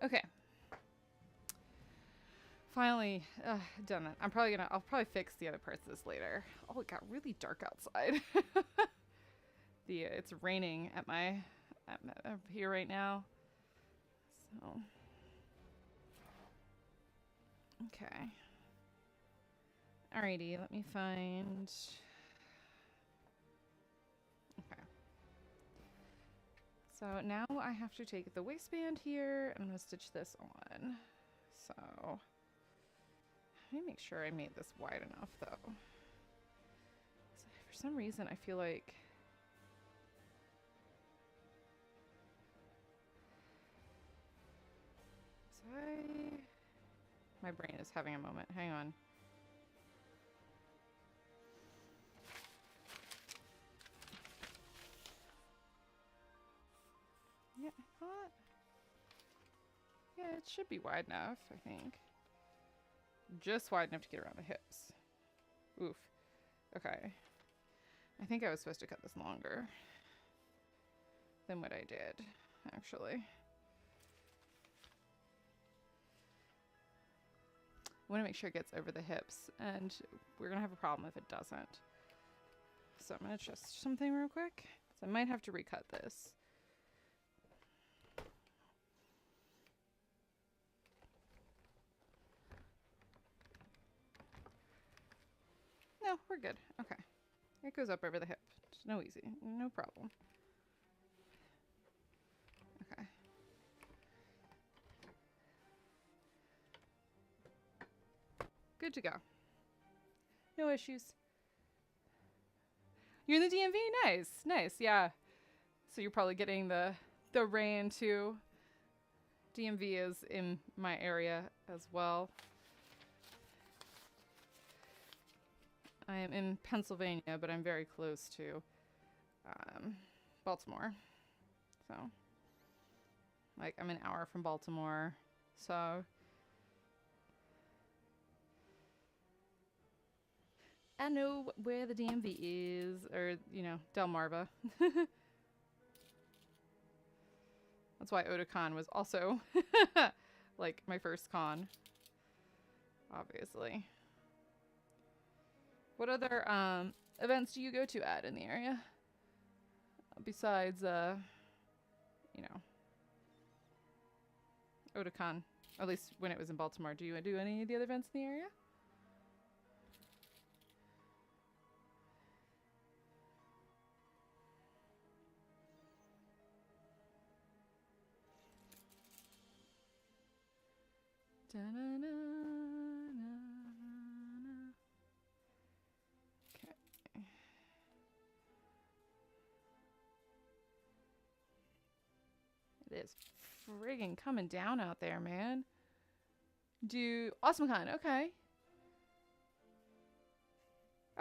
Okay. Finally done it. I'll probably fix the other parts of this later. Oh, it got really dark outside. It's raining at here right now. So, okay. Alrighty, let me find. Okay. So now I have to take the waistband here, and I'm gonna stitch this on. So. Let me make sure I made this wide enough, though. So for some reason, I feel like... My brain is having a moment. Hang on. Yeah, I thought... Yeah, it should be wide enough, I think. Just wide enough to get around the hips. Oof. Okay. I think I was supposed to cut this longer than what I did, actually. I want to make sure it gets over the hips, and we're going to have a problem if it doesn't. So I'm going to adjust something real quick. So I might have to recut this. No, we're good. Okay. It goes up over the hip. No problem. Good to go. No issues. You're in the DMV? Nice. Nice. Yeah. So you're probably getting the rain too. DMV is in my area as well. I am in Pennsylvania, but I'm very close to Baltimore. So, like, I'm an hour from Baltimore. So, I know where the DMV is, or, you know, Delmarva. That's why Otakon was also, like, my first con, obviously. What other events do you go to at in the area? Besides, you know, Otakon. At least when it was in Baltimore. Do you do any of the other events in the area? Okay. It is friggin' coming down out there, man. Do AwesomeCon, okay.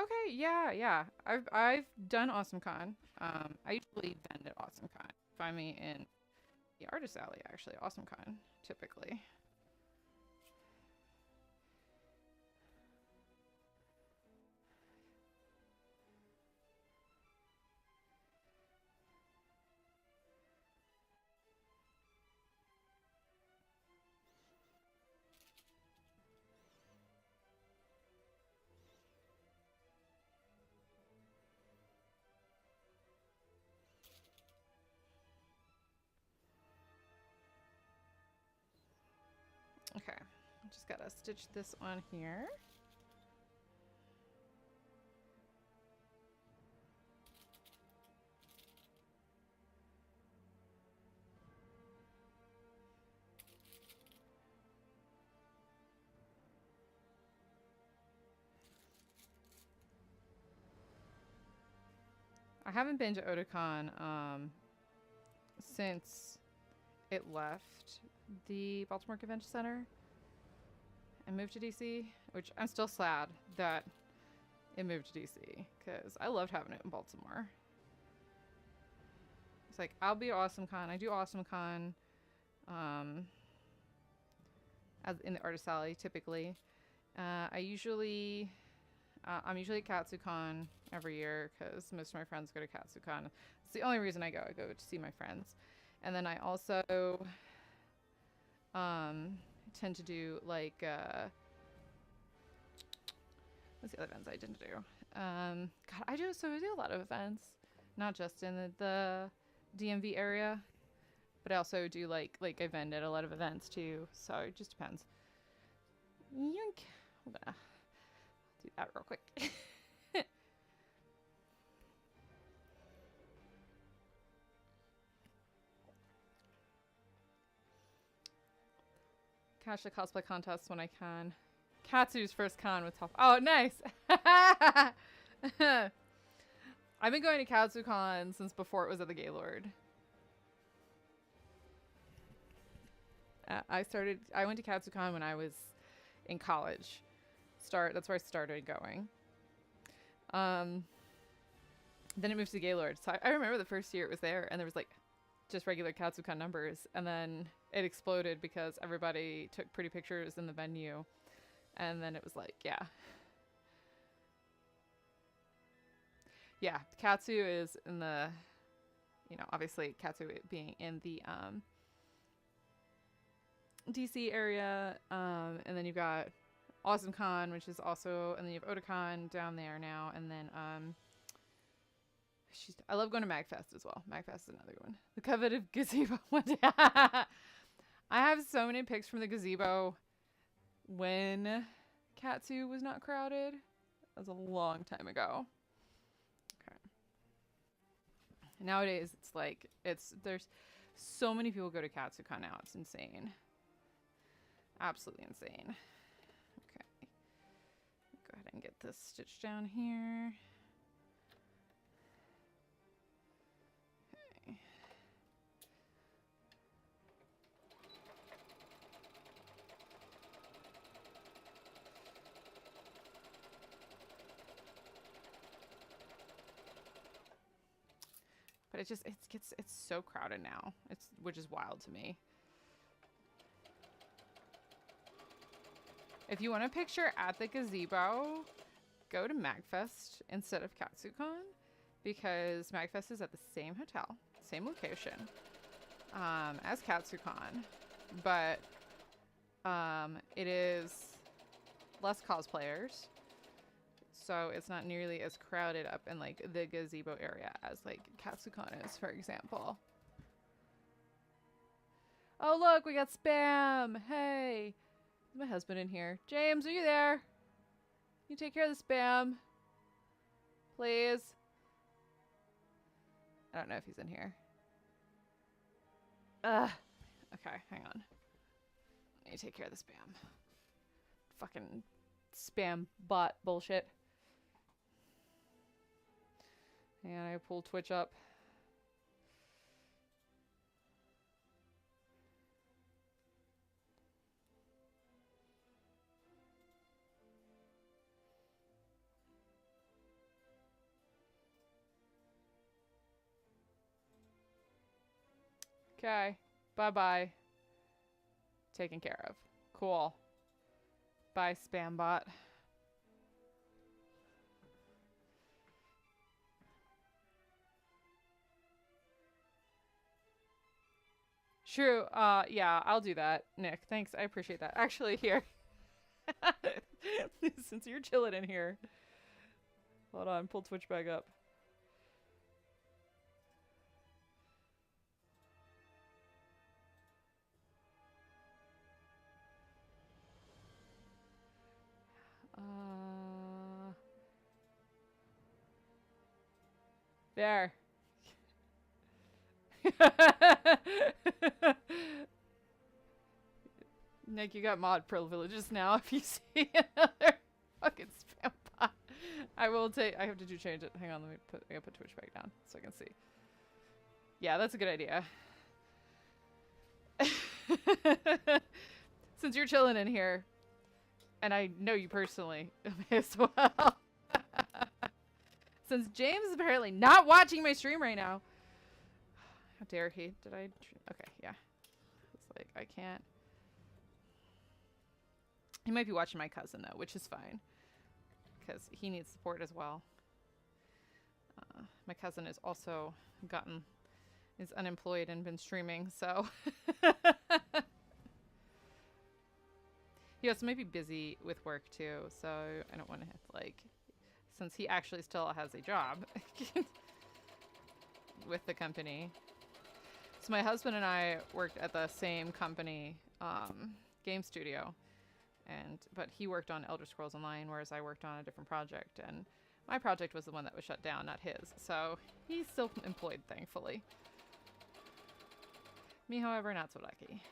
Okay, yeah. I've done AwesomeCon. I usually vend at AwesomeCon. Find me in the Artist Alley, actually. AwesomeCon, typically. Okay, just gotta stitch this on here. I haven't been to Otakon since it left the Baltimore Convention Center and moved to DC, which I'm still sad that it moved to DC because I loved having it in Baltimore. It's like, I'll be AwesomeCon. I do AwesomeCon as in the Artist Alley typically. I'm usually at KatsuCon every year because most of my friends go to KatsuCon. It's the only reason I go. I go to see my friends. And then I also tend to do like what's the other events I tend to do? God, I do a lot of events, not just in the DMV area, but I also do like I vend at a lot of events too. So it just depends. Yoink. I'm gonna do that real quick. Catch the cosplay contest when I can. Katsu's first con with top. Oh, nice. I've been going to KatsuCon since before it was at the Gaylord. I went to KatsuCon when I was in college. That's where I started going. Then it moved to the Gaylord. So I remember the first year it was there and there was like just regular KatsuCon numbers, and then it exploded because everybody took pretty pictures in the venue, and then it was like, yeah, Katsu is in the, you know, obviously Katsu being in the DC area, and then you've got AwesomeCon, which is also, and then you have Otakon down there now, and then I love going to MagFest as well. MagFest is another one. The coveted gazebo one day. I have so many pics from the gazebo when Katsu was not crowded. That was a long time ago. Okay. Nowadays, it's like, there's so many people go to KatsuCon now. It's insane. Absolutely insane. Okay. this stitch down here. Okay. But it's so crowded now. Which is wild to me. If you want a picture at the gazebo, go to MagFest instead of KatsuCon, because MagFest is at the same hotel, same location, as KatsuCon, but it is less cosplayers, so it's not nearly as crowded up in like the gazebo area as like KatsuCon is, for example. Oh look, we got spam! Hey! Is my husband in here? James, are you there? You take care of the spam. Please. I don't know if he's in here. Okay, hang on. I need to take care of the spam. Fucking spam bot bullshit. And I pull Twitch up. Okay. Bye-bye. Taken care of. Cool. Bye, spam bot. True. Yeah, I'll do that, Nick. Thanks. I appreciate that. Actually, here. Since you're chilling in here. Hold on. Pull Twitch back up. There. Nick, you got mod privileges now if you see another fucking spam bot. I have to change it. Hang on, I gotta put Twitch back down so I can see. Yeah, that's a good idea. Since you're chilling in here, and I know you personally as well. Since James is apparently not watching my stream right now. How dare he? Did I? Okay, yeah. It's like, I can't. He might be watching my cousin, though, which is fine. Because he needs support as well. My cousin is also is unemployed and been streaming, so. He also might be busy with work, too, so I don't want to have to, like, since he actually still has a job with the company. So my husband and I worked at the same company, game studio, but he worked on Elder Scrolls Online, whereas I worked on a different project, and my project was the one that was shut down, not his. So he's still employed, thankfully. Me, however, not so lucky.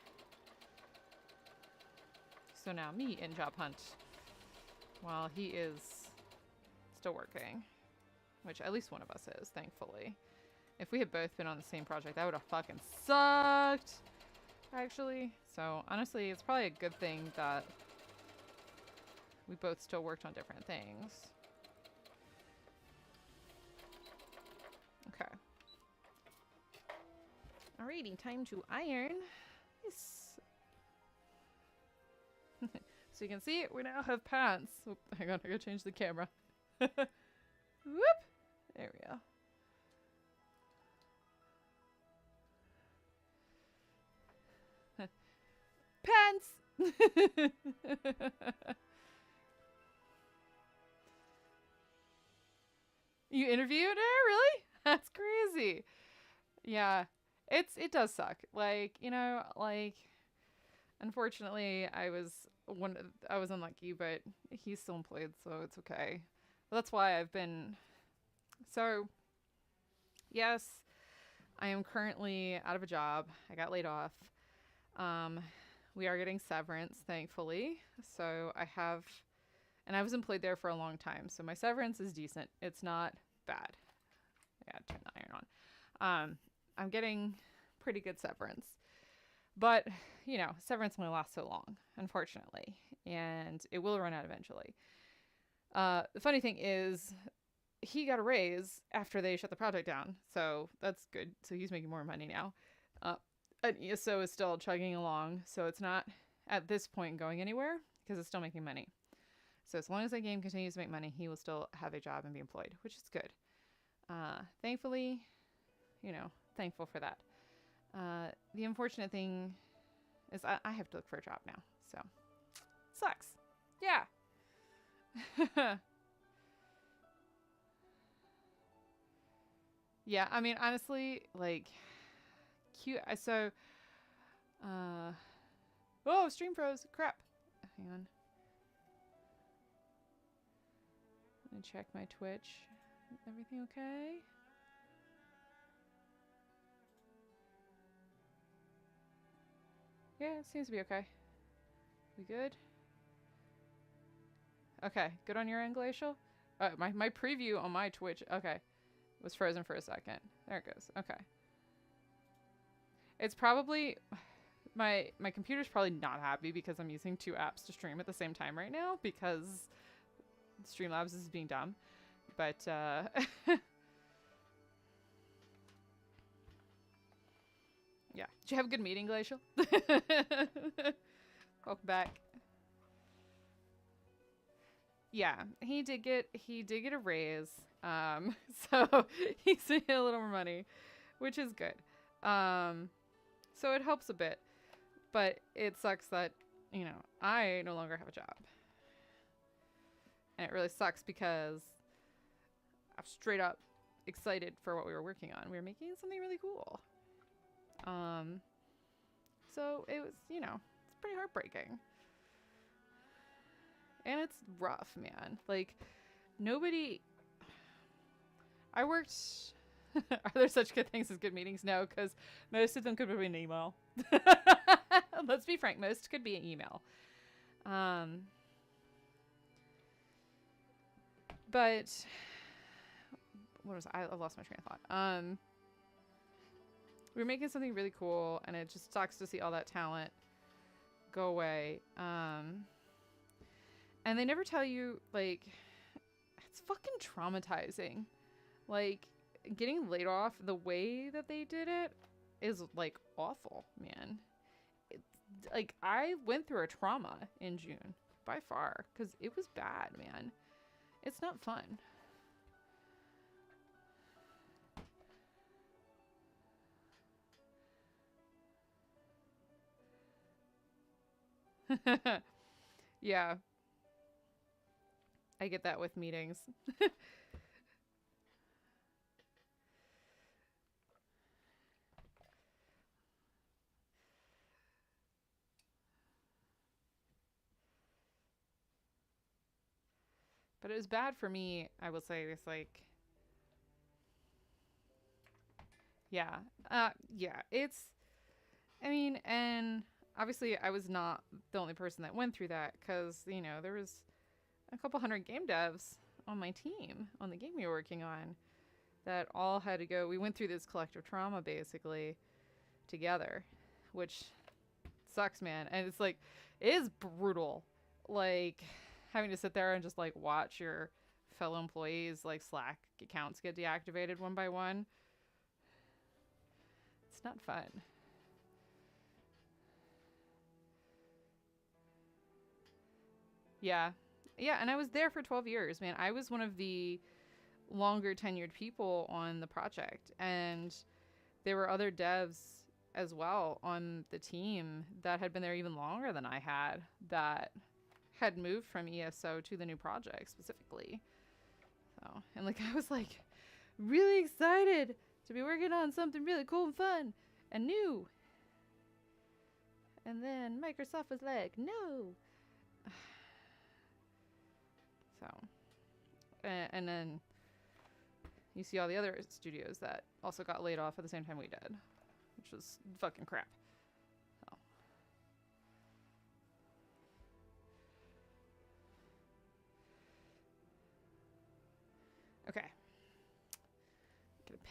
So now me in job hunt while he is still working, which at least one of us is, thankfully. If we had both been on the same project, that would have fucking sucked, actually. So honestly, it's probably a good thing that we both still worked on different things. Okay. Alrighty, time to iron. Yes. So you can see, we now have pants. Oop, hang on, I gotta change the camera. Whoop! There we go. Pants! You interviewed her? Really? That's crazy. Yeah. It does suck. Like, you know, like, unfortunately, I was unlucky, but he's still employed, so it's okay. But that's why I've been. So, yes, I am currently out of a job. I got laid off. We are getting severance, thankfully. So I have And I was employed there for a long time, so my severance is decent. It's not bad. I gotta turn the iron on. I'm getting pretty good severance. But, you know, severance only lasts so long, unfortunately. And it will run out eventually. The funny thing is, he got a raise after they shut the project down. So that's good. So he's making more money now. And ESO is still chugging along. So it's not, at this point, going anywhere because it's still making money. So as long as that game continues to make money, he will still have a job and be employed, which is good. Thankfully, you know, thankful for that. The unfortunate thing is I have to look for a job now. So, sucks. Yeah. Yeah, I mean, honestly, like, cute. So, oh, stream froze. Crap. Hang on. Let me check my Twitch. Everything okay? Yeah, it seems to be okay. We good? Okay, good on your end, Glacial? My preview on my Twitch, okay, was frozen for a second. There it goes. Okay. It's probably, my computer's probably not happy because I'm using 2 apps to stream at the same time right now because Streamlabs is being dumb. But, yeah. Did you have a good meeting, Glacial? Welcome back. Yeah, he did get a raise. So he's getting a little more money, which is good. So it helps a bit, but it sucks that, you know, I no longer have a job. And it really sucks because I'm straight up excited for what we were working on. We were making something really cool. So it was, you know, it's pretty heartbreaking. And it's rough, man. Like, nobody... I worked... Are there such good things as good meetings? No, because most of them could be an email. Let's be frank. Most could be an email. But... What was I lost my train of thought. We were making something really cool, and it just sucks to see all that talent go away. And they never tell you, like, it's fucking traumatizing. Like, getting laid off, the way that they did it is, like, awful, man. Like, I went through a trauma in June, by far, because it was bad, man. It's not fun. Yeah. I get that with meetings. But it was bad for me, I will say. It's like, yeah. Yeah, it's, I mean, and obviously I was not the only person that went through that because, you know, there was a couple hundred game devs on my team, on the game we were working on, that all had to go. We went through this collective trauma, basically, together, which sucks, man. And it's like, it is brutal. Like, having to sit there and just, like, watch your fellow employees, like, Slack accounts get deactivated one by one. It's not fun. Yeah. Yeah, and I was there for 12 years, man. I was one of the longer tenured people on the project, and there were other devs as well on the team that had been there even longer than I that had moved from ESO to the new project specifically. So, and like, I was like really excited to be working on something really cool and fun and new. And then Microsoft was like, no. So, and then you see all the other studios that also got laid off at the same time we did, which was fucking crap. So.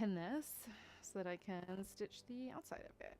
pin this so that I can stitch the outside of it.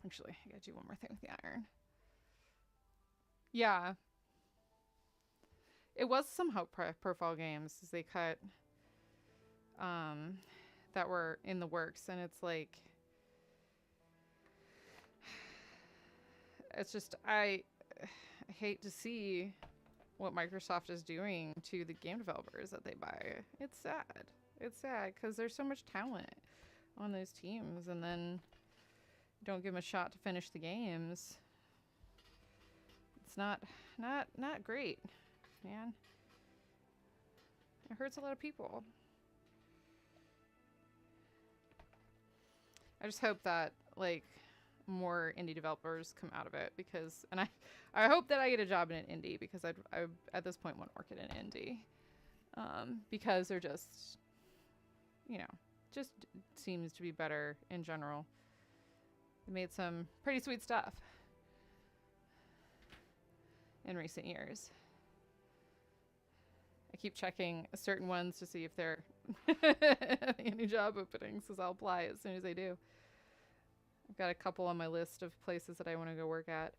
Actually, I gotta do one more thing with the iron. Yeah. It was some Hope profile games as they cut that were in the works, and it's like it's just I hate to see what Microsoft is doing to the game developers that they buy. It's sad. It's sad because there's so much talent on those teams, and then don't give them a shot to finish the games. It's not great, man. It hurts a lot of people. I just hope that like more indie developers come out of it, because, and I hope that I get a job in an indie, because I at this point want to work at an indie, because they're just, you know, just seems to be better in general. They made some pretty sweet stuff in recent years. I keep checking certain ones to see if they're any job openings, because I'll apply as soon as they do. I've got a couple on my list of places that I want to go work at.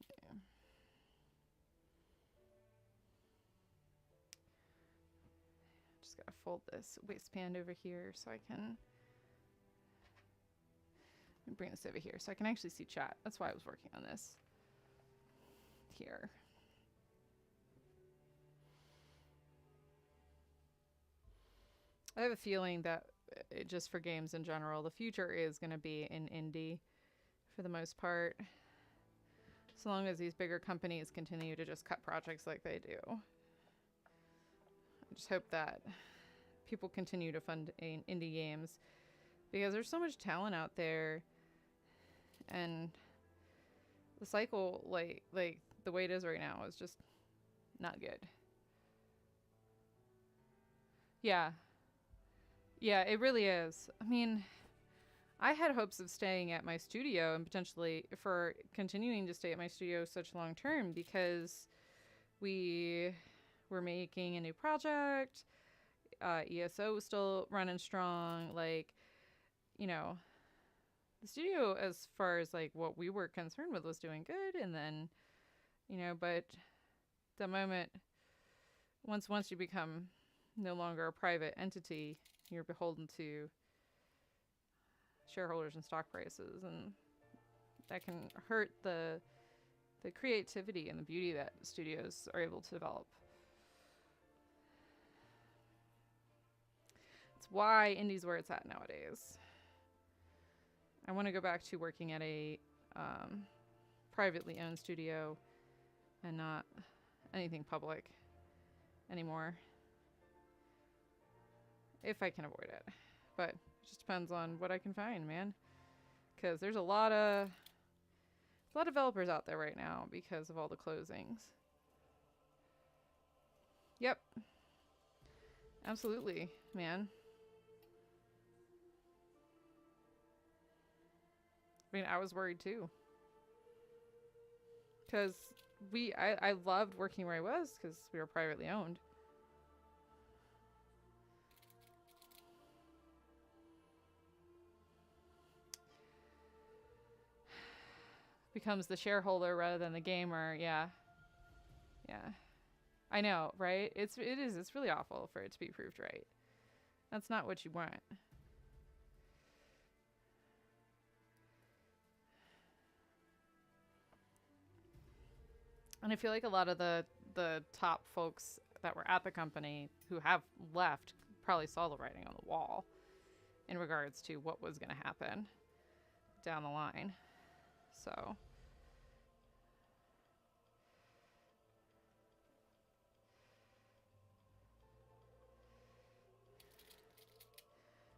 Yeah. Just gotta fold this waistband over here so I can bring this over here so I can actually see chat. That's why I was working on this here. I have a feeling that just for games in general, the future is going to be in indie for the most part. So long as these bigger companies continue to just cut projects like they do. I just hope that people continue to fund indie games, because there's so much talent out there, and the cycle, like the way it is right now, is just not good. Yeah. Yeah, it really is. I mean, I had hopes of staying at my studio and potentially for continuing to stay at my studio such long term, because we were making a new project. ESO was still running strong. Like, you know, the studio, as far as like what we were concerned with, was doing good. And then, you know, but the moment, once you become no longer a private entity, you're beholden to shareholders and stock prices, and that can hurt the creativity and the beauty that studios are able to develop. It's why indie's where it's at nowadays. I want to go back to working at a privately owned studio and not anything public anymore, if I can avoid it. But it just depends on what I can find, man. Because there's a lot of developers out there right now because of all the closings. Yep. Absolutely, man. I mean, I was worried too. Because I loved working where I was because we were privately owned. Becomes the shareholder rather than the gamer. Yeah. I know, right? It's really awful for it to be proved right. That's not what you want. And I feel like a lot of the top folks that were at the company who have left probably saw the writing on the wall in regards to what was going to happen down the line. So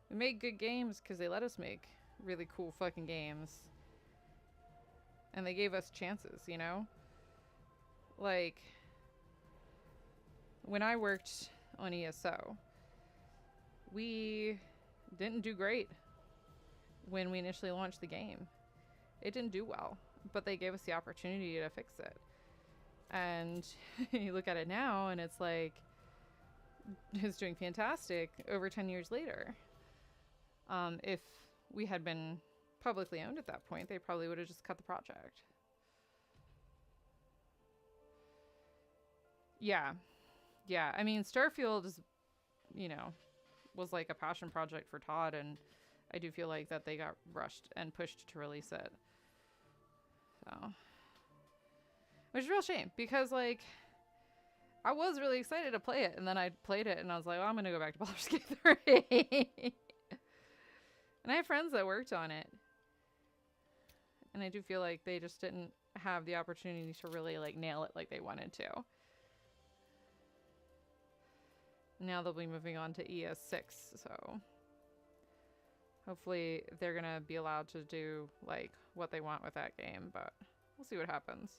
We made good games because they let us make really cool fucking games. And they gave us chances, you know? Like, when I worked on ESO, we didn't do great when we initially launched the game. It didn't do well, but they gave us the opportunity to fix it. And you look at it now and it's like, it's doing fantastic over 10 years later. If we had been publicly owned at that point, they probably would have just cut the project. Yeah. Yeah. I mean, Starfield is, you know, was like a passion project for Todd, and I do feel like that they got rushed and pushed to release it. So, which is a real shame because, like, I was really excited to play it, and then I played it and I was like, well, I'm going to go back to Baldur's Gate 3. And I have friends that worked on it. And I do feel like they just didn't have the opportunity to really, like, nail it like they wanted to. Now they'll be moving on to ES6, so hopefully they're going to be allowed to do, like, what they want with that game, but we'll see what happens.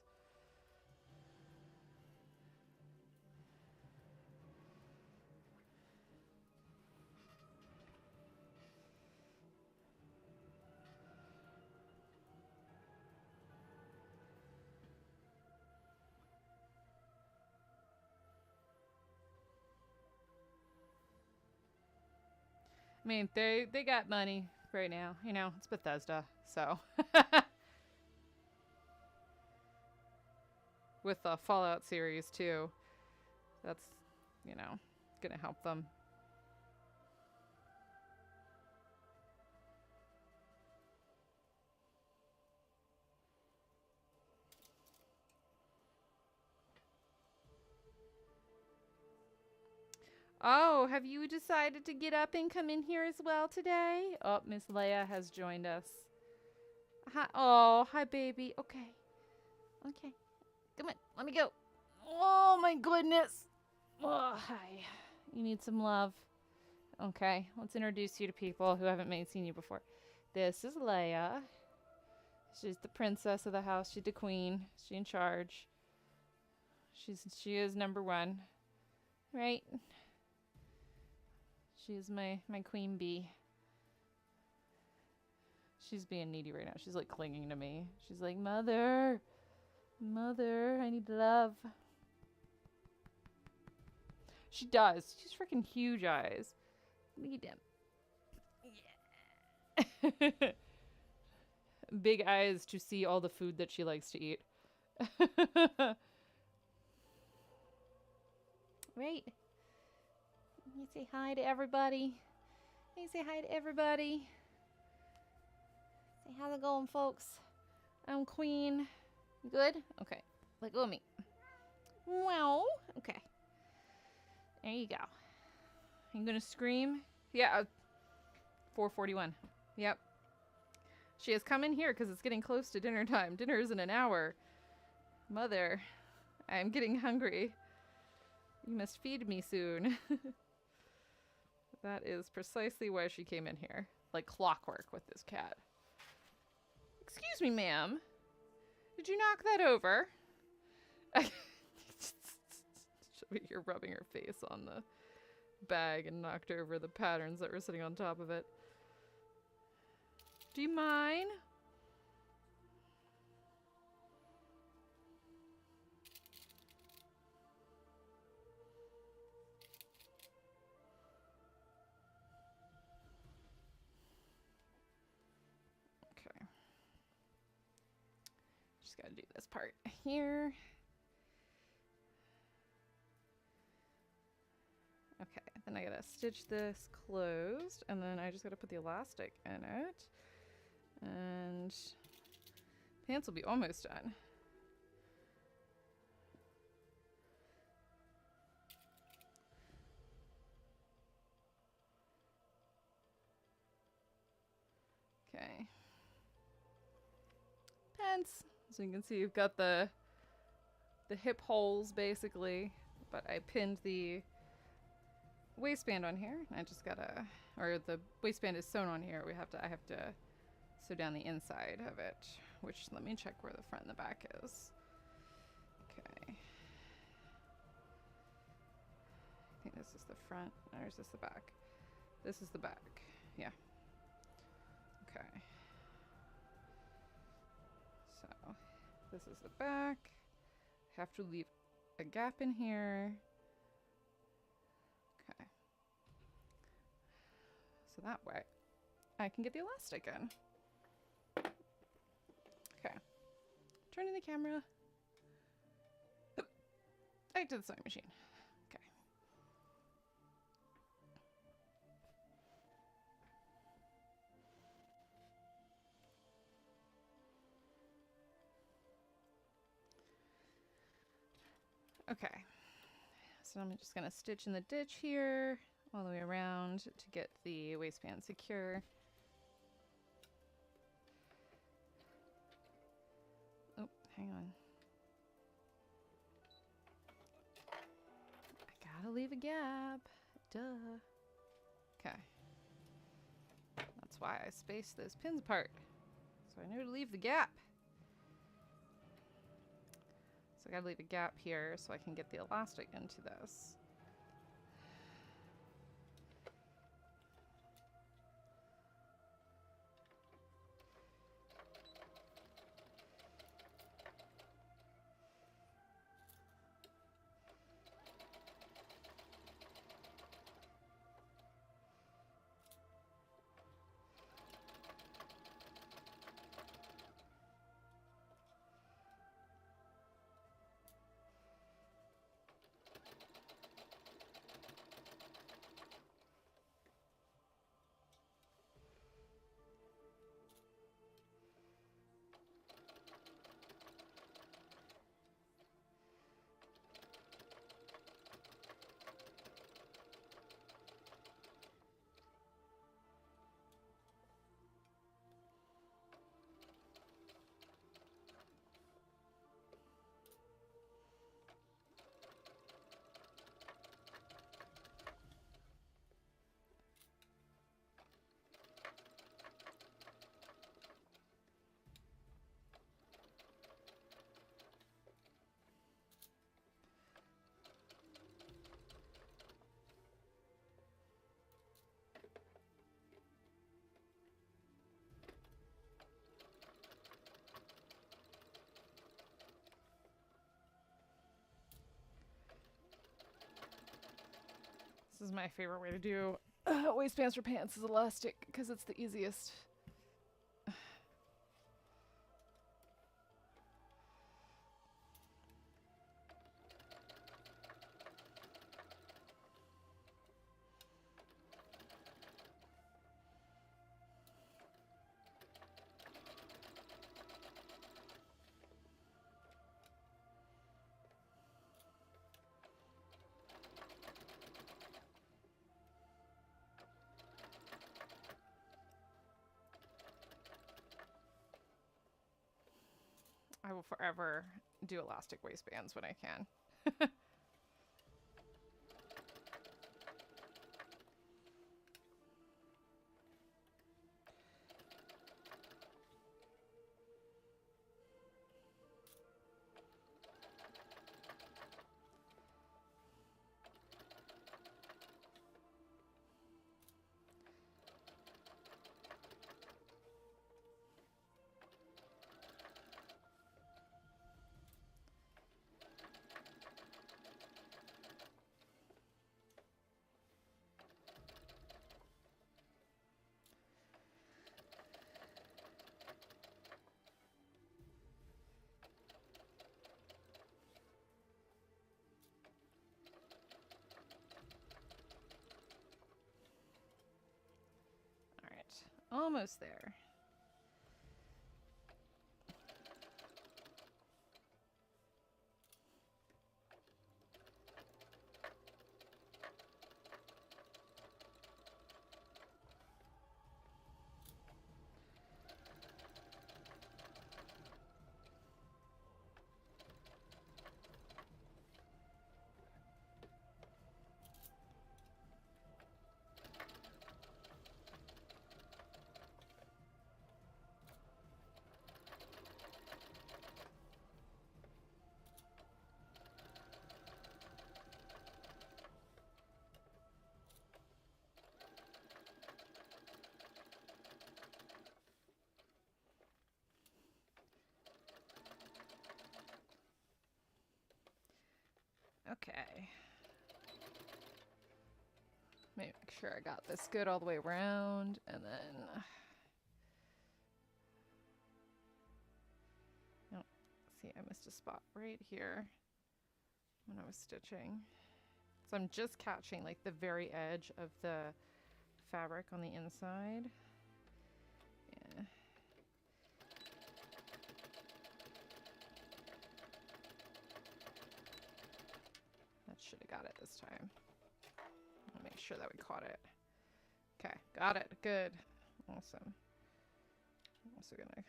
I mean, they got money right now. You know, it's Bethesda, so. With the Fallout series, too. That's, you know, gonna help them. Oh, have you decided to get up and come in here as well today? Oh, Miss Leia has joined us. Hi. Oh, hi, baby. Okay. Okay. Come on. Let me go. Oh, my goodness. Oh, hi. You need some love. Okay. Let's introduce you to people who haven't seen you before. This is Leia. She's the princess of the house. She's the queen. She's in charge. She is number one. Right? She's my queen bee. She's being needy right now. She's like clinging to me. She's like, Mother, I need love. She does. She's freaking huge eyes. Look at them. Yeah. Big eyes to see all the food that she likes to eat. Right? You say hi to everybody. You say hi to everybody. Say, how's it going, folks? I'm Queen. Good? Okay. Let go of me. Well, okay. There you go. You gonna scream? Yeah. 4:41. Yep. She has come in here because it's getting close to dinner time. Dinner is in an hour. Mother, I'm getting hungry. You must feed me soon. That is precisely why she came in here. Like clockwork with this cat. Excuse me, ma'am. Did you knock that over? You're rubbing her face on the bag and knocked over the patterns that were sitting on top of it. Do you mind? Okay. Just gotta do this part here. Okay, then I gotta stitch this closed, and then I just gotta put the elastic in it. And pants will be almost done. Okay. Pants. So you can see you've got the hip holes basically, but I pinned the waistband on here. I just gotta, or the waistband is sewn on here. I have to sew down the inside of it, which let me check where the front and the back is. Okay. I think this is the front, or is this the back? This is the back, yeah. Okay. So, this is the back. Have to leave a gap in here. Okay. So that way, I can get the elastic in. Okay. Turning the camera. Back to the sewing machine. Okay. Okay. So I'm just gonna stitch in the ditch here all the way around to get the waistband secure. Oh, hang on. I gotta leave a gap. Duh. Okay. That's why I spaced those pins apart. So I know to leave the gap. So I gotta leave a gap here so I can get the elastic into this. This is my favorite way to do waistbands for pants is elastic because it's the easiest. I will forever do elastic waistbands when I can. Almost there. Okay. Make sure I got this good all the way around, and then... Oh, see, I missed a spot right here when I was stitching. So I'm just catching like the very edge of the fabric on the inside. Yeah. That should have got it this time. I'll make sure that we caught it. Okay, got it. Good. Awesome. I'm also gonna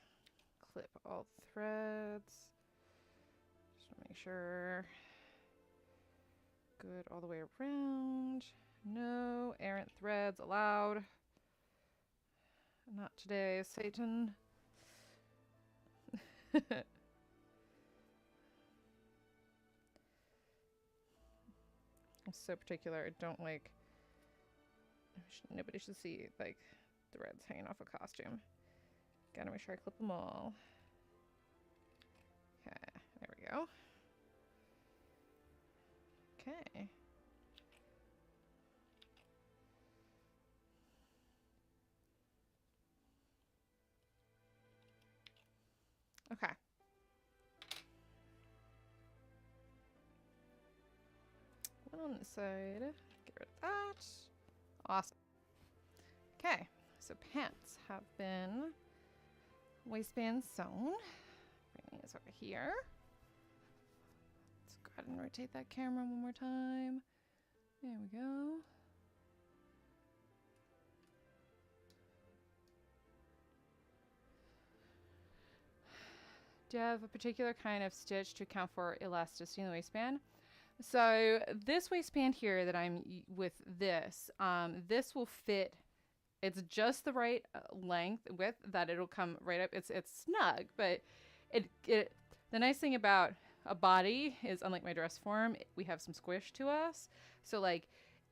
clip all the threads. Just to make sure. Good all the way around. No errant threads allowed. Not today, Satan. I'm so particular. I don't like... Nobody should see like threads hanging off a costume. Gotta make sure I clip them all. Okay, there we go. Okay. Okay. One on this side. Get rid of that. Awesome. Okay, so pants have been waistband sewn. Bring these over here. Let's go ahead and rotate that camera one more time. There we go. Do you have a particular kind of stitch to account for elasticity in the waistband? So this waistband here that I'm with this, this will fit. It's just the right width that it'll come right up. It's snug, but the nice thing about a body is, unlike my dress form, we have some squish to us. So like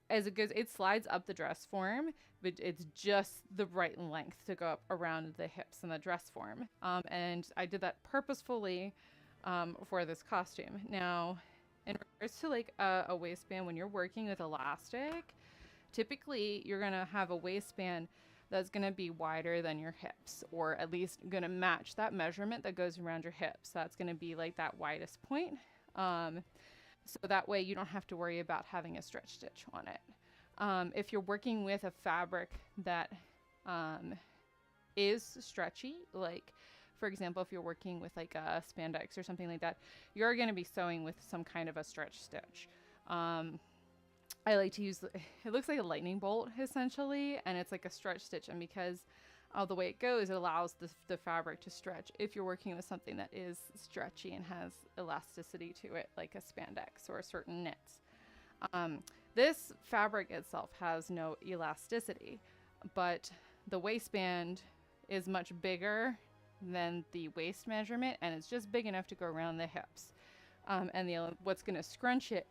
as it goes, it slides up the dress form, but it's just the right length to go up around the hips in the dress form. And I did that purposefully for this costume. Now, in regards to like a waistband, when you're working with elastic, typically you're gonna have a waistband that's gonna be wider than your hips, or at least gonna match that measurement that goes around your hips. That's gonna be like that widest point. So that way you don't have to worry about having a stretch stitch on it. If you're working with a fabric that is stretchy, like for example, if you're working with like a spandex or something like that, you're going to be sewing with some kind of a stretch stitch. I like to use, it looks like a lightning bolt essentially, and it's like a stretch stitch. And because of the way it goes, it allows the fabric to stretch if you're working with something that is stretchy and has elasticity to it, like a spandex or certain knits. This fabric itself has no elasticity, but the waistband is much bigger than the waist measurement, and it's just big enough to go around the hips. And what's going to scrunch it,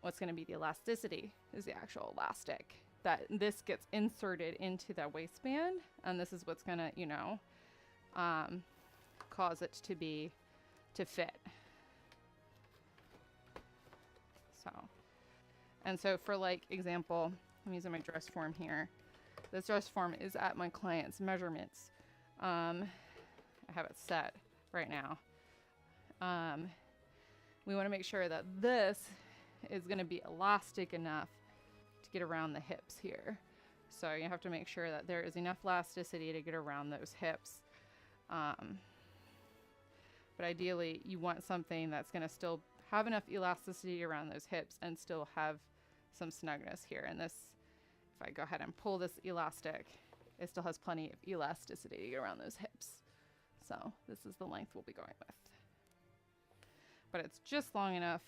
what's going to be the elasticity, is the actual elastic that this gets inserted into that waistband, and this is what's going to, you know, cause it to fit. So for like example, I'm using my dress form here. This dress form is at my client's measurements. I have it set right now. We want to make sure that this is going to be elastic enough to get around the hips here. So you have to make sure that there is enough elasticity to get around those hips. But ideally you want something that's going to still have enough elasticity around those hips and still have some snugness here. And this, if I go ahead and pull this elastic, it still has plenty of elasticity to get around those hips. So this is the length we'll be going with. But it's just long enough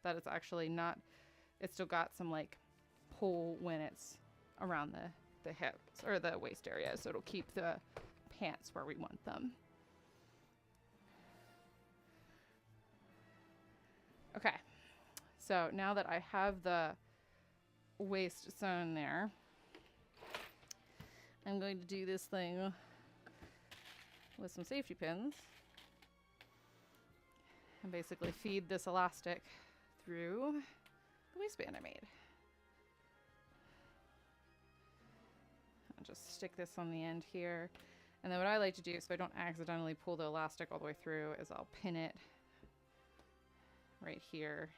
that it's actually not, it's still got some like pull when it's around the hips or the waist area. So it'll keep the pants where we want them. Okay, so now that I have the waist sewn there, I'm going to do this thing with some safety pins and basically feed this elastic through the waistband I made. I'll just stick this on the end here. And then what I like to do, so I don't accidentally pull the elastic all the way through, is I'll pin it right here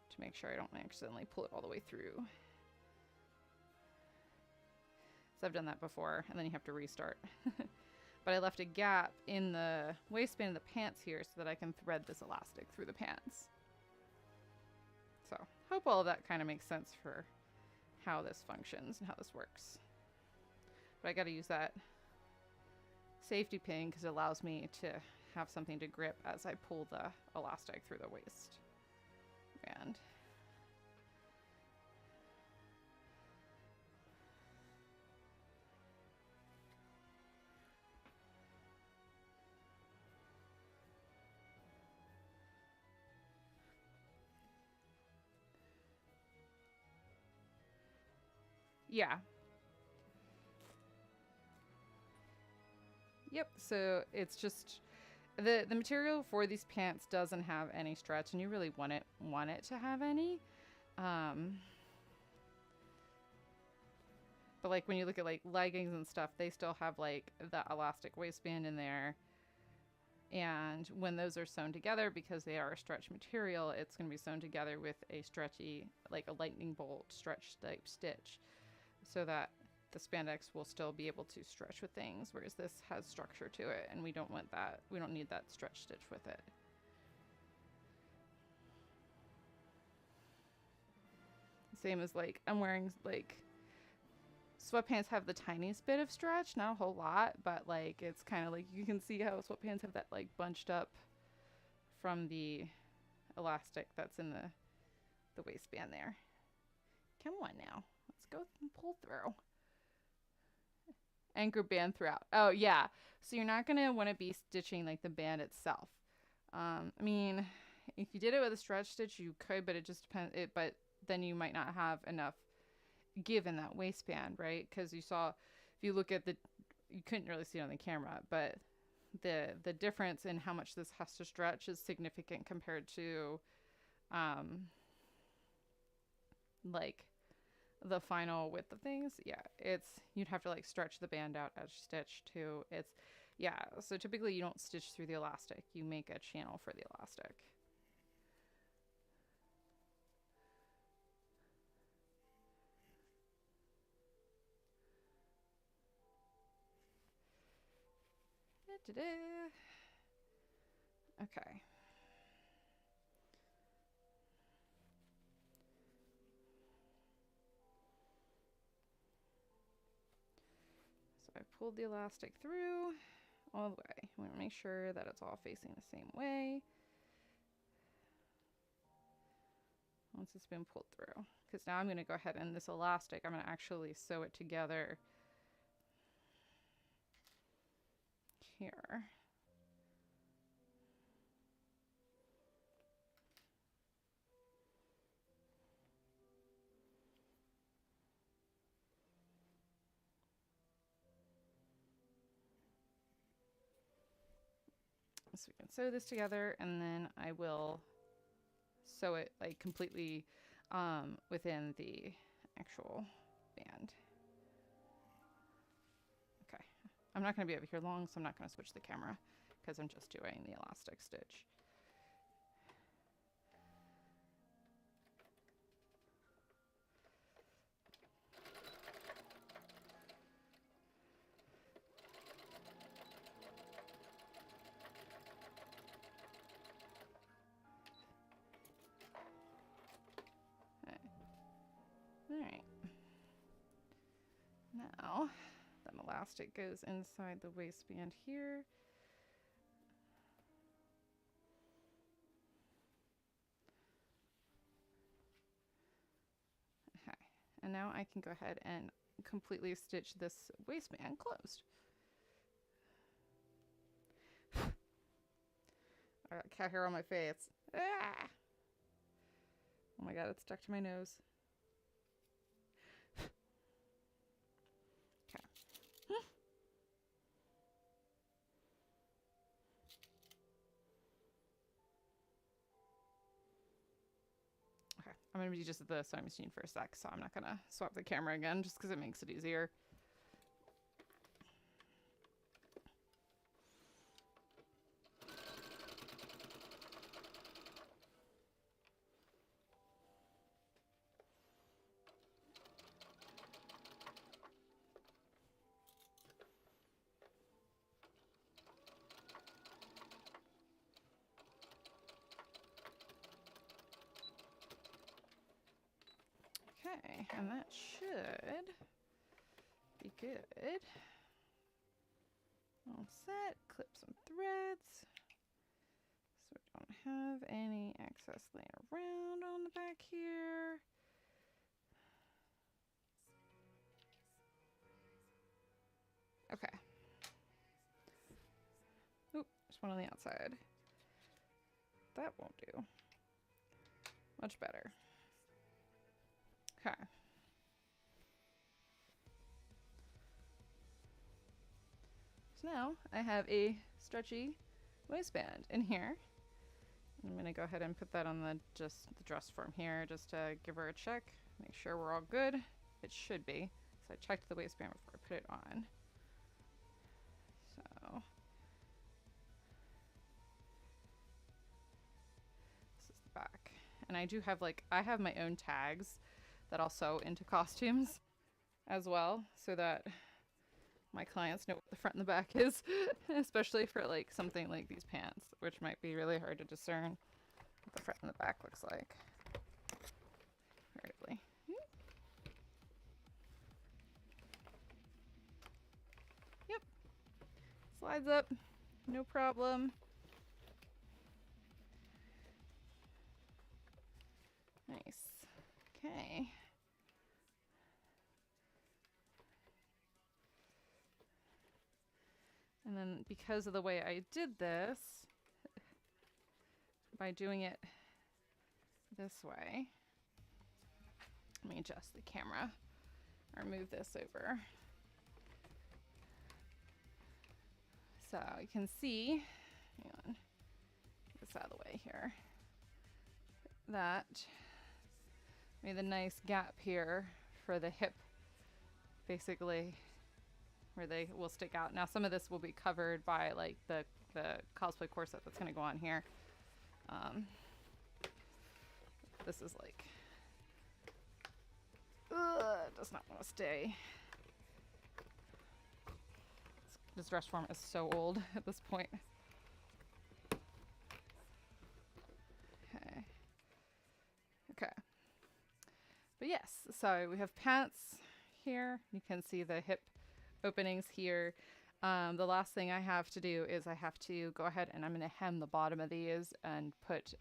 to make sure I don't accidentally pull it all the way through. So I've done that before, and then you have to restart. But I left a gap in the waistband of the pants here so that I can thread this elastic through the pants. So hope all of that kind of makes sense for how this functions and how this works. But I got to use that safety pin because it allows me to have something to grip as I pull the elastic through the waist band. Yeah. Yep, so it's just the material for these pants doesn't have any stretch, and you really want it to have any. But like when you look at like leggings and stuff, they still have like the elastic waistband in there. And when those are sewn together, because they are a stretch material, it's going to be sewn together with a stretchy, like a lightning bolt stretch type stitch, so that the spandex will still be able to stretch with things, whereas this has structure to it, and we don't want that. We don't need that stretch stitch with it. Same as like I'm wearing like sweatpants have the tiniest bit of stretch, not a whole lot, but like it's kind of like you can see how sweatpants have that like bunched up from the elastic that's in the waistband there. Come on now, let's go and pull through. Anchor band throughout. Oh yeah, so you're not gonna want to be stitching like the band itself. I mean, if you did it with a stretch stitch, you could, but it just depends. But then you might not have enough give in that waistband, right? Because you saw, if you look at you couldn't really see it on the camera, but the difference in how much this has to stretch is significant compared to like the final width of things. Yeah, you'd have to like stretch the band out as stitch too. So typically you don't stitch through the elastic, you make a channel for the elastic. Okay. So I pulled the elastic through all the way. I want to make sure that it's all facing the same way. Once it's been pulled through. Because now I'm going to go ahead and this elastic, I'm going to actually sew it together here. So we can sew this together, and then I will sew it like completely within the actual band. Okay, I'm not going to be over here long, so I'm not going to switch the camera because I'm just doing the elastic stitch. Alright, now that elastic goes inside the waistband here. Okay, and now I can go ahead and completely stitch this waistband closed. I got cat hair on my face. Ah! Oh my god, it's stuck to my nose. I'm going to be just at the sewing machine for a sec, so I'm not going to swap the camera again just because it makes it easier. Okay, and that should be good. All set, clip some threads so we don't have any excess laying around on the back here. Okay. Oop, there's one on the outside. That won't do. Much better. Okay. So now I have a stretchy waistband in here. I'm going to go ahead and put that on the dress form here just to give her a check, make sure we're all good. It should be. So I checked the waistband before I put it on. So this is the back. And I do have I have my own tags that I'll sew into costumes as well, so that my clients know what the front and the back is, especially for something like these pants, which might be really hard to discern what the front and the back looks like. Comparatively. Yep. Slides up, no problem. Nice. Okay. And then because of the way I did this, by doing it this way, let me adjust the camera or move this over. So you can see, hang on, get this out of the way here, that made a nice gap here for the hip, basically, where they will stick out. Now some of this will be covered by the cosplay corset that's going to go on here. This is it does not want to stay. This dress form is so old at this point. Okay. But yes, so we have pants here. You can see the hip openings here. The last thing I have to do is I have to go ahead and I'm going to hem the bottom of these and put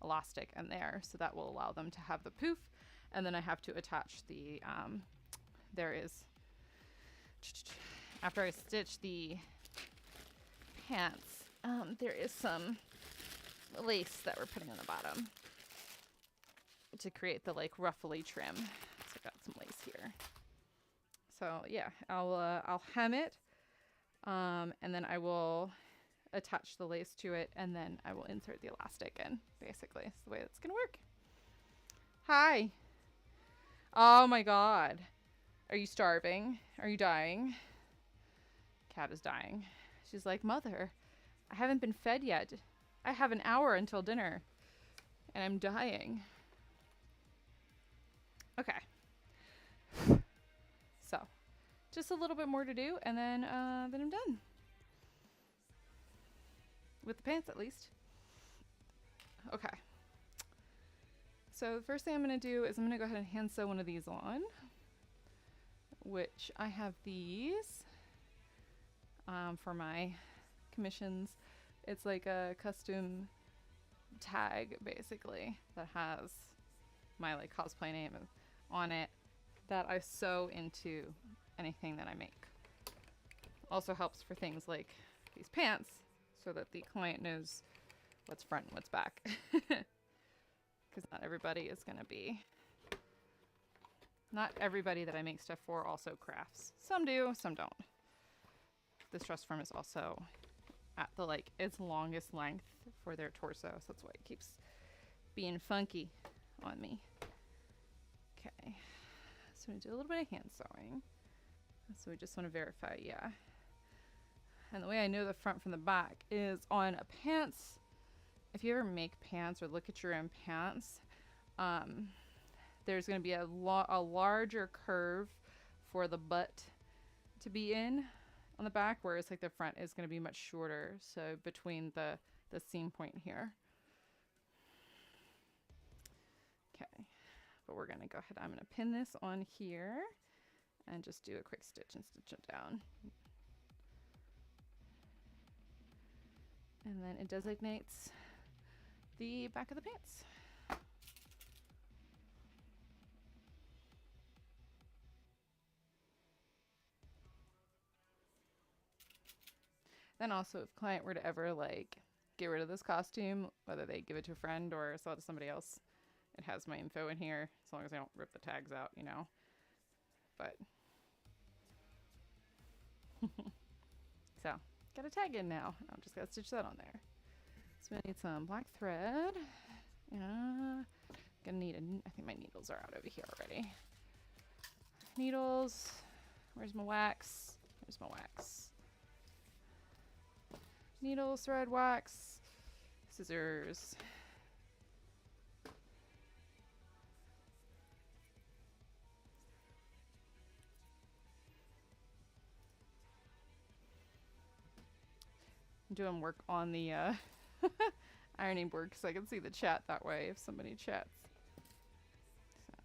elastic in there, so that will allow them to have the poof. And then I have to attach the after I stitch the pants, there is some lace that we're putting on the bottom to create the ruffly trim. So I've got some lace here. So yeah, I'll hem it, and then I will attach the lace to it, and then I will insert the elastic in. Basically, it's the way it's gonna work. Hi. Oh my God. Are you starving? Are you dying? Cat is dying. She's like, Mother, I haven't been fed yet. I have an hour until dinner, and I'm dying. Okay. So, just a little bit more to do, and then I'm done. With the pants, at least. Okay. So the first thing I'm going to do is I'm going to go ahead and hand sew one of these on, which I have these for my commissions. It's like a custom tag, basically, that has my cosplay name on it, that I sew into anything that I make. Also helps for things like these pants, so that the client knows what's front and what's back. Because not everybody that I make stuff for also crafts. Some do, some don't. This dress form is also at its longest length for their torso, so that's why it keeps being funky on me. Okay, so we do a little bit of hand sewing. So we just want to verify, yeah. And the way I know the front from the back is on a pants. If you ever make pants or look at your own pants, there's going to be a larger curve for the butt to be in on the back, whereas like the front is going to be much shorter. So between the seam point here. Okay, but we're going to go ahead. I'm going to pin this on here and just do a quick stitch and stitch it down. And then it designates the back of the pants. Then also, if client were to ever like get rid of this costume, whether they give it to a friend or sell it to somebody else, it has my info in here, as long as I don't rip the tags out, you know. But so got a tag in now. I'm just gonna stitch that on there. So I need some black thread. Gonna need I think my needles are out over here already. Needles. Where's my wax? Where's my wax? Needles, thread, wax, scissors. I'm doing work on the ironing board because I can see the chat that way if somebody chats. So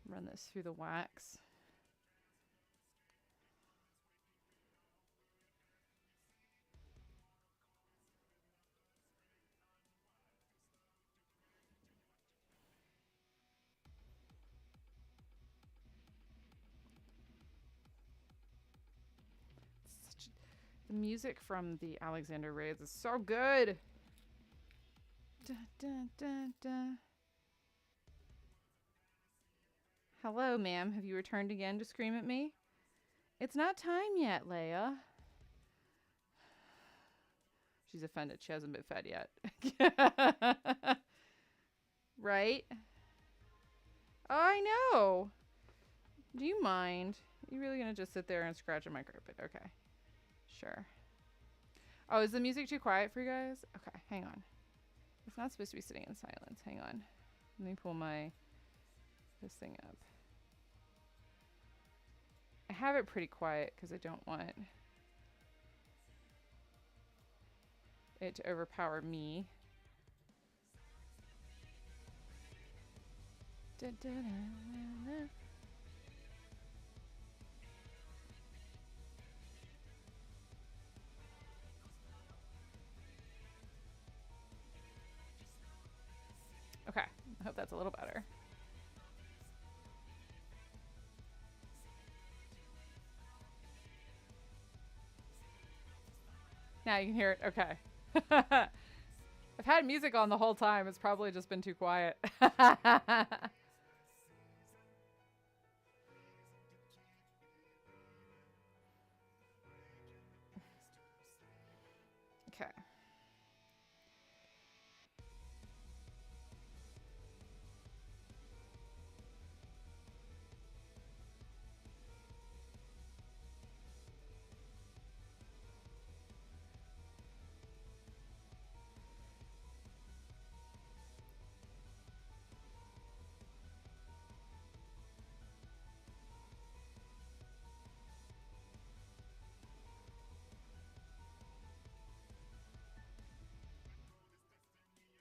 run this through the wax. The music from the Alexander raids is so good. Da, da, da, da. Hello, ma'am. Have you returned again to scream at me? It's not time yet, Leia. She's offended. She hasn't been fed yet. Right? Oh, I know. Do you mind? Are you really going to just sit there and scratch at my carpet? Okay. Sure. Oh, is the music too quiet for you guys? Okay, hang on. It's not supposed to be sitting in silence. Hang on. Let me pull this thing up. I have it pretty quiet because I don't want it to overpower me. Da, da, da, da, da. Okay, I hope that's a little better. Now you can hear it. Okay. I've had music on the whole time. It's probably just been too quiet. Okay.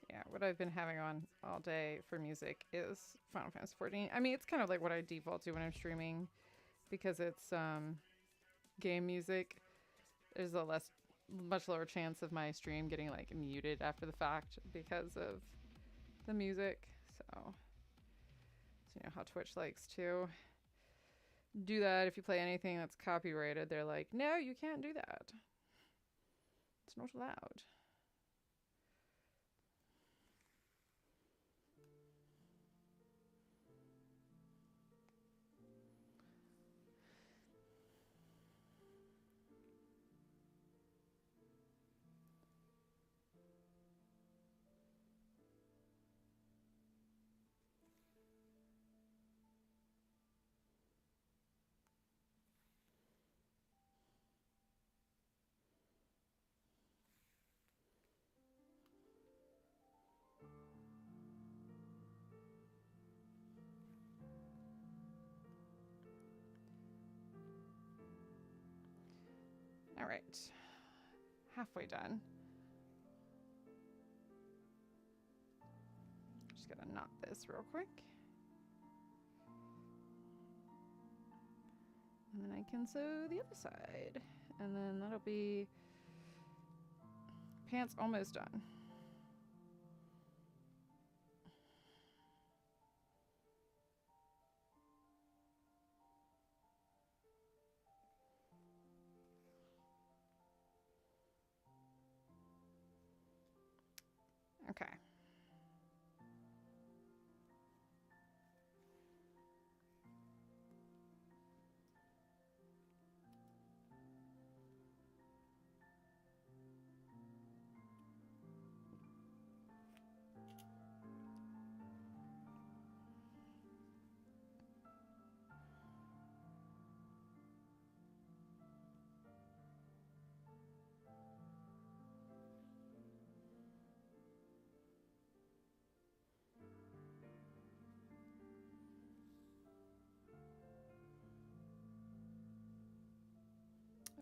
Yeah, what I've been having on all day for music is Final Fantasy 14. I mean, it's kind of like what I default to when I'm streaming because it's game music. There's a much lower chance of my stream getting like muted after the fact because of the music. So you know how Twitch likes to do that. If you play anything that's copyrighted, they're like, no, you can't do that. It's not allowed. All right. Halfway done. Just gotta knot this real quick. And then I can sew the other side. And then that'll be pants almost done. Okay.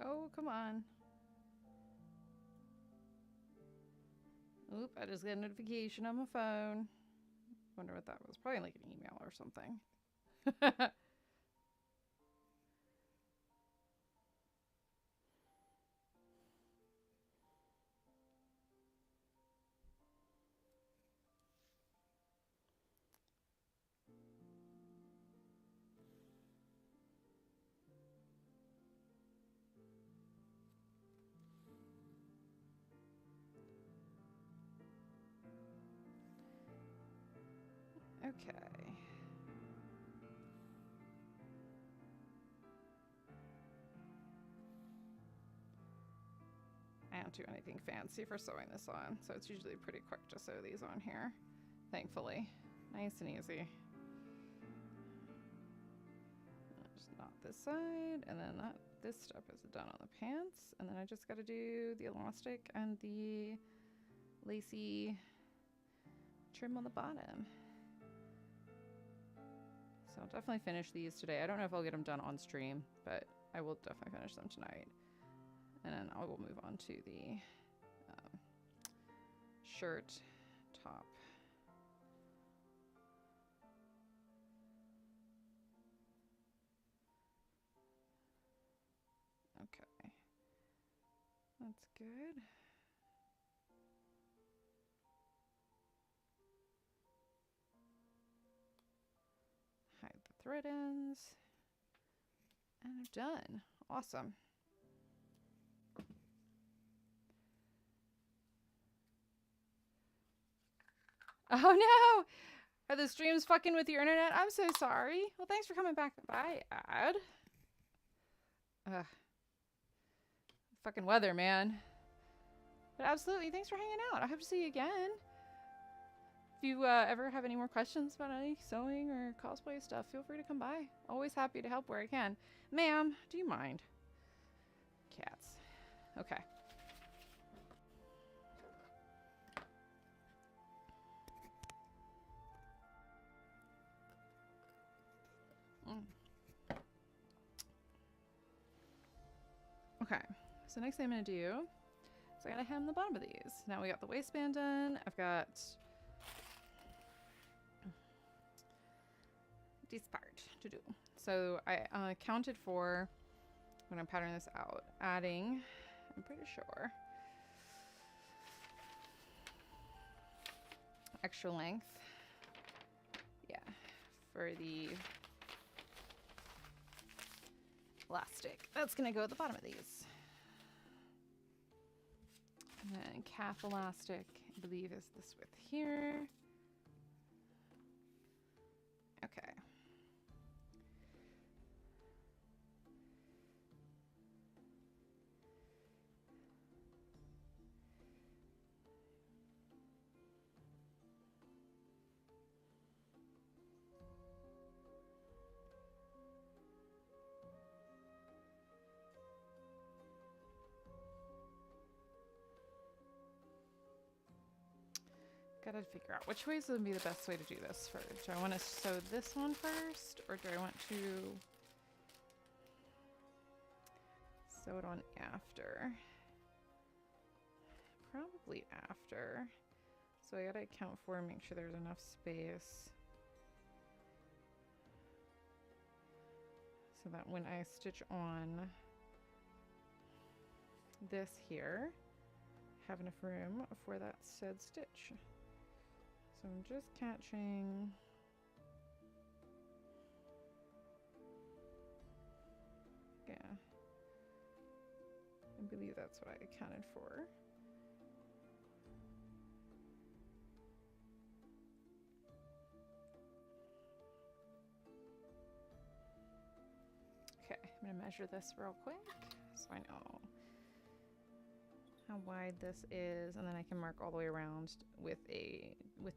Oh, come on. Oop, I just got a notification on my phone. Wonder what that was. Probably like an email or something. Okay. I don't do anything fancy for sewing this on, so it's usually pretty quick to sew these on here, thankfully. Nice and easy. Just knot this side, and then this step is done on the pants, and then I just gotta do the elastic and the lacy trim on the bottom. So I'll definitely finish these today. I don't know if I'll get them done on stream, but I will definitely finish them tonight. And then I will move on to the shirt top. Okay, that's good. Hide the thread ends. And I'm done. Awesome. Oh no! Are the streams fucking with your internet? I'm so sorry. Well, thanks for coming back by, Ad. Ugh. Fucking weather, man. But absolutely, thanks for hanging out. I hope to see you again. If you ever have any more questions about any sewing or cosplay stuff, feel free to come by. Always happy to help where I can. Ma'am, do you mind? Cats. Okay. Okay, so next thing I'm going to do is I got to hem the bottom of these. Now we got the waistband done. I've got this part to do. So I counted for, when I'm patterning this out, adding, I'm pretty sure, extra length. Yeah, for the elastic. That's going to go at the bottom of these. And then calf elastic, I believe, is this width here. Okay. Gotta figure out which way is going to be the best way to do this first. Do I want to sew this one first, or do I want to sew it on after. Probably after. So I gotta account for and make sure there's enough space so that when I stitch on this here, I have enough room for that said stitch. So I'm just catching yeah. I believe that's what I accounted for. Okay, I'm gonna measure this real quick so I know how wide this is, and then I can mark all the way around with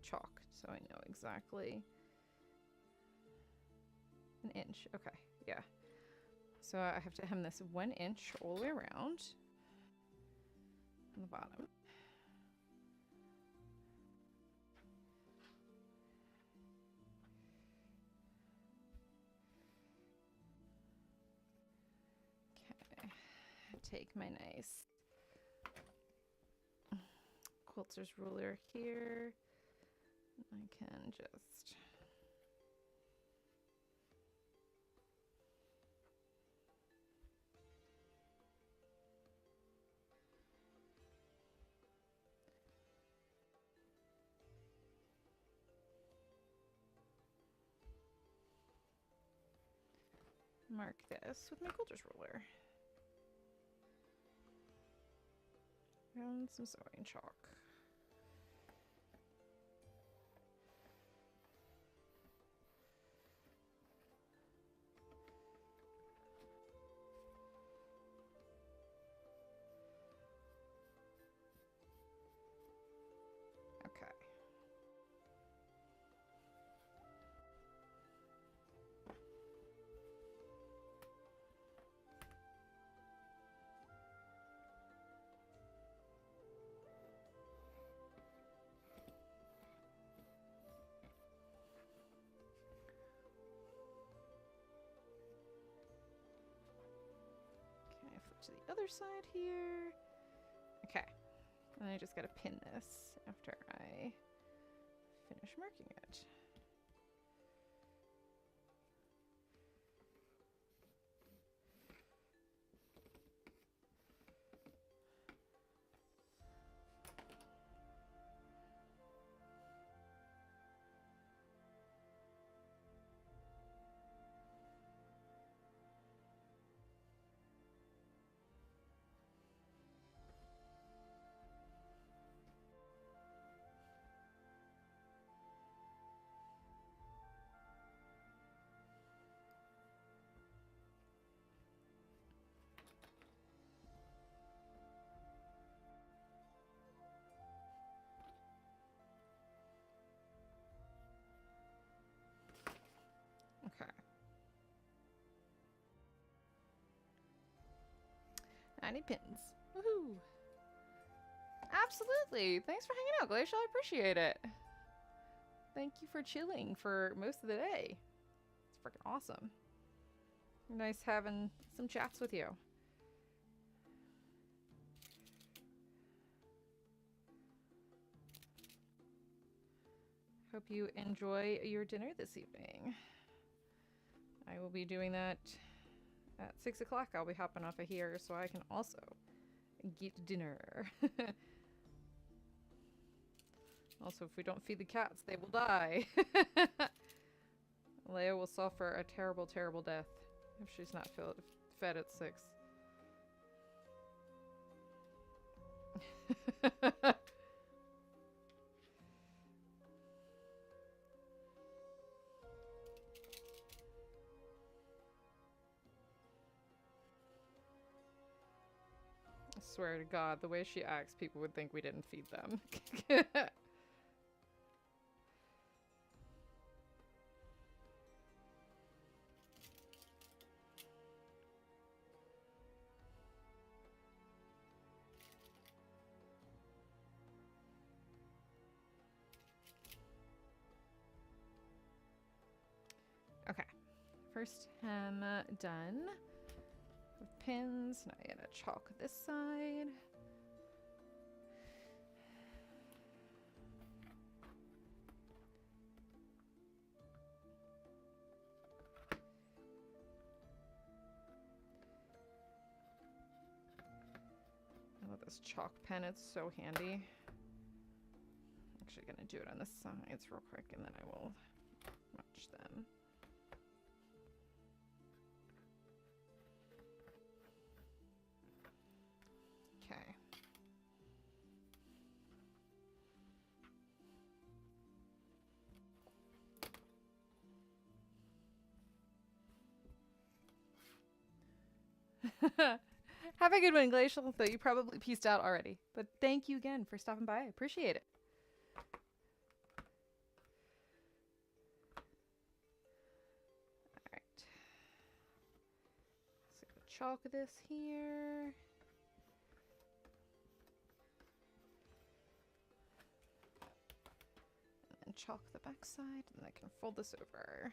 chalk so I know exactly. An inch, okay, yeah. So I have to hem this 1 inch all the way around on the bottom. Okay, take my nice quilter's ruler here. I can just mark this with my quilter's ruler. And some sewing chalk. Okay. Okay, flip to the other side here. Okay, and I just gotta pin this after I finish marking it. Okay. 90 pins. Woohoo! Absolutely! Thanks for hanging out, Glacial. I appreciate it. Thank you for chilling for most of the day. It's freaking awesome. Nice having some chats with you. Hope you enjoy your dinner this evening. I will be doing that at 6 o'clock. I'll be hopping off of here so I can also get dinner. Also, if we don't feed the cats, they will die. Leia will suffer a terrible, terrible death if she's not fed at 6. I swear to God, the way she acts, people would think we didn't feed them. Okay, first hem done. pins. Now I gotta chalk this side. I love this chalk pen, it's so handy. Actually gonna do it on the sides real quick and then I will match them. Okay. Have a good one, Glacial, though you probably pieced out already. But thank you again for stopping by. I appreciate it. Alright. So I'm gonna chalk this here. And then chalk the back side, and I can fold this over.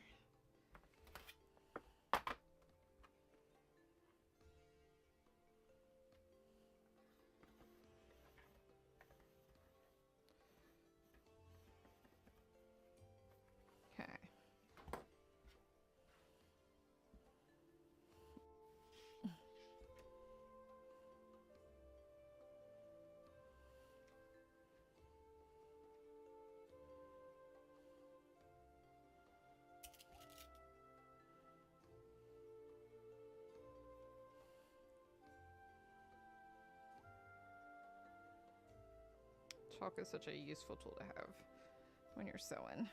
Chalk is such a useful tool to have when you're sewing.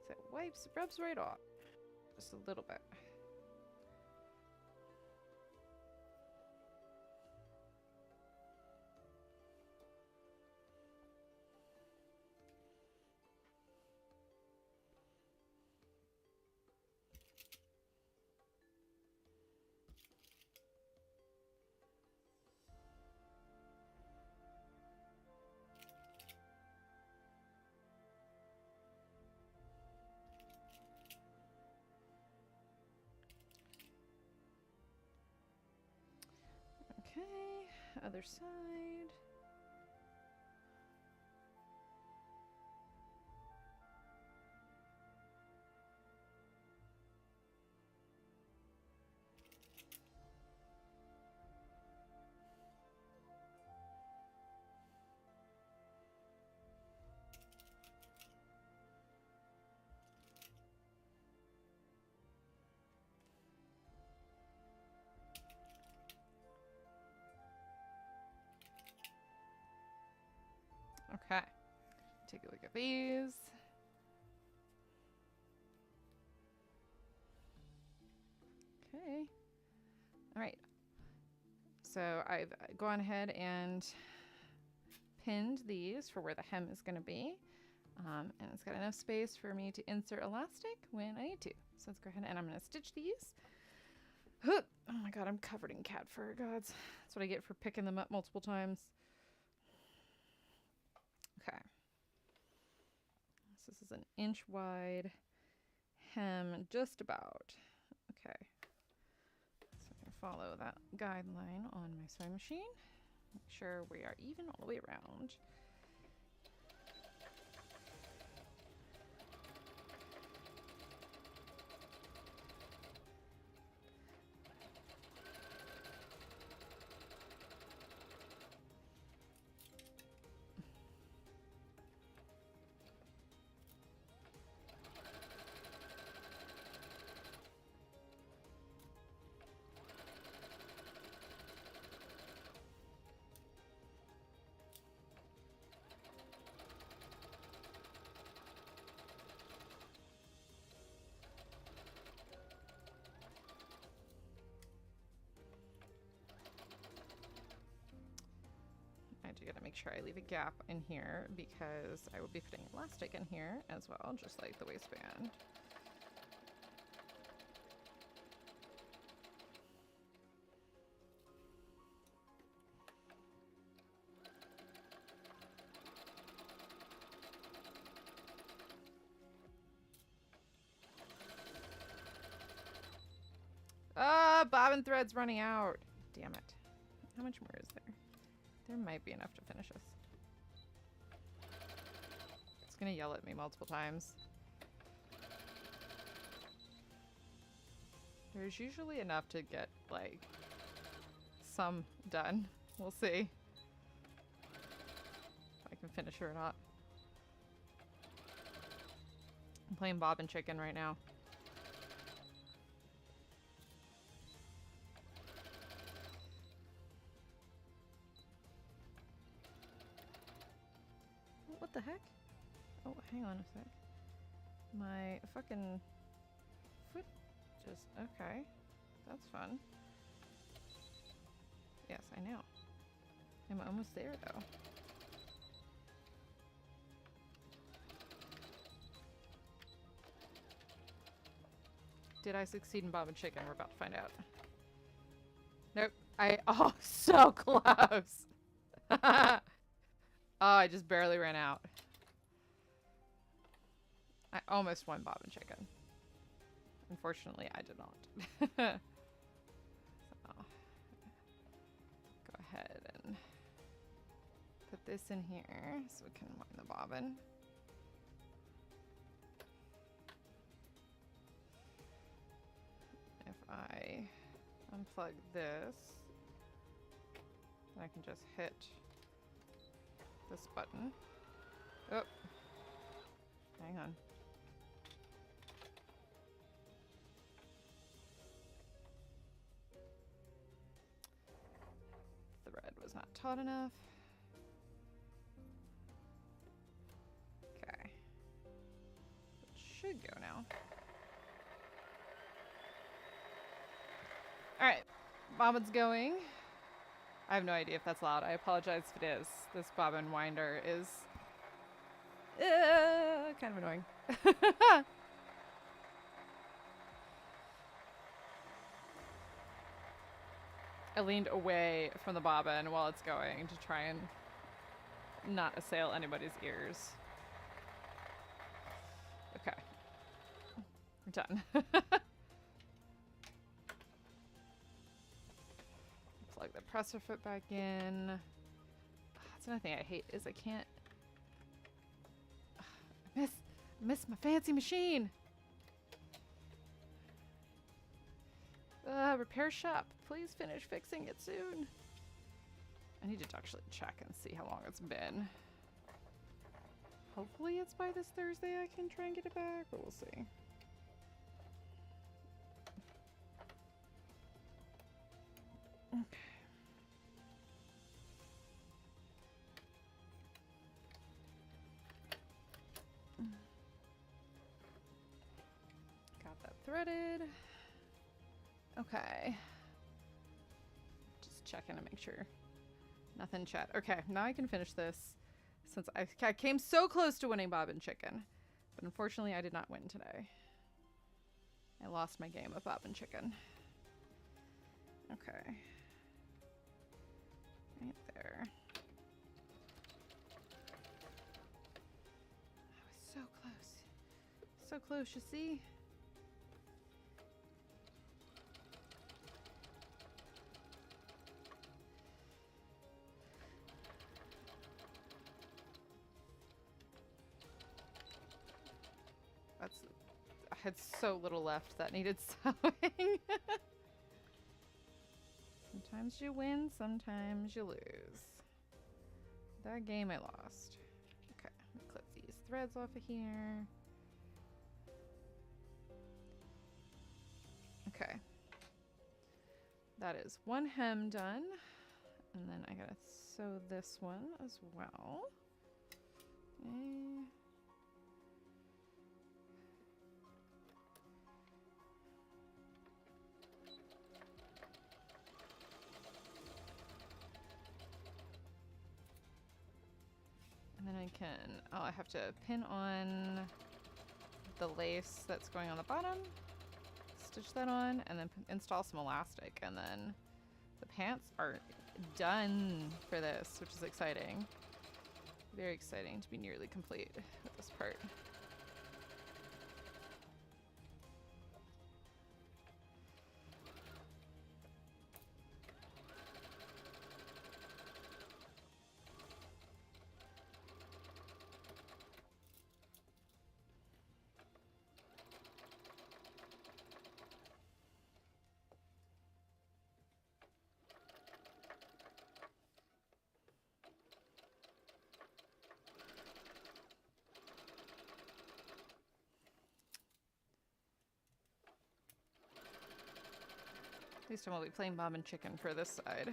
So it rubs right off. Just a little bit. Okay, other side. Okay, take a look at these. Okay, all right. So I've gone ahead and pinned these for where the hem is going to be. And it's got enough space for me to insert elastic when I need to. So let's go ahead and I'm going to stitch these. Oh my god, I'm covered in cat fur, gods. That's what I get for picking them up multiple times. Okay. So this is an inch wide hem, just about. Okay. So I'm going to follow that guideline on my sewing machine. Make sure we are even all the way around. I do gotta make sure I leave a gap in here because I will be putting elastic in here as well, just like the waistband. Ah, bobbin thread's running out. Damn it. How much more is there? There might be enough to finish us. It's gonna yell at me multiple times. There's usually enough to get, like, some done. We'll see if I can finish her or not. I'm playing Bobbin Chicken right now. What the heck? Oh, hang on a sec. My fucking foot just... Okay. That's fun. Yes, I know. I'm almost there, though. Did I succeed in Bobbin Chicken? We're about to find out. Nope. Oh, so close! Oh, I just barely ran out. I almost won Bobbin Chicken. Unfortunately, I did not. So, go ahead and put this in here so we can wind the bobbin. If I unplug this, then I can just hit this button. Oh, hang on. Thread was not taut enough. Okay. It should go now. Alright, bobbin's going. I have no idea if that's loud. I apologize if it is. This bobbin winder is kind of annoying. I leaned away from the bobbin while it's going to try and not assail anybody's ears. Okay. We're done. Plug the presser foot back in. That's another thing I hate is I can't... I miss my fancy machine. Repair shop. Please finish fixing it soon. I need to actually check and see how long it's been. Hopefully it's by this Thursday I can try and get it back, but we'll see. Okay. Got that threaded. Okay. Just checking to make sure nothing chat. Okay, now I can finish this since I came so close to winning Bobbin Chicken. But unfortunately I did not win today. I lost my game of Bobbin Chicken. Okay. Right there. I was so close. So close, you see? I had so little left that needed sewing. Sometimes you win, sometimes you lose. That game I lost. Okay, let me clip these threads off of here. Okay. That is one hem done. And then I gotta sew this one as well. Okay. And then I can, oh, I have to pin on the lace that's going on the bottom, stitch that on, and then install some elastic. And then the pants are done for this, which is exciting. Very exciting to be nearly complete with this part. least I won't be playing Bob and Chicken for this side.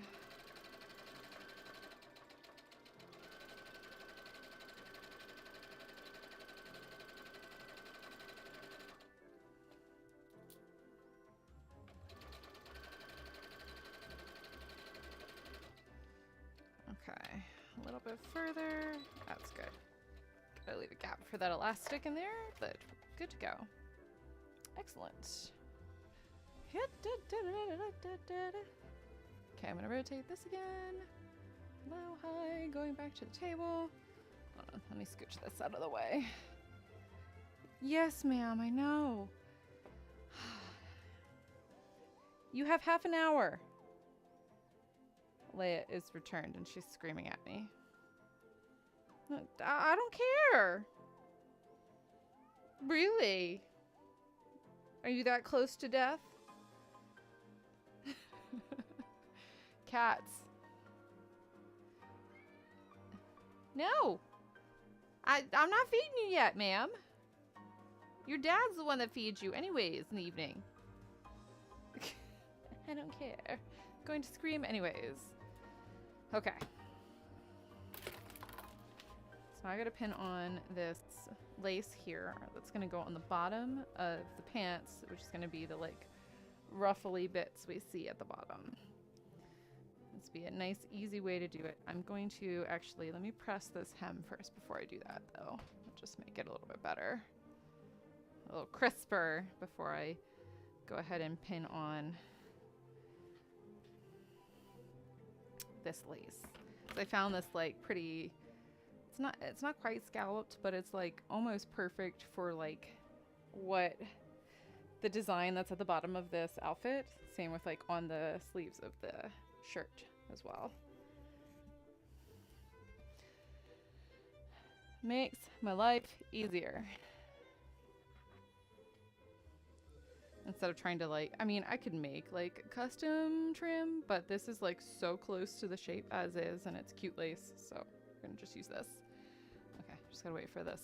Okay, a little bit further. That's good. Gotta leave a gap for that elastic in there, but good to go. Excellent. Okay, I'm gonna rotate this again. Low, high, going back to the table. Hold on, let me scooch this out of the way. Yes, ma'am, I know. You have half an hour. Leia is returned and she's screaming at me. I don't care. Really? Are you that close to death? Cats. No. I'm not feeding you yet, ma'am. Your dad's the one that feeds you anyways in the evening. I don't care. Going to scream anyways. Okay. So I gotta pin on this lace here that's gonna go on the bottom of the pants, which is gonna be the like ruffly bits we see at the bottom. This be a nice easy way to do it. I'm going to actually, let me press this hem first before I do that though. I'll just make it a little bit better. A little crisper before I go ahead and pin on this lace. So I found this like pretty, it's not quite scalloped, but it's like almost perfect for like what the design that's at the bottom of this outfit. Same with like on the sleeves of the shirt as well. Makes my life easier. Instead of trying to like, I mean, I could make like custom trim, but this is like so close to the shape as is, and it's cute lace, so we're gonna just use this. Okay, just gotta wait for this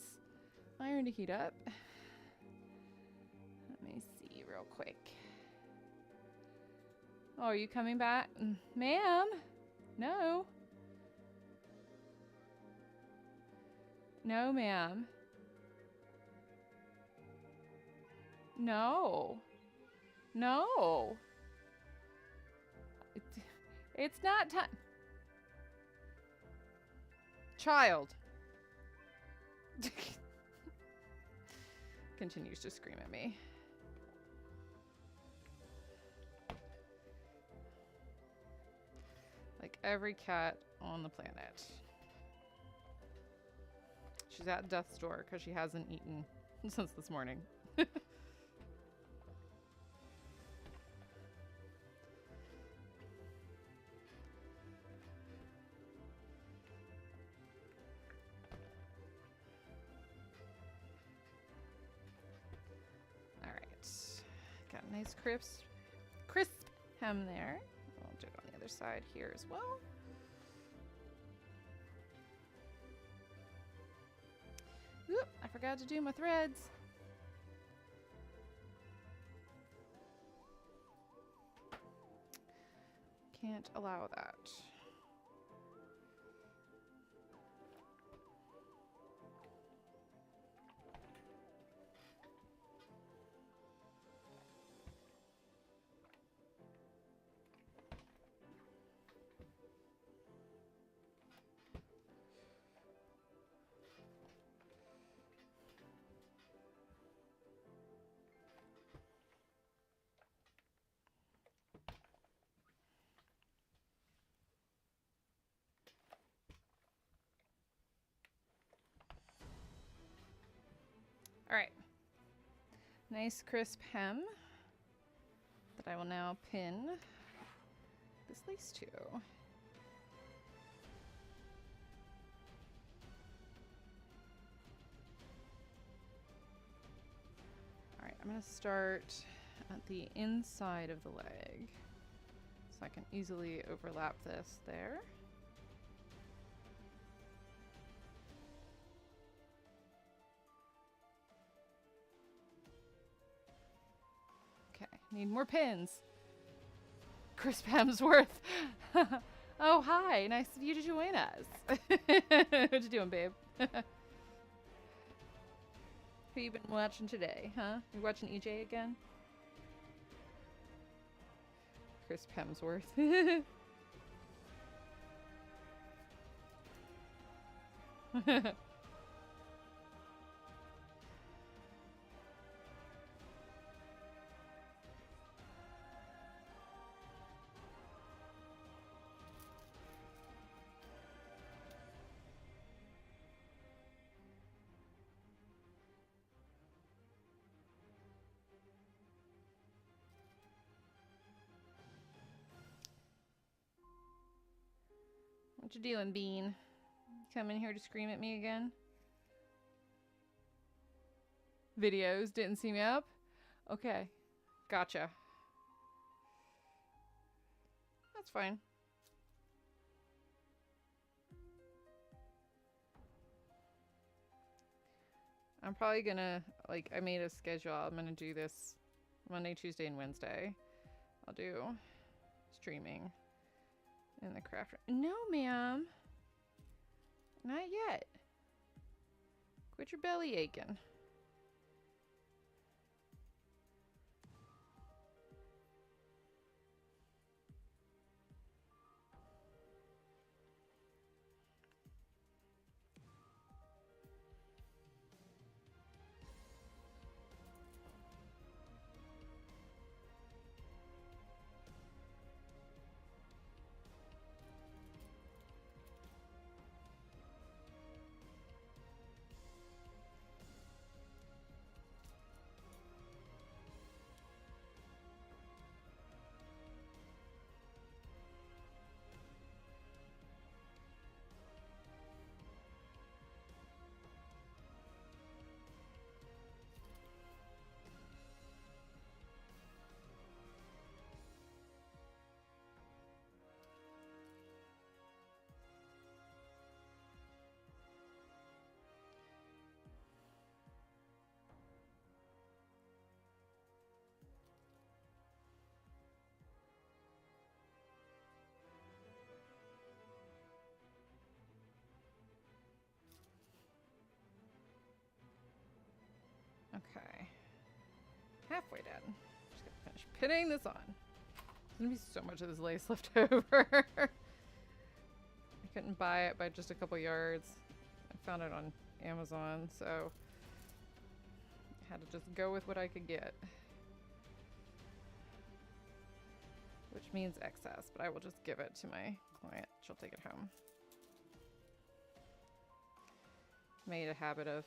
iron to heat up. Let me see real quick. Oh, are you coming back? Ma'am? No. No, ma'am. No. No. It's not time. Child. Continues to scream at me. Like every cat on the planet. She's at death's door because she hasn't eaten since this morning. Got a nice crisp hem there. I'll do it on the other side here as well. Oop, I forgot to do my threads. Can't allow that. All right, nice crisp hem that I will now pin this lace to. All right, I'm gonna start at the inside of the leg so I can easily overlap this there. Need more pins. Chris Hemsworth. Oh, hi. Nice of you to join us. What you doing, babe? Who you been watching today, huh? You watching EJ again? Chris Hemsworth. What you doing, Bean? Coming here to scream at me again? Videos didn't see me up? Okay. Gotcha. That's fine. I'm probably gonna, like, I made a schedule. I'm gonna do this Monday, Tuesday, and Wednesday. I'll do streaming in the craft room. No, ma'am. Not yet. Quit your belly aching. Okay. Halfway done. Just gonna finish pinning this on. There's gonna be so much of this lace left over. I couldn't buy it by just a couple yards. I found it on Amazon, so I had to just go with what I could get. Which means excess, but I will just give it to my client. She'll take it home. Made a habit of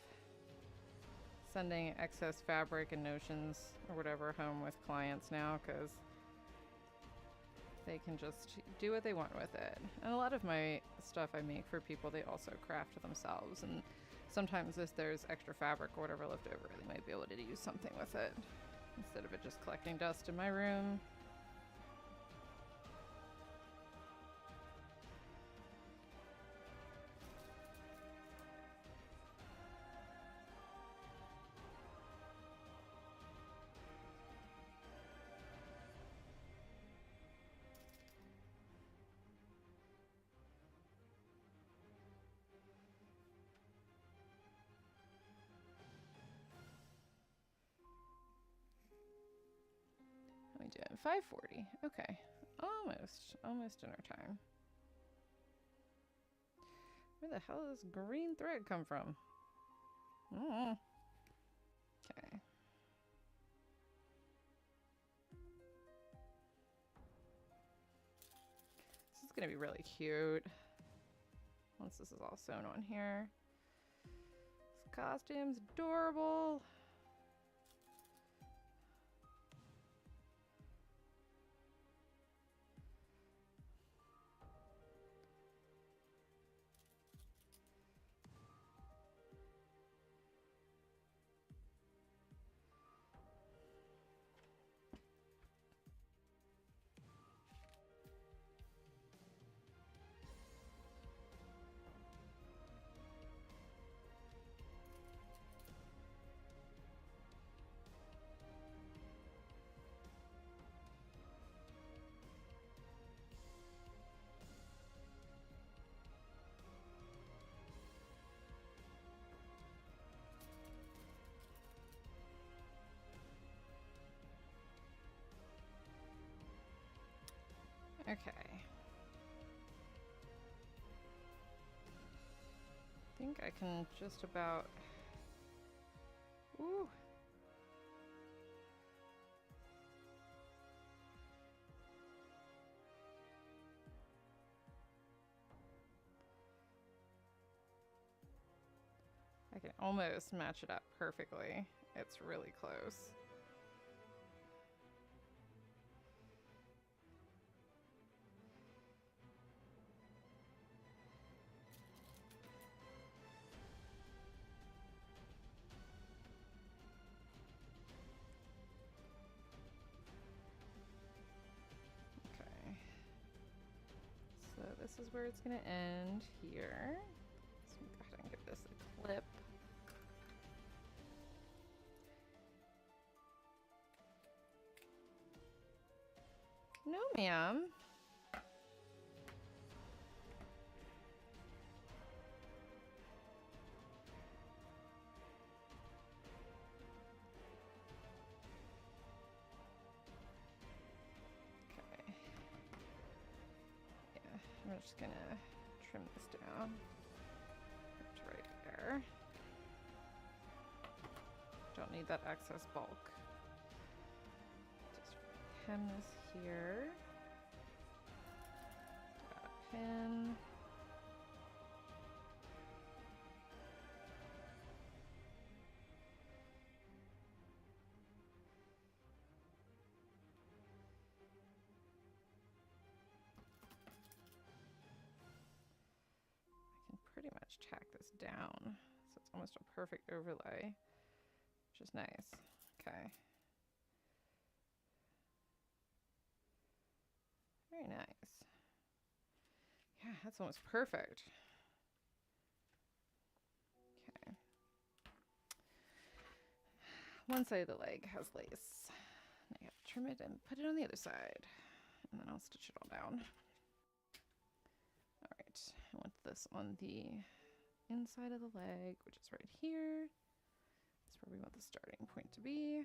sending excess fabric and notions or whatever home with clients now, because they can just do what they want with it. And a lot of my stuff I make for people, they also craft themselves, and sometimes if there's extra fabric or whatever left over, they might be able to use something with it instead of it just collecting dust in my room. How we doing? 5:40. Okay. Almost dinner time. Where the hell does green thread come from? Oh. Okay. This is gonna be really cute once this is all sewn on here. This costume's adorable. Okay. I think I can just about... Ooh. I can almost match it up perfectly. It's really close. Okay. So this is where it's gonna end here. So go ahead and give this a clip. No, ma'am. Okay. Yeah, I'm just gonna trim this down to right there. Don't need that excess bulk. Just hem this here. Got a pin. I can pretty much tack this down, so it's almost a perfect overlay, which is nice. Okay. Very nice. Yeah, that's almost perfect. Okay. One side of the leg has lace. I have to trim it and put it on the other side. And then I'll stitch it all down. All right, I want this on the inside of the leg, which is right here. That's where we want the starting point to be.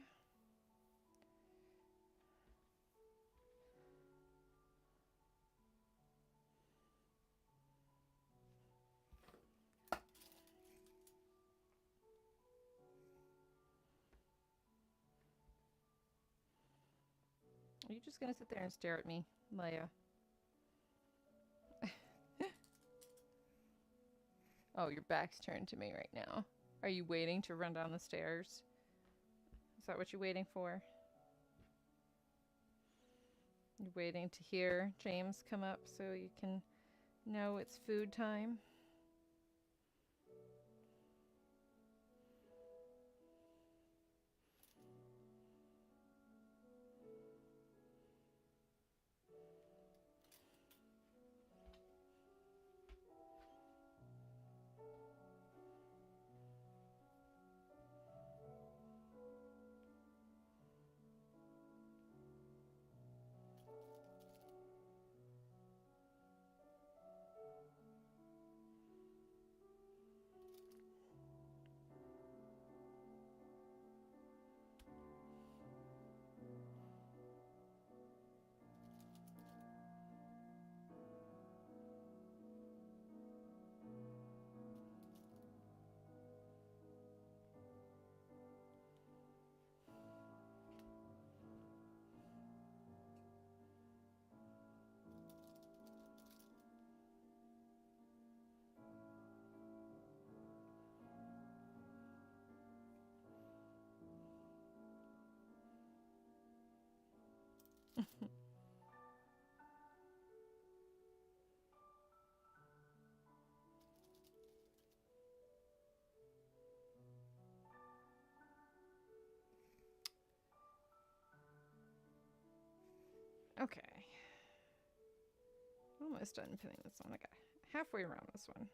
Are you just gonna sit there and stare at me, Leia? Oh, your back's turned to me right now. Are you waiting to run down the stairs? Is that what you're waiting for? You're waiting to hear James come up so you can know it's food time? Okay. Almost done pinning this one. I got halfway around this one.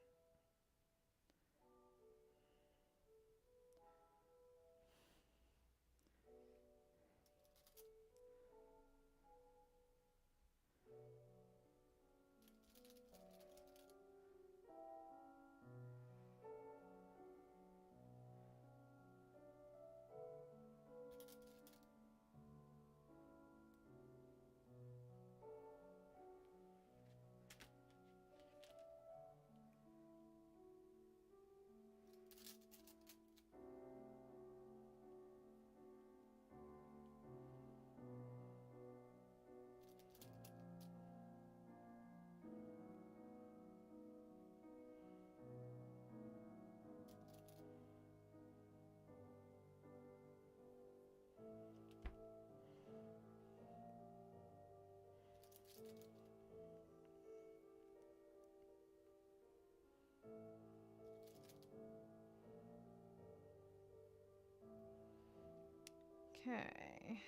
Okay.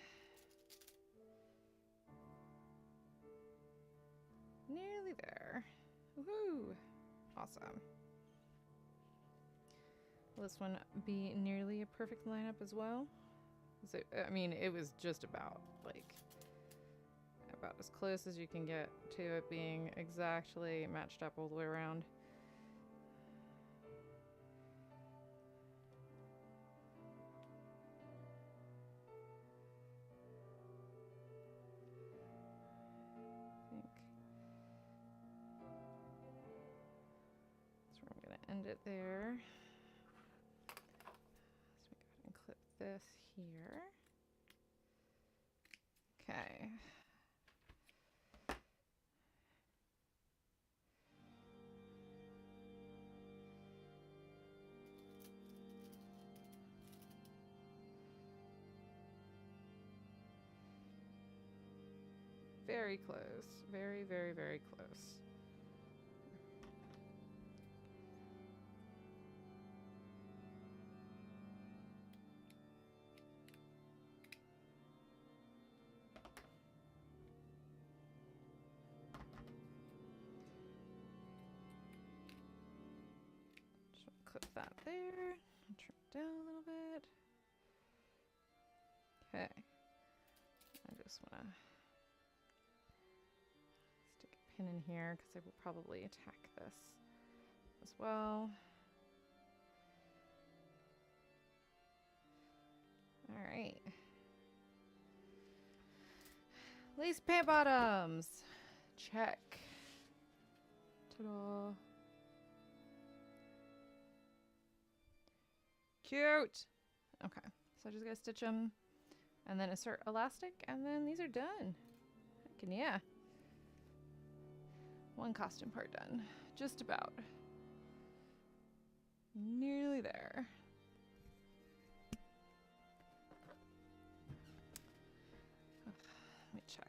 Nearly there. Woohoo! Awesome. Will this one be nearly a perfect lineup as well? I mean, it was just about, like, about as close as you can get to it being exactly matched up all the way around. So I'm going to end it there. So we go ahead and clip this here. Okay. Very close. Very, very, very close. Just clip that there. And trim it down a little bit. Okay. I just want to stick a pin in here because I will probably attack this as well. All right. Lace pant bottoms. Check. Ta-da. Cute. Okay. So I just gotta stitch them and then insert elastic and then these are done. Heck yeah. One costume part done. Just about. Nearly there. Let me check.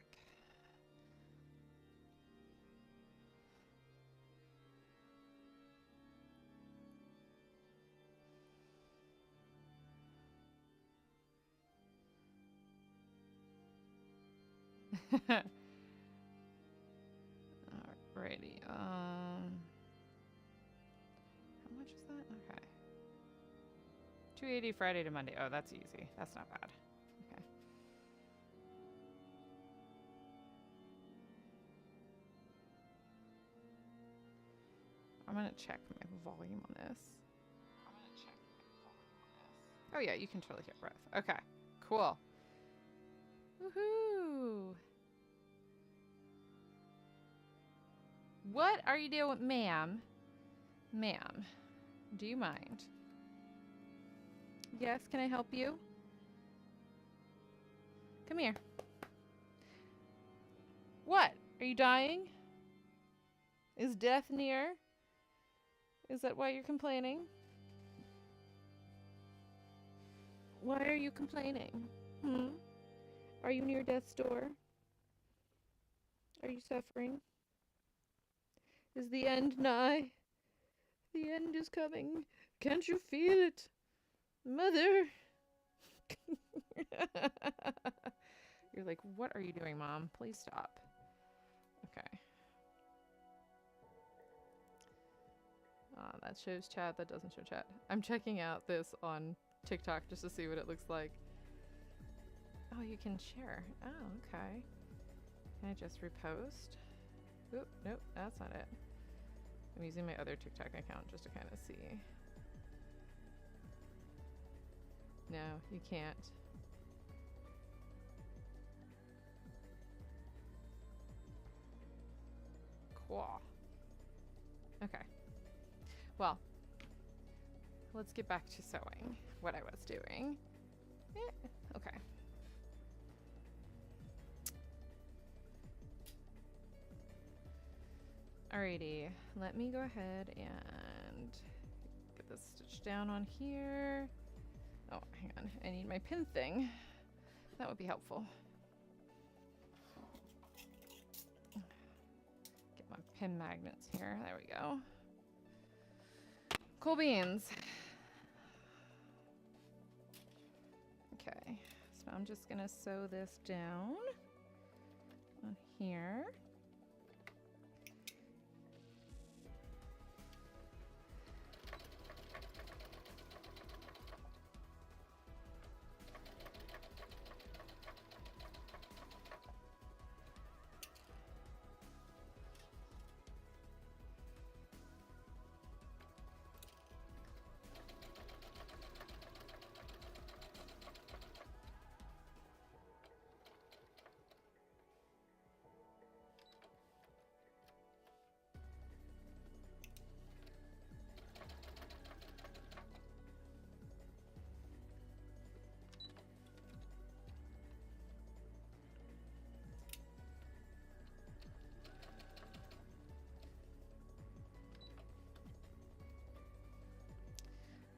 Alrighty. How much is that? Okay. $280 Friday to Monday. Oh, that's easy. That's not bad. Okay. I'm gonna check my volume on this. Oh yeah, you can totally hear breath. Okay. Cool. Woohoo! What are you doing, ma'am? Ma'am, do you mind? Yes, can I help you? Come here. What? Are you dying? Is death near? Is that why you're complaining? Why are you complaining? Are you near death's door? Are you suffering? Is the end nigh? The end is coming. Can't you feel it? Mother! You're like, what are you doing, Mom? Please stop. Okay. That shows chat. That doesn't show chat. I'm checking out this on TikTok just to see what it looks like. Oh, you can share. Oh, okay. Can I just repost? Oop, nope, that's not it. I'm using my other TikTok account just to kind of see. No, you can't. Cool. Okay. Well, let's get back to sewing. What I was doing. Okay. Alrighty, let me go ahead and get this stitched down on here. Oh, hang on, I need my pin thing. That would be helpful. Get my pin magnets here, there we go. Cool beans. Okay, so I'm just gonna sew this down on here.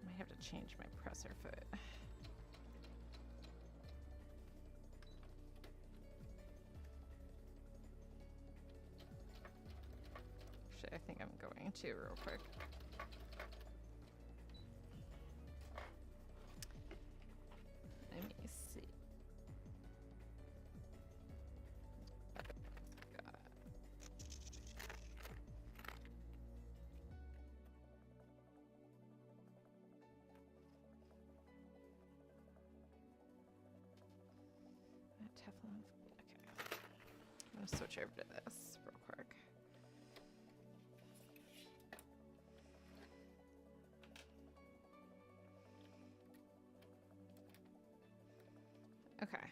I have to change my presser foot. Actually, I think I'm going to real quick. Let me see. Teflon. Okay. I'm gonna switch over to this real quick. Okay.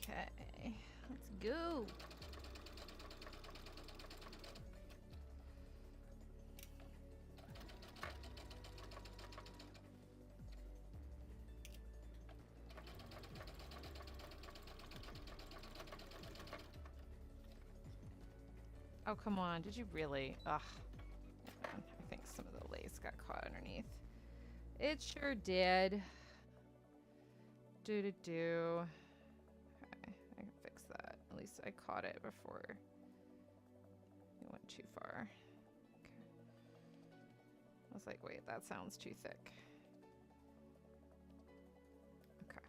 Okay, let's go. Oh, come on. Did you really? Ugh. I think some of the lace got caught underneath. It sure did. Do. Okay, I can fix that. At least I caught it before it went too far. Okay. I was like, wait, that sounds too thick. Okay.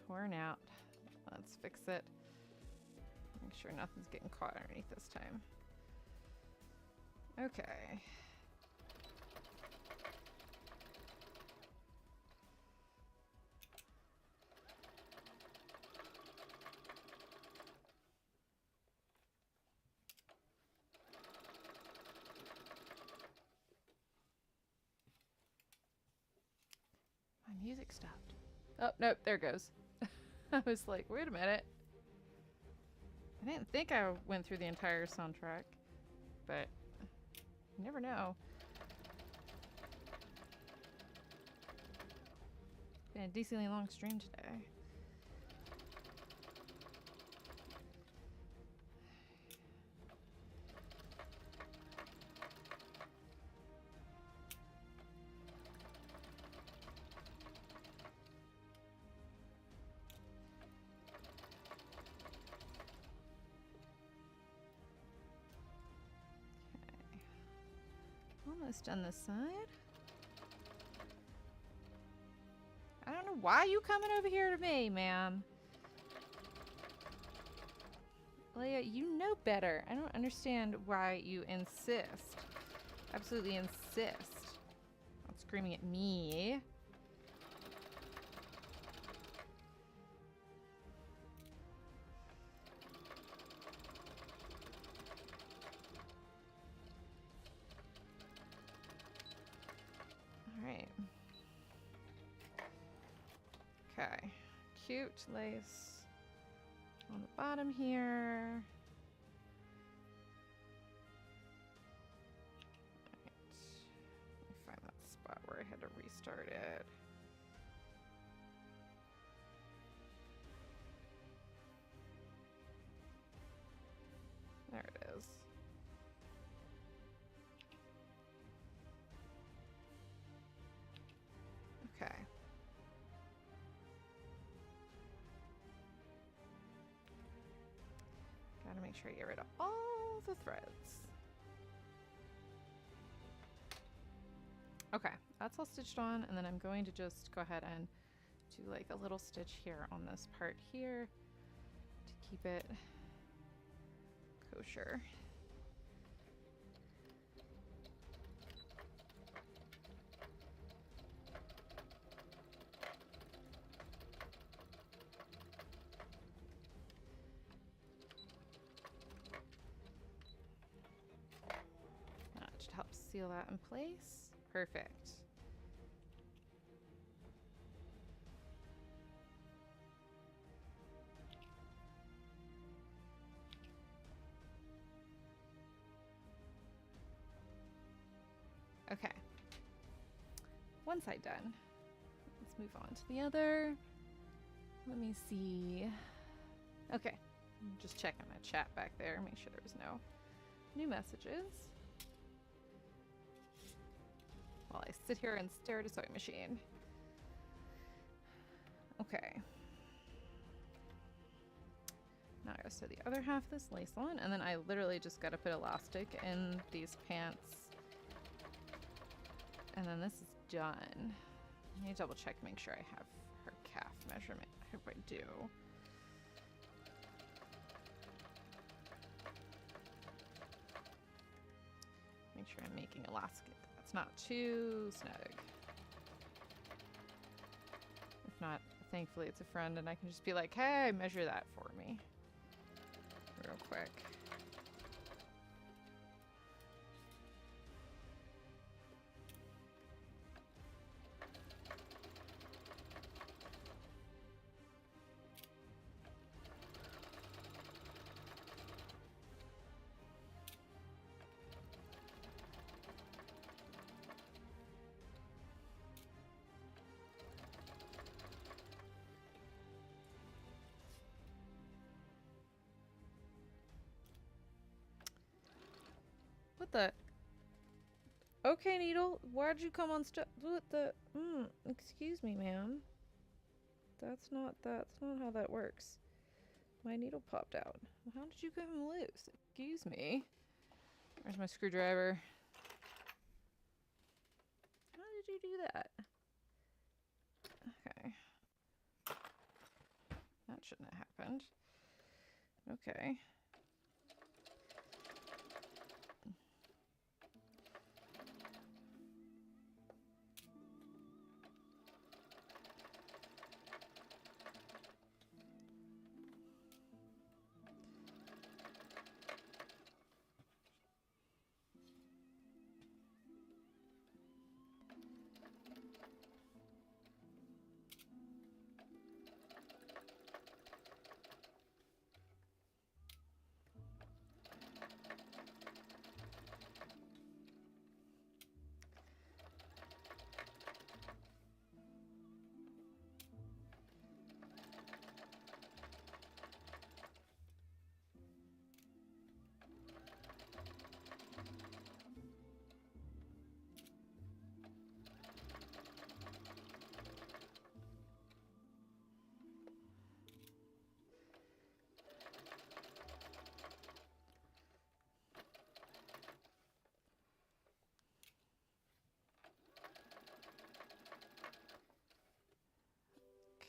Torn out. Let's fix it. Make sure nothing's getting caught underneath this time. Okay. My music stopped. Oh, nope, there it goes. I was like, wait a minute. I didn't think I went through the entire soundtrack, but you never know. Been a decently long stream today. Almost done this side. I don't know why you coming over here to me, ma'am. Leia, you know better. I don't understand why you insist. Absolutely insist on screaming at me. Okay, cute lace on the bottom here. Right. Let me find that spot where I had to restart it. There it is. Okay. Gotta make sure I get rid of all the threads. Okay, that's all stitched on, and then I'm going to just go ahead and do like a little stitch here on this part here to keep it kosher. That should help seal that in place. Perfect. Okay. One side done. Let's move on to the other. Let me see. Okay. I'm just checking my chat back there, make sure there was no new messages. While I sit here and stare at a sewing machine. Okay. Now I gotta sew the other half of this lace on, and then I literally just gotta put elastic in these pants. And then this is done. Let me double check, make sure I have her calf measurement. I hope I do. Make sure I'm making elastic. That's not too snug. If not, thankfully it's a friend and I can just be like, hey, measure that for me. Real quick. What the? Okay, needle. Why'd you come on what the? Excuse me, ma'am. That's not how that works. My needle popped out. How did you get him loose? Excuse me. Where's my screwdriver? How did you do that? Okay. That shouldn't have happened. Okay.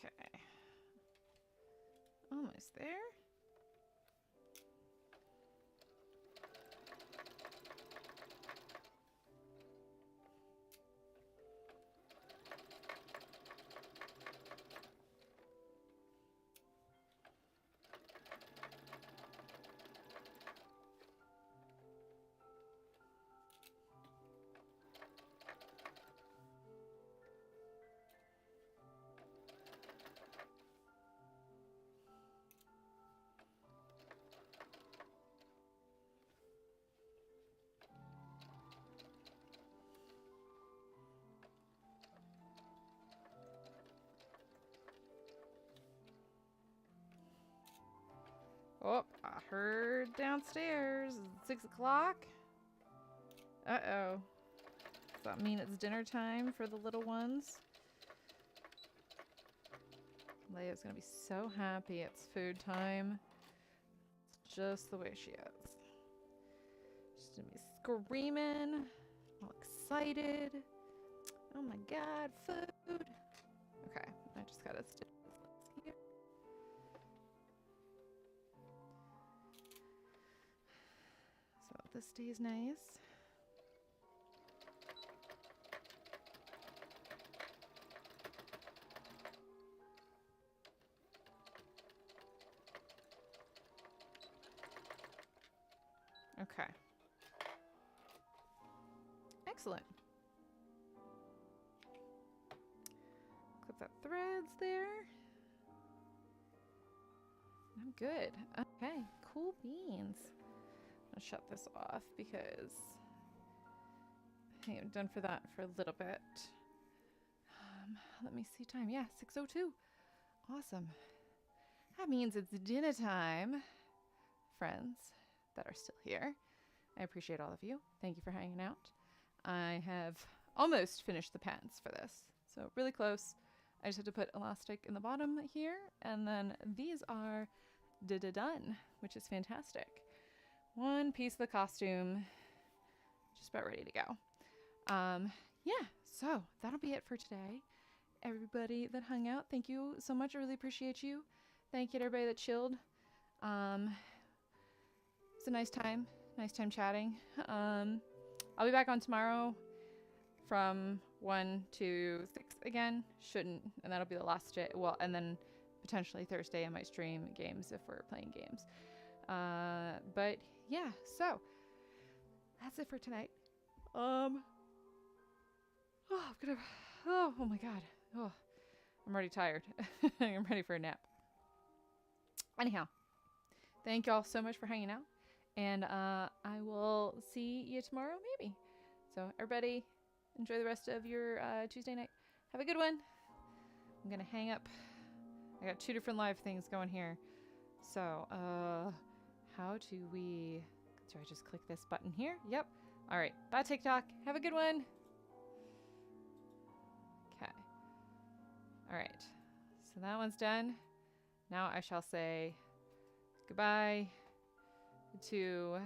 Okay. Almost there. Oh, I heard downstairs. 6 o'clock. Uh-oh. Does that mean it's dinner time for the little ones? Leia's gonna be so happy it's food time. It's just the way she is. She's gonna be screaming, all excited. Oh my god, food! Okay, I just gotta stitch this here. So this stays nice. Okay. Excellent. Clip that threads there. I'm good. Okay, cool beans. I'll shut this off because I am done for that for a little bit. Let me see time. Yeah, 6:02. Awesome. That means it's dinner time, friends that are still here. I appreciate all of you. Thank you for hanging out. I have almost finished the pants for this, so really close. I just have to put elastic in the bottom here, and then these are done, which is fantastic. One piece of the costume, just about ready to go. Yeah, so that'll be it for today. Everybody that hung out, thank you so much. I really appreciate you. Thank you to everybody that chilled. It's a nice time chatting. I'll be back on tomorrow from 1 to 6 again. And that'll be the last day. Well, and then potentially Thursday I might stream games if we're playing games. But yeah, so that's it for tonight. Oh my god. Oh, I'm already tired. I'm ready for a nap. Anyhow, thank y'all so much for hanging out. And I will see you tomorrow, maybe. So everybody, enjoy the rest of your Tuesday night. Have a good one. I'm going to hang up. I got 2 different live things going here. So, how do I just click this button here? Yep. All right. Bye, TikTok. Have a good one. Okay. All right. So that one's done. Now I shall say goodbye to